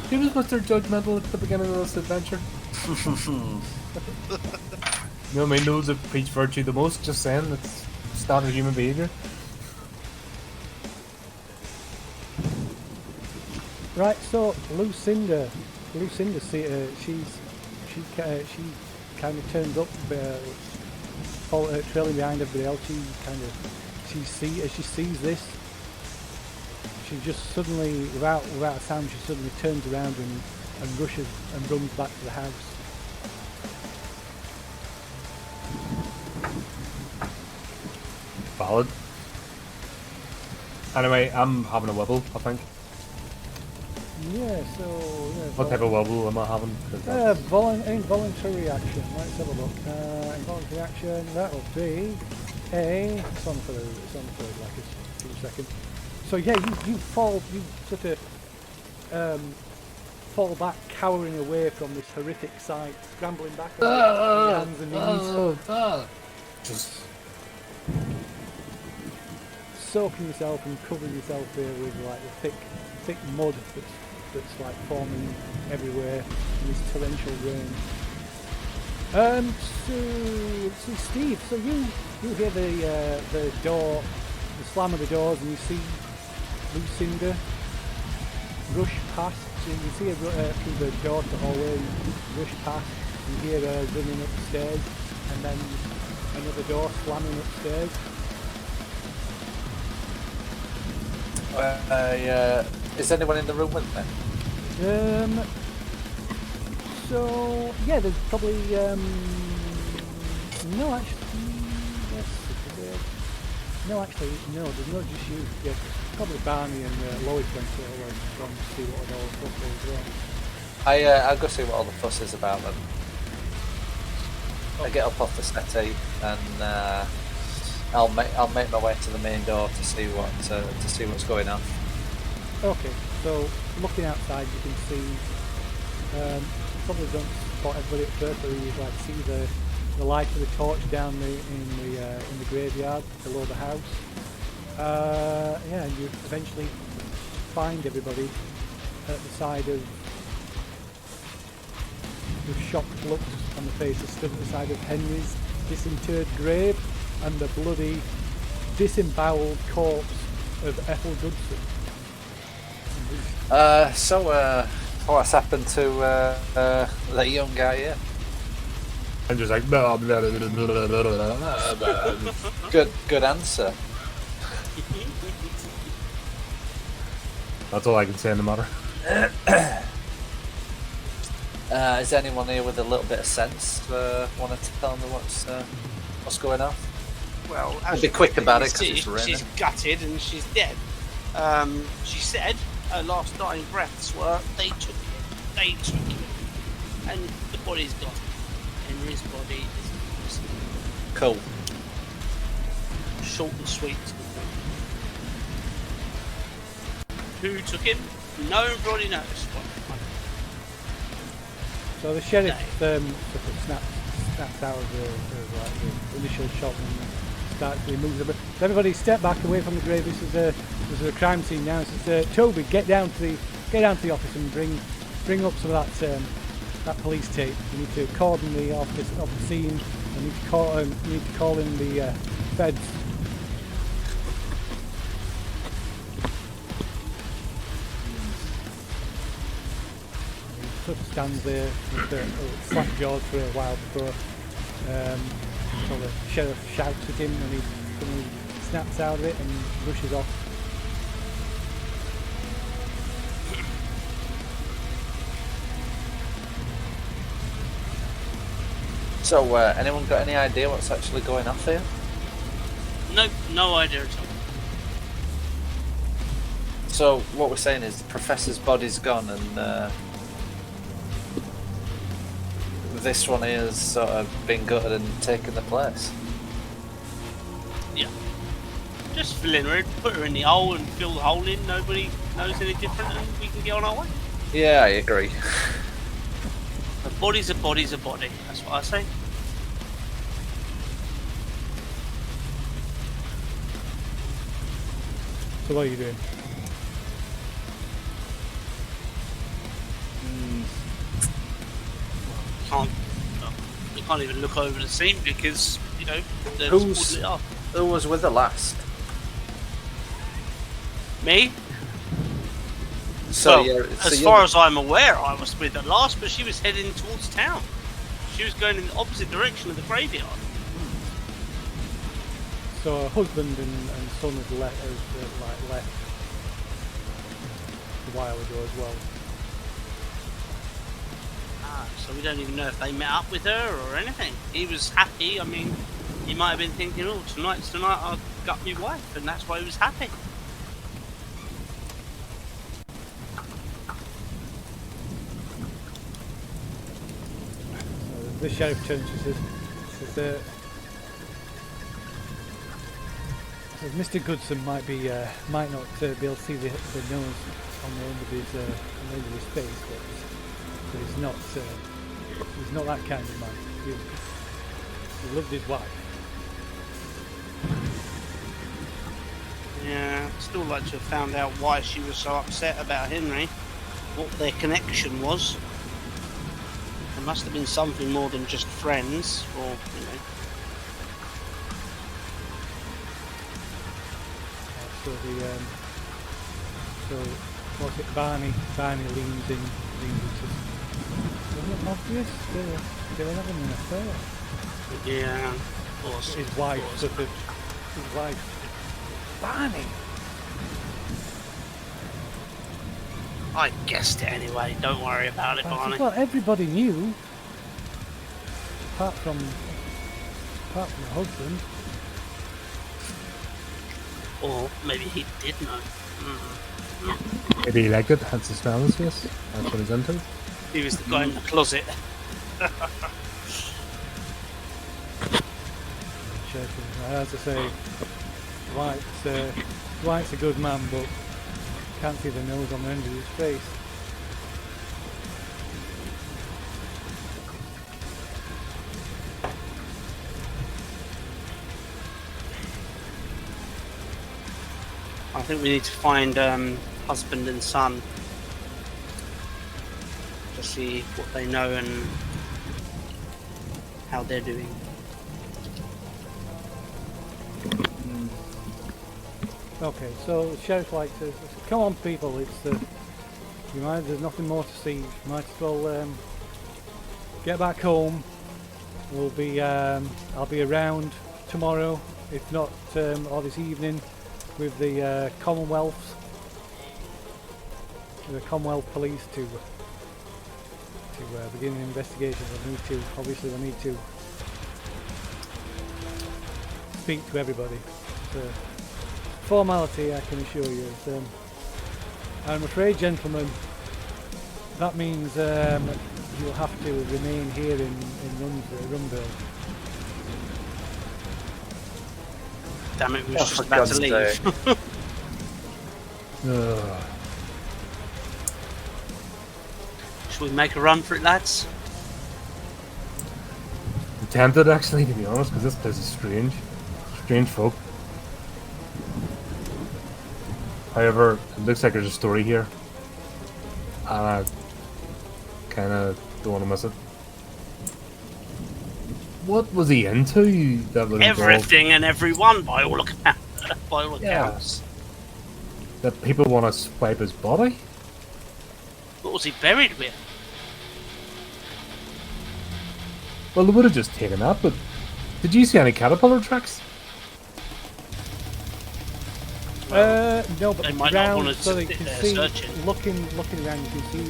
Speaker 3: He was Mr. Judgmental at the beginning of this adventure. You know, my nose that preach virtue the most, just saying, it's standard human behaviour.
Speaker 1: Right, so Lucinda, she kind of turns up, trailing behind everybody else. As she sees this, she just suddenly, without a sound, she suddenly turns around and rushes and runs back to the house.
Speaker 3: Valid. Anyway, I'm having a wibble, I think.
Speaker 1: Yeah, so
Speaker 3: What type of wibble am I having? 'Cause
Speaker 1: involuntary reaction. Let's have a look. Involuntary action. That will be a. It's on for like a few seconds. So yeah, you fall. You sort of fall back, cowering away from this horrific sight, scrambling back on your hands and knees,
Speaker 3: Just
Speaker 1: soaking yourself and covering yourself here with like the thick mud that's like forming everywhere in this torrential rain. So Steve, so you hear the door, the slam of the doors, and you see Lucinda rush past. So you see her through the door to the hallway, rush past. You hear her running upstairs, and then another door slamming upstairs.
Speaker 2: is anyone in the room with me?
Speaker 1: So yeah, there's probably no actually. No, actually, no. There's not just you. Yeah, probably Barney and Lois went to go and see what all the fuss is as well.
Speaker 2: I'll go see what all the fuss is about then. I get up off the settee and I'll make my way to the main door to see what's going on.
Speaker 1: Okay, so looking outside, you can see. Probably don't spot everybody at first, but you like see the light of the torch down in the graveyard below the house. Yeah, and you eventually find everybody at the side of, with shocked looks on the faces, stood at the side of Henry's disinterred grave and the bloody, disemboweled corpse of Ethel Judson.
Speaker 2: What's happened to the young guy here?
Speaker 3: I'm just like blah, blah, blah, blah, blah, blah, blah, blah.
Speaker 2: Good answer.
Speaker 3: That's all I can say in the matter.
Speaker 2: Is anyone here with a little bit of sense want to tell me what's going on?
Speaker 4: Well,
Speaker 2: I'll be quick about it because it's
Speaker 4: she's
Speaker 2: raining.
Speaker 4: gutted and she's dead. She said her last dying breaths were, they took him, and the body's gone. Henry's body is missing.
Speaker 2: Cool.
Speaker 4: Short and sweet. Who took him? Nobody knows.
Speaker 1: So the sheriff sort of snaps out of the initial shock and starts to remove them. Everybody step back away from the grave. This is a crime scene now. This is Toby, get down to the office and bring up some of that police tape. You need to cordon the office of the scene. You need to call in the feds. Sort of stands there with the flat jaws for a while before so the sheriff shouts at him and he suddenly snaps out of it and rushes off.
Speaker 2: So, anyone got any idea what's actually going off here?
Speaker 4: Nope, no idea at all.
Speaker 2: So, what we're saying is the professor's body's gone and this one has sort of been gutted and taken the place.
Speaker 4: Yeah. Just fill in her, put her in the hole and fill the hole in. Nobody knows any different and we can get on our way.
Speaker 2: Yeah, I agree.
Speaker 4: A body's a body's a body. That's what I say.
Speaker 1: So what are you doing?
Speaker 4: You can't even look over the scene because, you know, they're
Speaker 2: Who's-
Speaker 4: it up.
Speaker 2: Who was with her last?
Speaker 4: Me?
Speaker 2: So,
Speaker 4: Well,
Speaker 2: yeah,
Speaker 4: as far as I'm aware, I was with her last, but she was heading towards town. She was going in the opposite direction of the graveyard.
Speaker 1: So her husband and son had left a while ago as well.
Speaker 4: So we don't even know if they met up with her or anything. He was happy. I mean, he might have been thinking, oh, tonight's the night I got my wife, and that's why he was happy.
Speaker 1: So the sheriff turns and says Mr. Goodson might not be able to see the nose on the end of his face, but he's not that kind of man. He loved his wife.
Speaker 4: Yeah, I'd still like to have found out why she was so upset about Henry, what their connection was. There must have been something more than just friends, or, you know.
Speaker 1: So what's it? Barney leans in and says, "Isn't it obvious? They're having an affair."
Speaker 4: Yeah, of course.
Speaker 1: His wife, Barney.
Speaker 4: I guessed it anyway. Don't worry about it, Barney.
Speaker 1: Well, everybody knew, apart from the husband.
Speaker 4: Or maybe he did know.
Speaker 3: Maybe he liked it, hence the smell on his face. That's what he's into.
Speaker 4: He was the guy in the closet.
Speaker 1: As I say, White's a good man, but can't see the nose on the end of his face.
Speaker 4: I think we need to find husband and son to see what they know and how they're doing.
Speaker 1: Okay, so Sheriff White says, "Come on, people! There's nothing more to see. You might as well get back home. I'll be around tomorrow, if not or this evening, with the Commonwealth Police to begin an investigation. We'll need to speak to everybody. So, formality, I can assure you. I'm afraid, gentlemen, that means you'll have to remain here in Rumville.
Speaker 4: Damn it, we were just about to leave. Should we make a run for it, lads?
Speaker 3: I'm tempted, actually, to be honest, because this place is strange. Strange folk. However, it looks like there's a story here. And I kind of don't want to miss it. What was he into that would involve
Speaker 4: Everything and everyone, by all accounts. By all
Speaker 3: Yeah.
Speaker 4: accounts.
Speaker 3: that people want to swipe his body?
Speaker 4: What was he buried with?
Speaker 3: Well, they would have just taken that, but did you see any caterpillar tracks?
Speaker 1: No, but
Speaker 4: They
Speaker 1: the
Speaker 4: might not
Speaker 1: ground,
Speaker 4: want to
Speaker 1: so they
Speaker 4: sit
Speaker 1: can
Speaker 4: there
Speaker 1: see,
Speaker 4: searching.
Speaker 1: looking around, you can see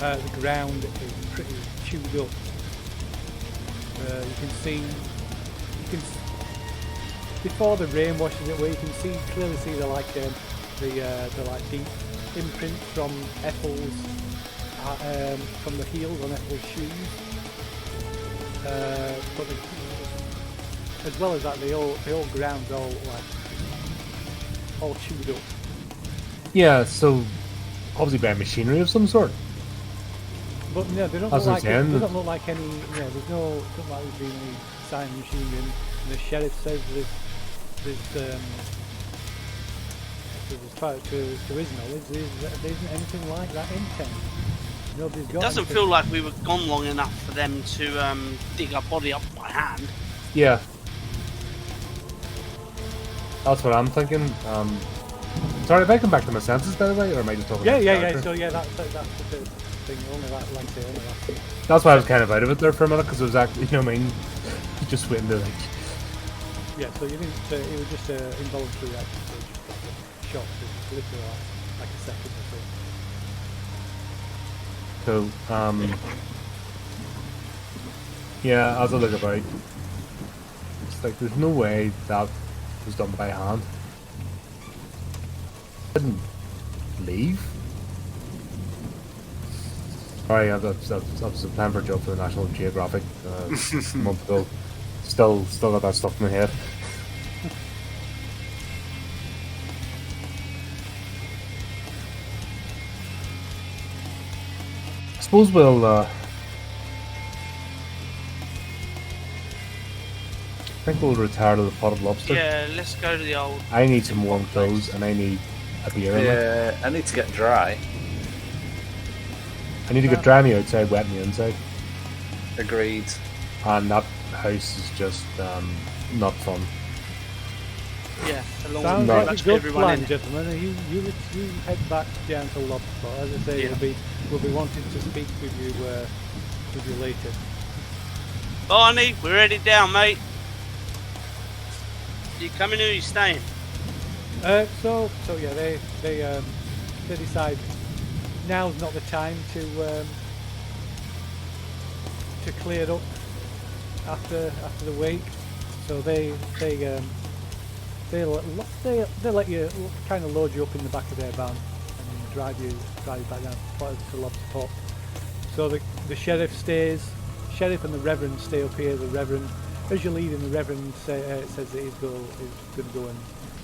Speaker 1: the ground is pretty chewed up. You can see, before the rain washes it away, you can clearly see the like deep imprint from Ethel's, from the heels on Ethel's shoes. But as well as that, the whole ground's all chewed up.
Speaker 3: Yeah, so obviously by machinery of some sort.
Speaker 1: But no, they don't
Speaker 3: That's
Speaker 1: look like
Speaker 3: what I'm saying.
Speaker 1: it doesn't look like any. There's no. Doesn't like there's been any sign of machine gun. And the sheriff says there's as far to his knowledge, there isn't anything like that in town. Nobody's got.
Speaker 4: It doesn't
Speaker 1: anything.
Speaker 4: feel like we were gone long enough for them to dig our body up by hand.
Speaker 3: Yeah. That's what I'm thinking. Sorry, if I come back to my senses, by the way, or am I just talking
Speaker 1: Yeah,
Speaker 3: about
Speaker 1: yeah,
Speaker 3: character?
Speaker 1: yeah. So yeah, that's the thing. Only that, like I say, only that.
Speaker 3: That's why I was kind of out of it there for a minute, because it was actually, you know what I mean? Just waiting to, like...
Speaker 1: Yeah, so you didn't. It was just an involuntary reaction. So you just got the shock. It's literally like a second or so.
Speaker 3: So, yeah, as I look about, it's like there's no way that was done by hand. Didn't leave. Sorry, I was applying for a job for the National Geographic a month ago. Still got that stuff in my head. I suppose we'll. I think we'll retire to the potted lobster.
Speaker 4: Yeah, let's go to the old.
Speaker 3: I need some warm clothes and I need a beer. In it.
Speaker 2: Yeah, I need to get dry.
Speaker 3: I need to get dry on the outside, wet on the inside.
Speaker 2: Agreed.
Speaker 3: And that house is just not fun.
Speaker 4: Yeah, along
Speaker 1: Sounds
Speaker 3: No.
Speaker 1: like
Speaker 4: much
Speaker 1: a
Speaker 4: for
Speaker 1: good
Speaker 4: everyone
Speaker 1: plan,
Speaker 4: in.
Speaker 1: gentlemen. You head back down to Lobster. As I say,
Speaker 4: Yeah.
Speaker 1: we'll be wanting to speak with you later.
Speaker 4: Barney, we're headed down, mate. You coming or you staying?
Speaker 1: So yeah, they decide now's not the time to clear up after the wake. So they'll let you kind of load you up in the back of their van and drive you back down to Lobster Pot. So the sheriff and the reverend stay up here. The reverend, as you're leaving, the reverend says that he's going to go and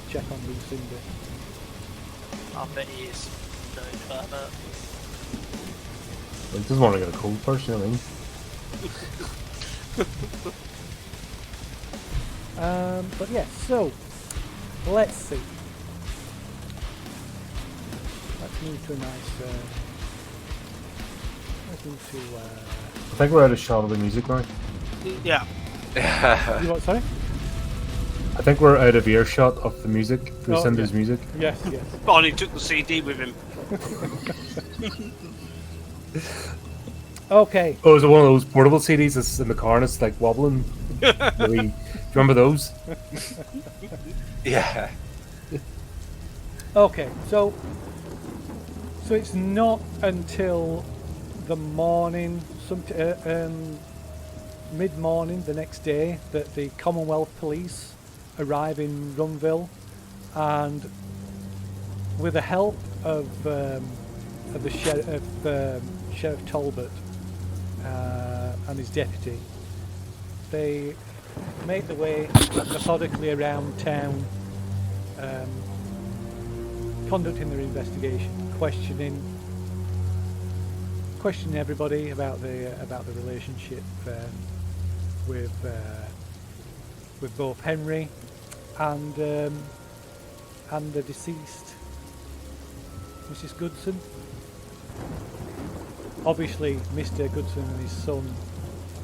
Speaker 1: check on Lucinda.
Speaker 4: I bet he is. Very further.
Speaker 3: He doesn't want to get a cold first, you know what I mean?
Speaker 1: But yeah, so let's see. Let's move to a nice. Let's move to.
Speaker 3: I think we're out of shot of the music now.
Speaker 4: Yeah.
Speaker 1: You what? Sorry.
Speaker 3: I think we're out of earshot of the music, Lucinda's
Speaker 1: yeah.
Speaker 3: music.
Speaker 1: Yes, yes.
Speaker 4: Barney took the CD with him.
Speaker 1: Okay.
Speaker 3: Oh, is it one of those portable CDs that's in the car and it's like wobbling? Do you remember those?
Speaker 2: Yeah.
Speaker 1: Okay. So it's not until the morning, mid-morning the next day, that the Commonwealth Police arrive in Runville, and with the help of the Sheriff Talbot and his deputy, they make their way methodically around town, conducting their investigation, questioning questioning everybody about the relationship with both Henry and the deceased Mrs. Goodson. Obviously, Mr. Goodson and his son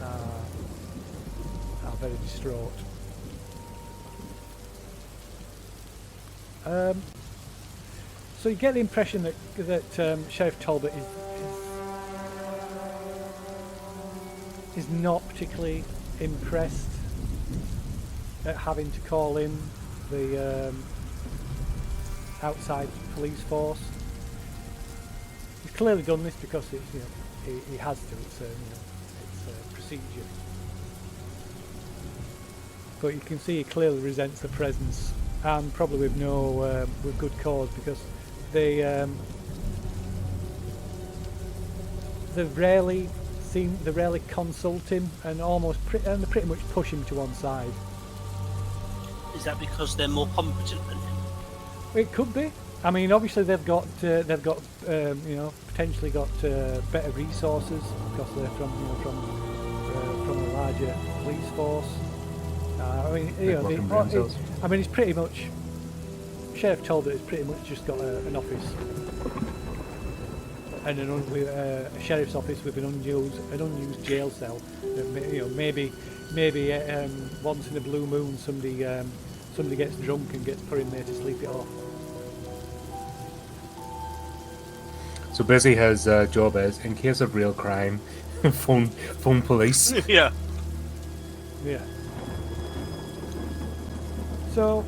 Speaker 1: are very distraught. So you get the impression that Sheriff Talbot is not particularly impressed at having to call in the outside police force. He's clearly done this because it's, he has to. It's a procedure. But you can see he clearly resents the presence, and probably with with good cause, because they rarely consult him and they pretty much push him to one side.
Speaker 4: Is that because they're more competent than him?
Speaker 1: It could be. I mean, obviously they've got potentially got better resources because they're from a larger police force. It's pretty much Sheriff Talbot has pretty much just got an office and a sheriff's office with an unused jail cell. Maybe once in a blue moon somebody gets drunk and gets put in there to sleep it off.
Speaker 3: So basically his job is, in case of real crime, phone police.
Speaker 4: Yeah.
Speaker 1: Yeah. So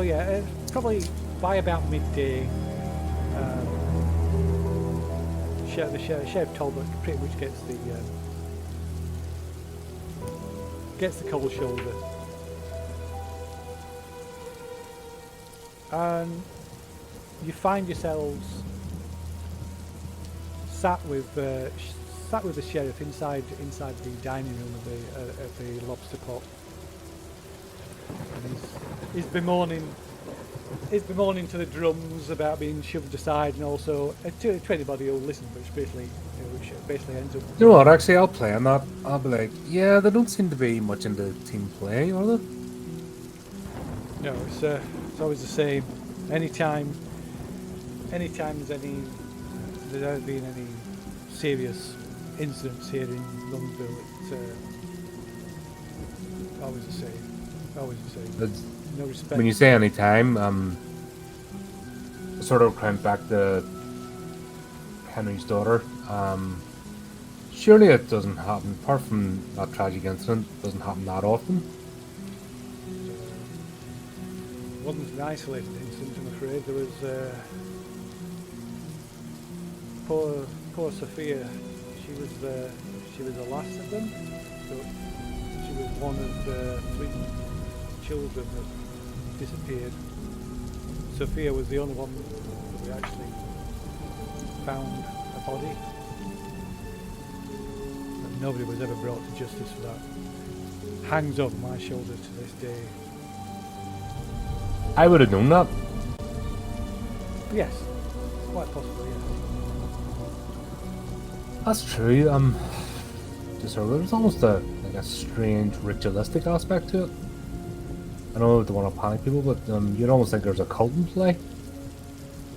Speaker 1: yeah, probably by about midday, Sheriff Talbot pretty much gets the cold shoulder, and you find yourselves sat with the sheriff inside the dining room of the Lobster Pot. And he's bemoaning to the drums about being shoved aside, and also to anybody who'll listen, which basically ends up.
Speaker 3: You know what? Actually, I'll play on that. I'll be like, yeah, they don't seem to be much into team play, are they?
Speaker 1: No, it's always the same. Anytime there's been any serious incidents here in Lunsville, it's always the same. Always the same. No respect.
Speaker 3: When you say any time, sort of crank back to Henry's daughter. Surely it doesn't happen, apart from that tragic incident, it doesn't happen that often.
Speaker 1: It wasn't an isolated incident, I'm afraid. There was poor Sophia. She was the last of them, but she was one of the 3 children that disappeared. Sophia was the only one that we actually found a body, and nobody was ever brought to justice for that. Hangs over my shoulder to this day.
Speaker 3: I would have known that.
Speaker 1: Yes, quite possibly, yes.
Speaker 3: That's true. There's almost a strange ritualistic aspect to it. I know I don't want to panic people, but you'd almost think there's a cult in play.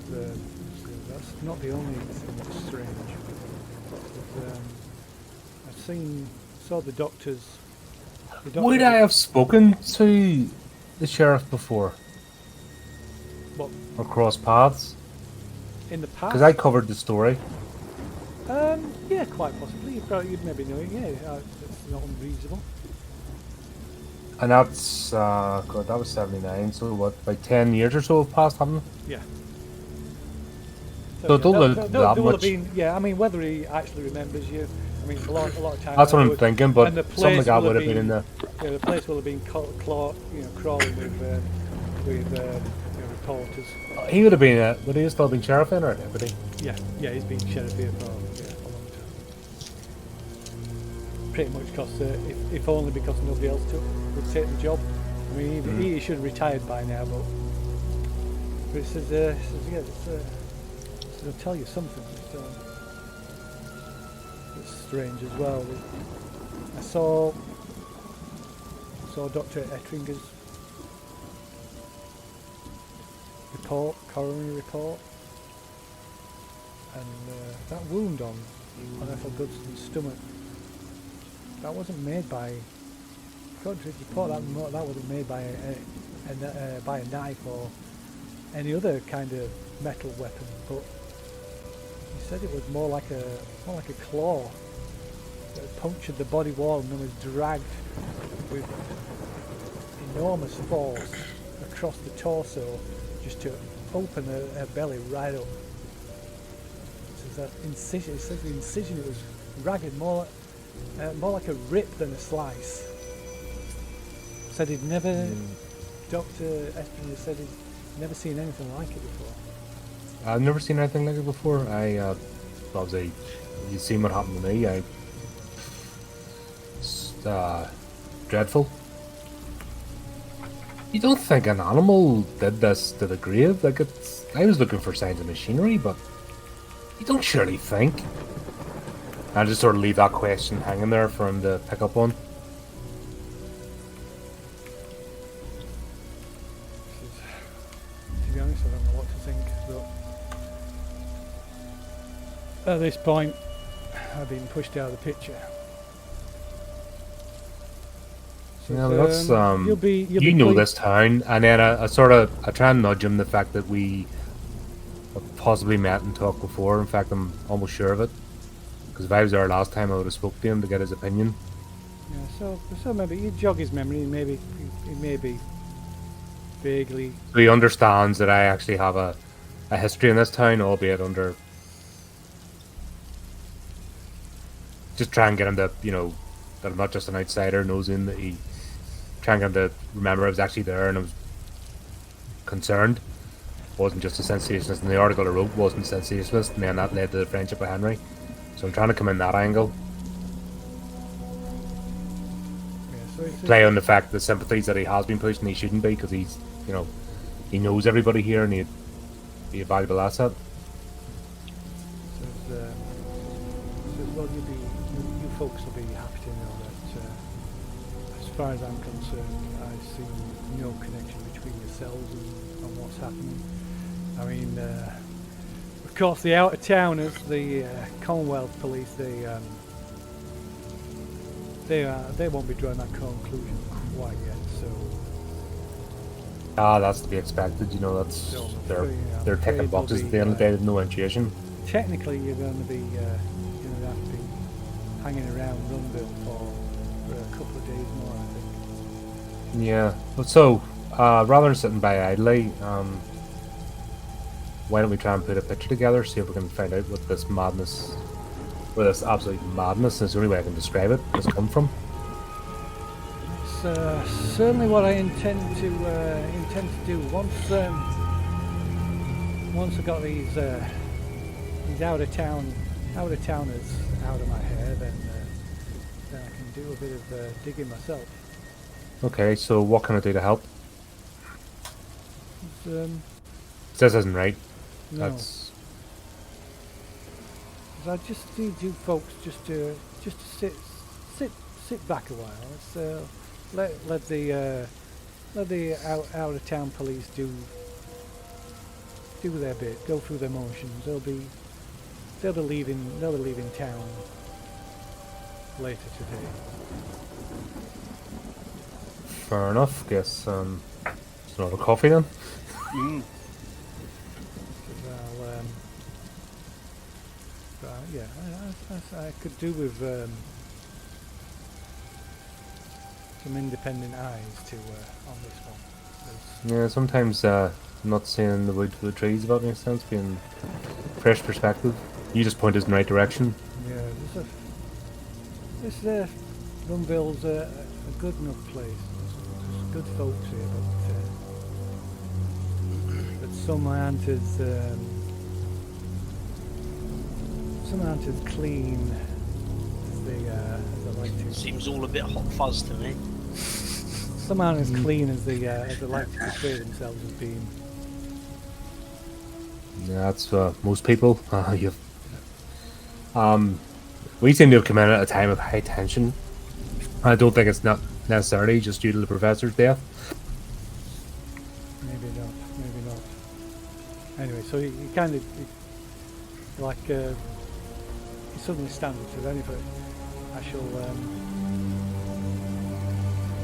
Speaker 1: That's not the only thing that's strange. I saw the doctors.
Speaker 3: Would I have spoken to the sheriff before?
Speaker 1: What?
Speaker 3: Or crossed paths?
Speaker 1: In the past?
Speaker 3: Because I covered the story.
Speaker 1: Yeah, quite possibly. You'd maybe know it. Yeah, it's not unreasonable.
Speaker 3: And that's, God, that was 79, so what, like 10 years or so have passed, haven't they?
Speaker 1: Yeah.
Speaker 3: So it don't look that much.
Speaker 1: Yeah, I mean, whether he actually remembers you, I mean, a lot of times.
Speaker 3: That's what I'm thinking, but something like that
Speaker 1: will
Speaker 3: would have been in the...
Speaker 1: Yeah, the place will have been crawling with reporters.
Speaker 3: He would have been, would he have still been sheriff in, or deputy?
Speaker 1: Yeah, he's been sheriff here for a long time. Pretty much because, if only because nobody else would take the job. I mean, he should have retired by now, but it says, it'll tell you something. that's strange as well. I saw Dr. Ettringer's coronary report, and that wound on Ethel Goodson's stomach, that wasn't made by, according to his report, that wasn't made by by a knife or any other kind of metal weapon, but he said it was more like a claw that punctured the body wall and then was dragged with enormous force across the torso just to open her belly right up. It says that incision. It says the incision, it was ragged, more like a rip than a slice. Said he'd never. Dr. Estringer said he'd never seen anything like it before.
Speaker 3: I've never seen anything like it before. Obviously, you seen what happened to me. Dreadful. You don't think an animal did this to the grave? Like, I was looking for signs of machinery, but you don't surely think. I'll just sort of leave that question hanging there for him to pick up on.
Speaker 1: To be honest, I don't know what to think, but at this point, I've been pushed out of the picture. So
Speaker 3: Yeah, but that's
Speaker 1: you'll be
Speaker 3: you know this town, and then I try and nudge him the fact that we have possibly met and talked before. In fact, I'm almost sure of it, because if I was there last time, I would have spoke to him to get his opinion.
Speaker 1: Yeah, so maybe you jog his memory. Maybe he may be vaguely.
Speaker 3: So he understands that I actually have a history in this town, albeit under. Just try and get him to, that I'm not just an outsider, knows him, that he. Try and get him to remember I was actually there and I was concerned. Wasn't just a sensationalist, and the article I wrote wasn't sensationalist, and then that led to the friendship with Henry. So I'm trying to come in that angle.
Speaker 1: Yeah, so it's
Speaker 3: Play on the fact, the sympathies that he has been pushed and he shouldn't be, because he's, he knows everybody here and he'd be a valuable asset.
Speaker 1: says, well, you folks will be happy to know that, as far as I'm concerned, I see no connection between yourselves and what's happening. I mean, of course, the out-of-towners, the Commonwealth Police, they won't be drawing that conclusion quite yet. So.
Speaker 3: That's to be expected. That's
Speaker 1: So,
Speaker 3: they're ticking boxes at the end of the day. There's no intuition.
Speaker 1: Technically, you're going to be have to be hanging around Runville for a couple of days more, I think.
Speaker 3: Yeah. But so, rather than sitting by idly, why don't we try and put a picture together, see if we can find out what this madness, where this absolute madness, is the only way I can describe it, has come from.
Speaker 1: It's certainly what I intend to do. Once I got these out-of-towners out of my hair, then I can do a bit of digging myself.
Speaker 3: Okay, so what can I do to help? This isn't right.
Speaker 1: No.
Speaker 3: That's.
Speaker 1: 'Cause I just need you folks just to sit back a while. Let's let the out of town police do their bit. Go through their motions. They'll be leaving town later today.
Speaker 3: Fair enough. Guess it's another coffee then.
Speaker 1: Yeah, I could do with some independent eyes to on this one.
Speaker 3: Yeah, sometimes not seeing the wood for the trees, if that makes sense, being fresh perspective. You just point us in the right direction.
Speaker 1: Yeah, this Runville's a good enough place. There's good folks here, but some aren't as clean as they like to.
Speaker 4: Seems all a bit hot fuzz to me.
Speaker 1: Some aren't as clean as they like to portray themselves as being.
Speaker 3: Yeah, that's most people. We seem to have come in at a time of high tension. I don't think it's not necessarily just due to the professor's death.
Speaker 1: Maybe not. Maybe not. Anyway, so you kind of like you suddenly stand and says, "Anyway, I shall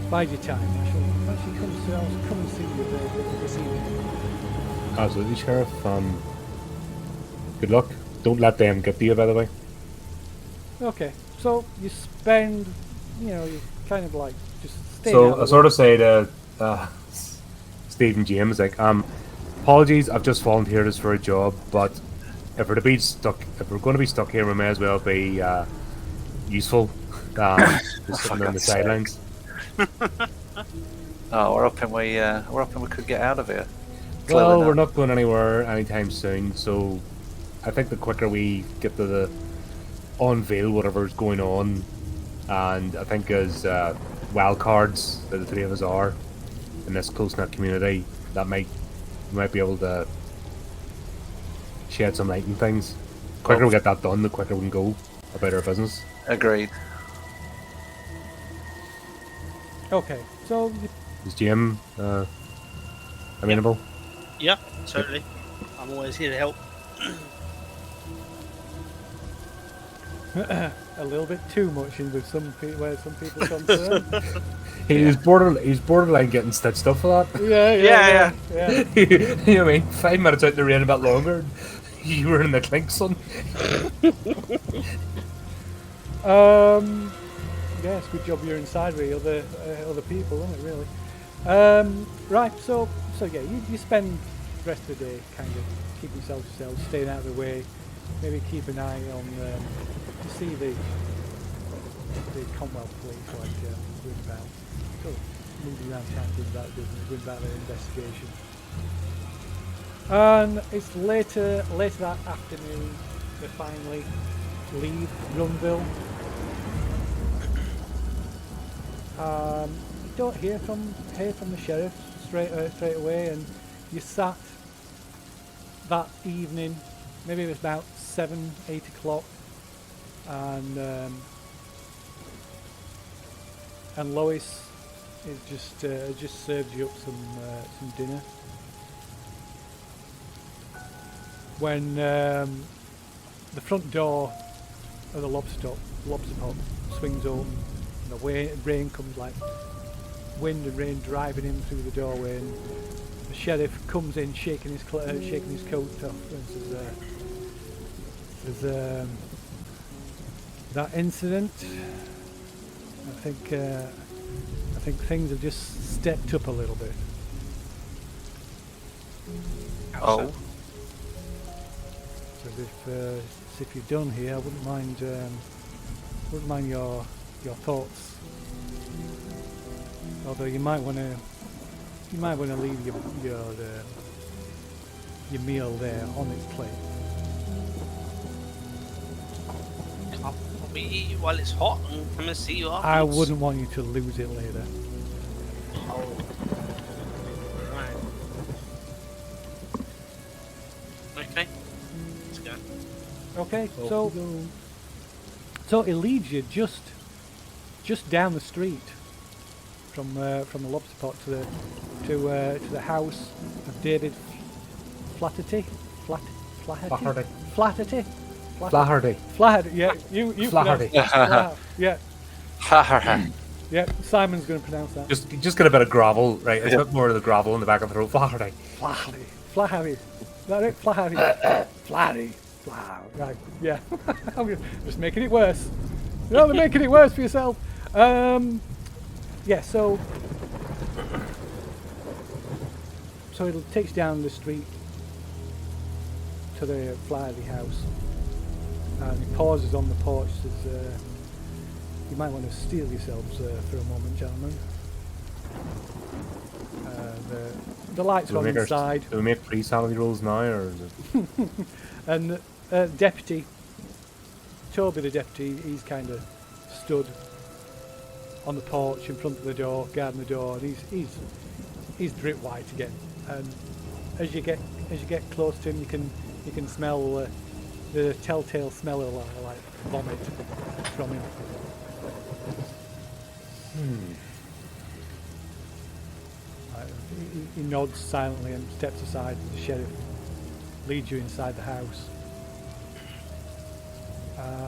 Speaker 1: bide your time. I shall actually come and see you this evening."
Speaker 3: Absolutely, Sheriff. Good luck. Don't let them get to you, by the way.
Speaker 1: Okay, so you spend, you kind of like just stay.
Speaker 3: So I sort of say to Steve and James, like, apologies, I've just volunteered us for a job, but if we're going to be stuck here, we may as well be useful. Just sitting on the sidelines.
Speaker 2: Oh, we're hoping we could get out of here.
Speaker 3: Well,
Speaker 2: Clearly
Speaker 3: we're not going anywhere anytime soon, so I think the quicker we get to the unveil whatever's going on, and I think as wild cards that the three of us are in this close-knit community, we might be able to shed some light on things. The quicker we get that done, the quicker we can go about our business.
Speaker 2: Agreed.
Speaker 1: Okay, so
Speaker 3: Is Jim amenable?
Speaker 4: Yeah, totally. I'm always here to help.
Speaker 1: a little bit too much in with where some people are concerned.
Speaker 3: He's borderline getting stitched up for that.
Speaker 1: Yeah.
Speaker 3: You know what I mean? 5 minutes out in the rain, a bit longer. You were in the clink, son.
Speaker 1: Yes, good job you're inside with other people, isn't it? Really. Right. So yeah, you spend the rest of the day kind of keeping yourself to yourself, staying out of the way. Maybe keep an eye on to see the Commonwealth Police going about, sort of moving around town, doing about business, doing about their investigation. And it's later that afternoon they finally leave Runville. You don't hear from the sheriff straight away, and you sat that evening. Maybe it was about 7-8 o'clock, and Lois is just served you up some dinner. When the front door of the lobster pot swings open, and the rain comes like wind and rain driving in through the doorway, and the sheriff comes in shaking his coat off and says, that incident, I think things have just stepped up a little bit.
Speaker 2: Oh.
Speaker 1: So if you're done here, I wouldn't mind your thoughts. Although you might want to leave your meal there on its plate.
Speaker 4: Can't we eat it while it's hot and come and see you afterwards?
Speaker 1: I wouldn't want you to lose it later.
Speaker 4: Oh. Right. Okay. Let's go.
Speaker 1: Okay, so it leads you just down the street from the lobster pot to the house of David Flaherty. Flaherty. Yeah, you
Speaker 3: Flaherty.
Speaker 1: Yeah. Yeah, Simon's going to pronounce that.
Speaker 3: Just get a bit of gravel, right? It's a bit more of the gravel in the back of the throat. Flaherty.
Speaker 1: Flaherty. Is that it? Flaherty. Flaherty. Wow. Right. Yeah. I'm just making it worse. You're not making it worse for yourself. Yeah. So it takes down the street to the Flaherty house, and he pauses on the porch. Says, "You might want to steel yourselves for a moment, gentlemen." The lights are on inside.
Speaker 3: Do we make pre-sanity rolls now, or is it?
Speaker 1: And deputy, Toby the deputy, he's kind of stood on the porch in front of the door, guarding the door, and he's drip white again. And as you get close to him, you can smell the telltale smell of like vomit from him. He nods silently and steps aside. The sheriff leads you inside the house,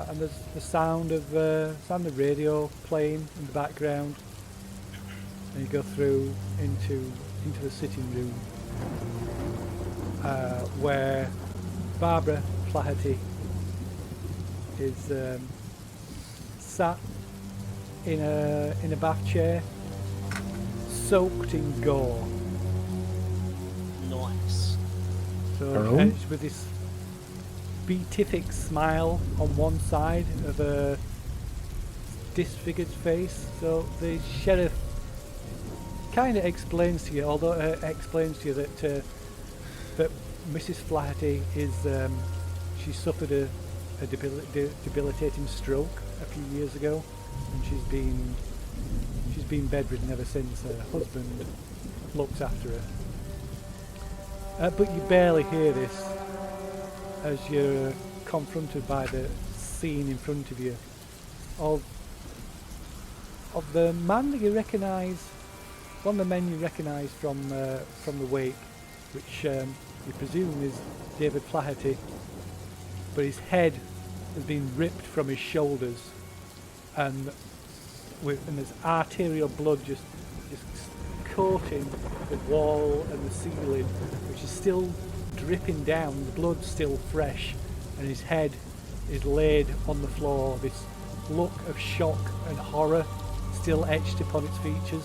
Speaker 1: and there's the sound of radio playing in the background. And you go through into the sitting room, where Barbara Flaherty is sat in a bath chair, soaked in gore.
Speaker 4: Nice.
Speaker 1: So
Speaker 3: Hello?
Speaker 1: she's with this beatific smile on one side of a disfigured face. So the sheriff kind of explains to you, although explains to you that Mrs. Flaherty is she suffered a debilitating stroke a few years ago, and she's been bedridden ever since. Her husband looks after her. But you barely hear this as you're confronted by the scene in front of you of the man that you recognise, one of the men you recognise from the wake, which you presume is David Flaherty, but his head has been ripped from his shoulders, and there's arterial blood just coating the wall and the ceiling, which is still dripping down. The blood's still fresh, and his head is laid on the floor. This look of shock and horror still etched upon its features.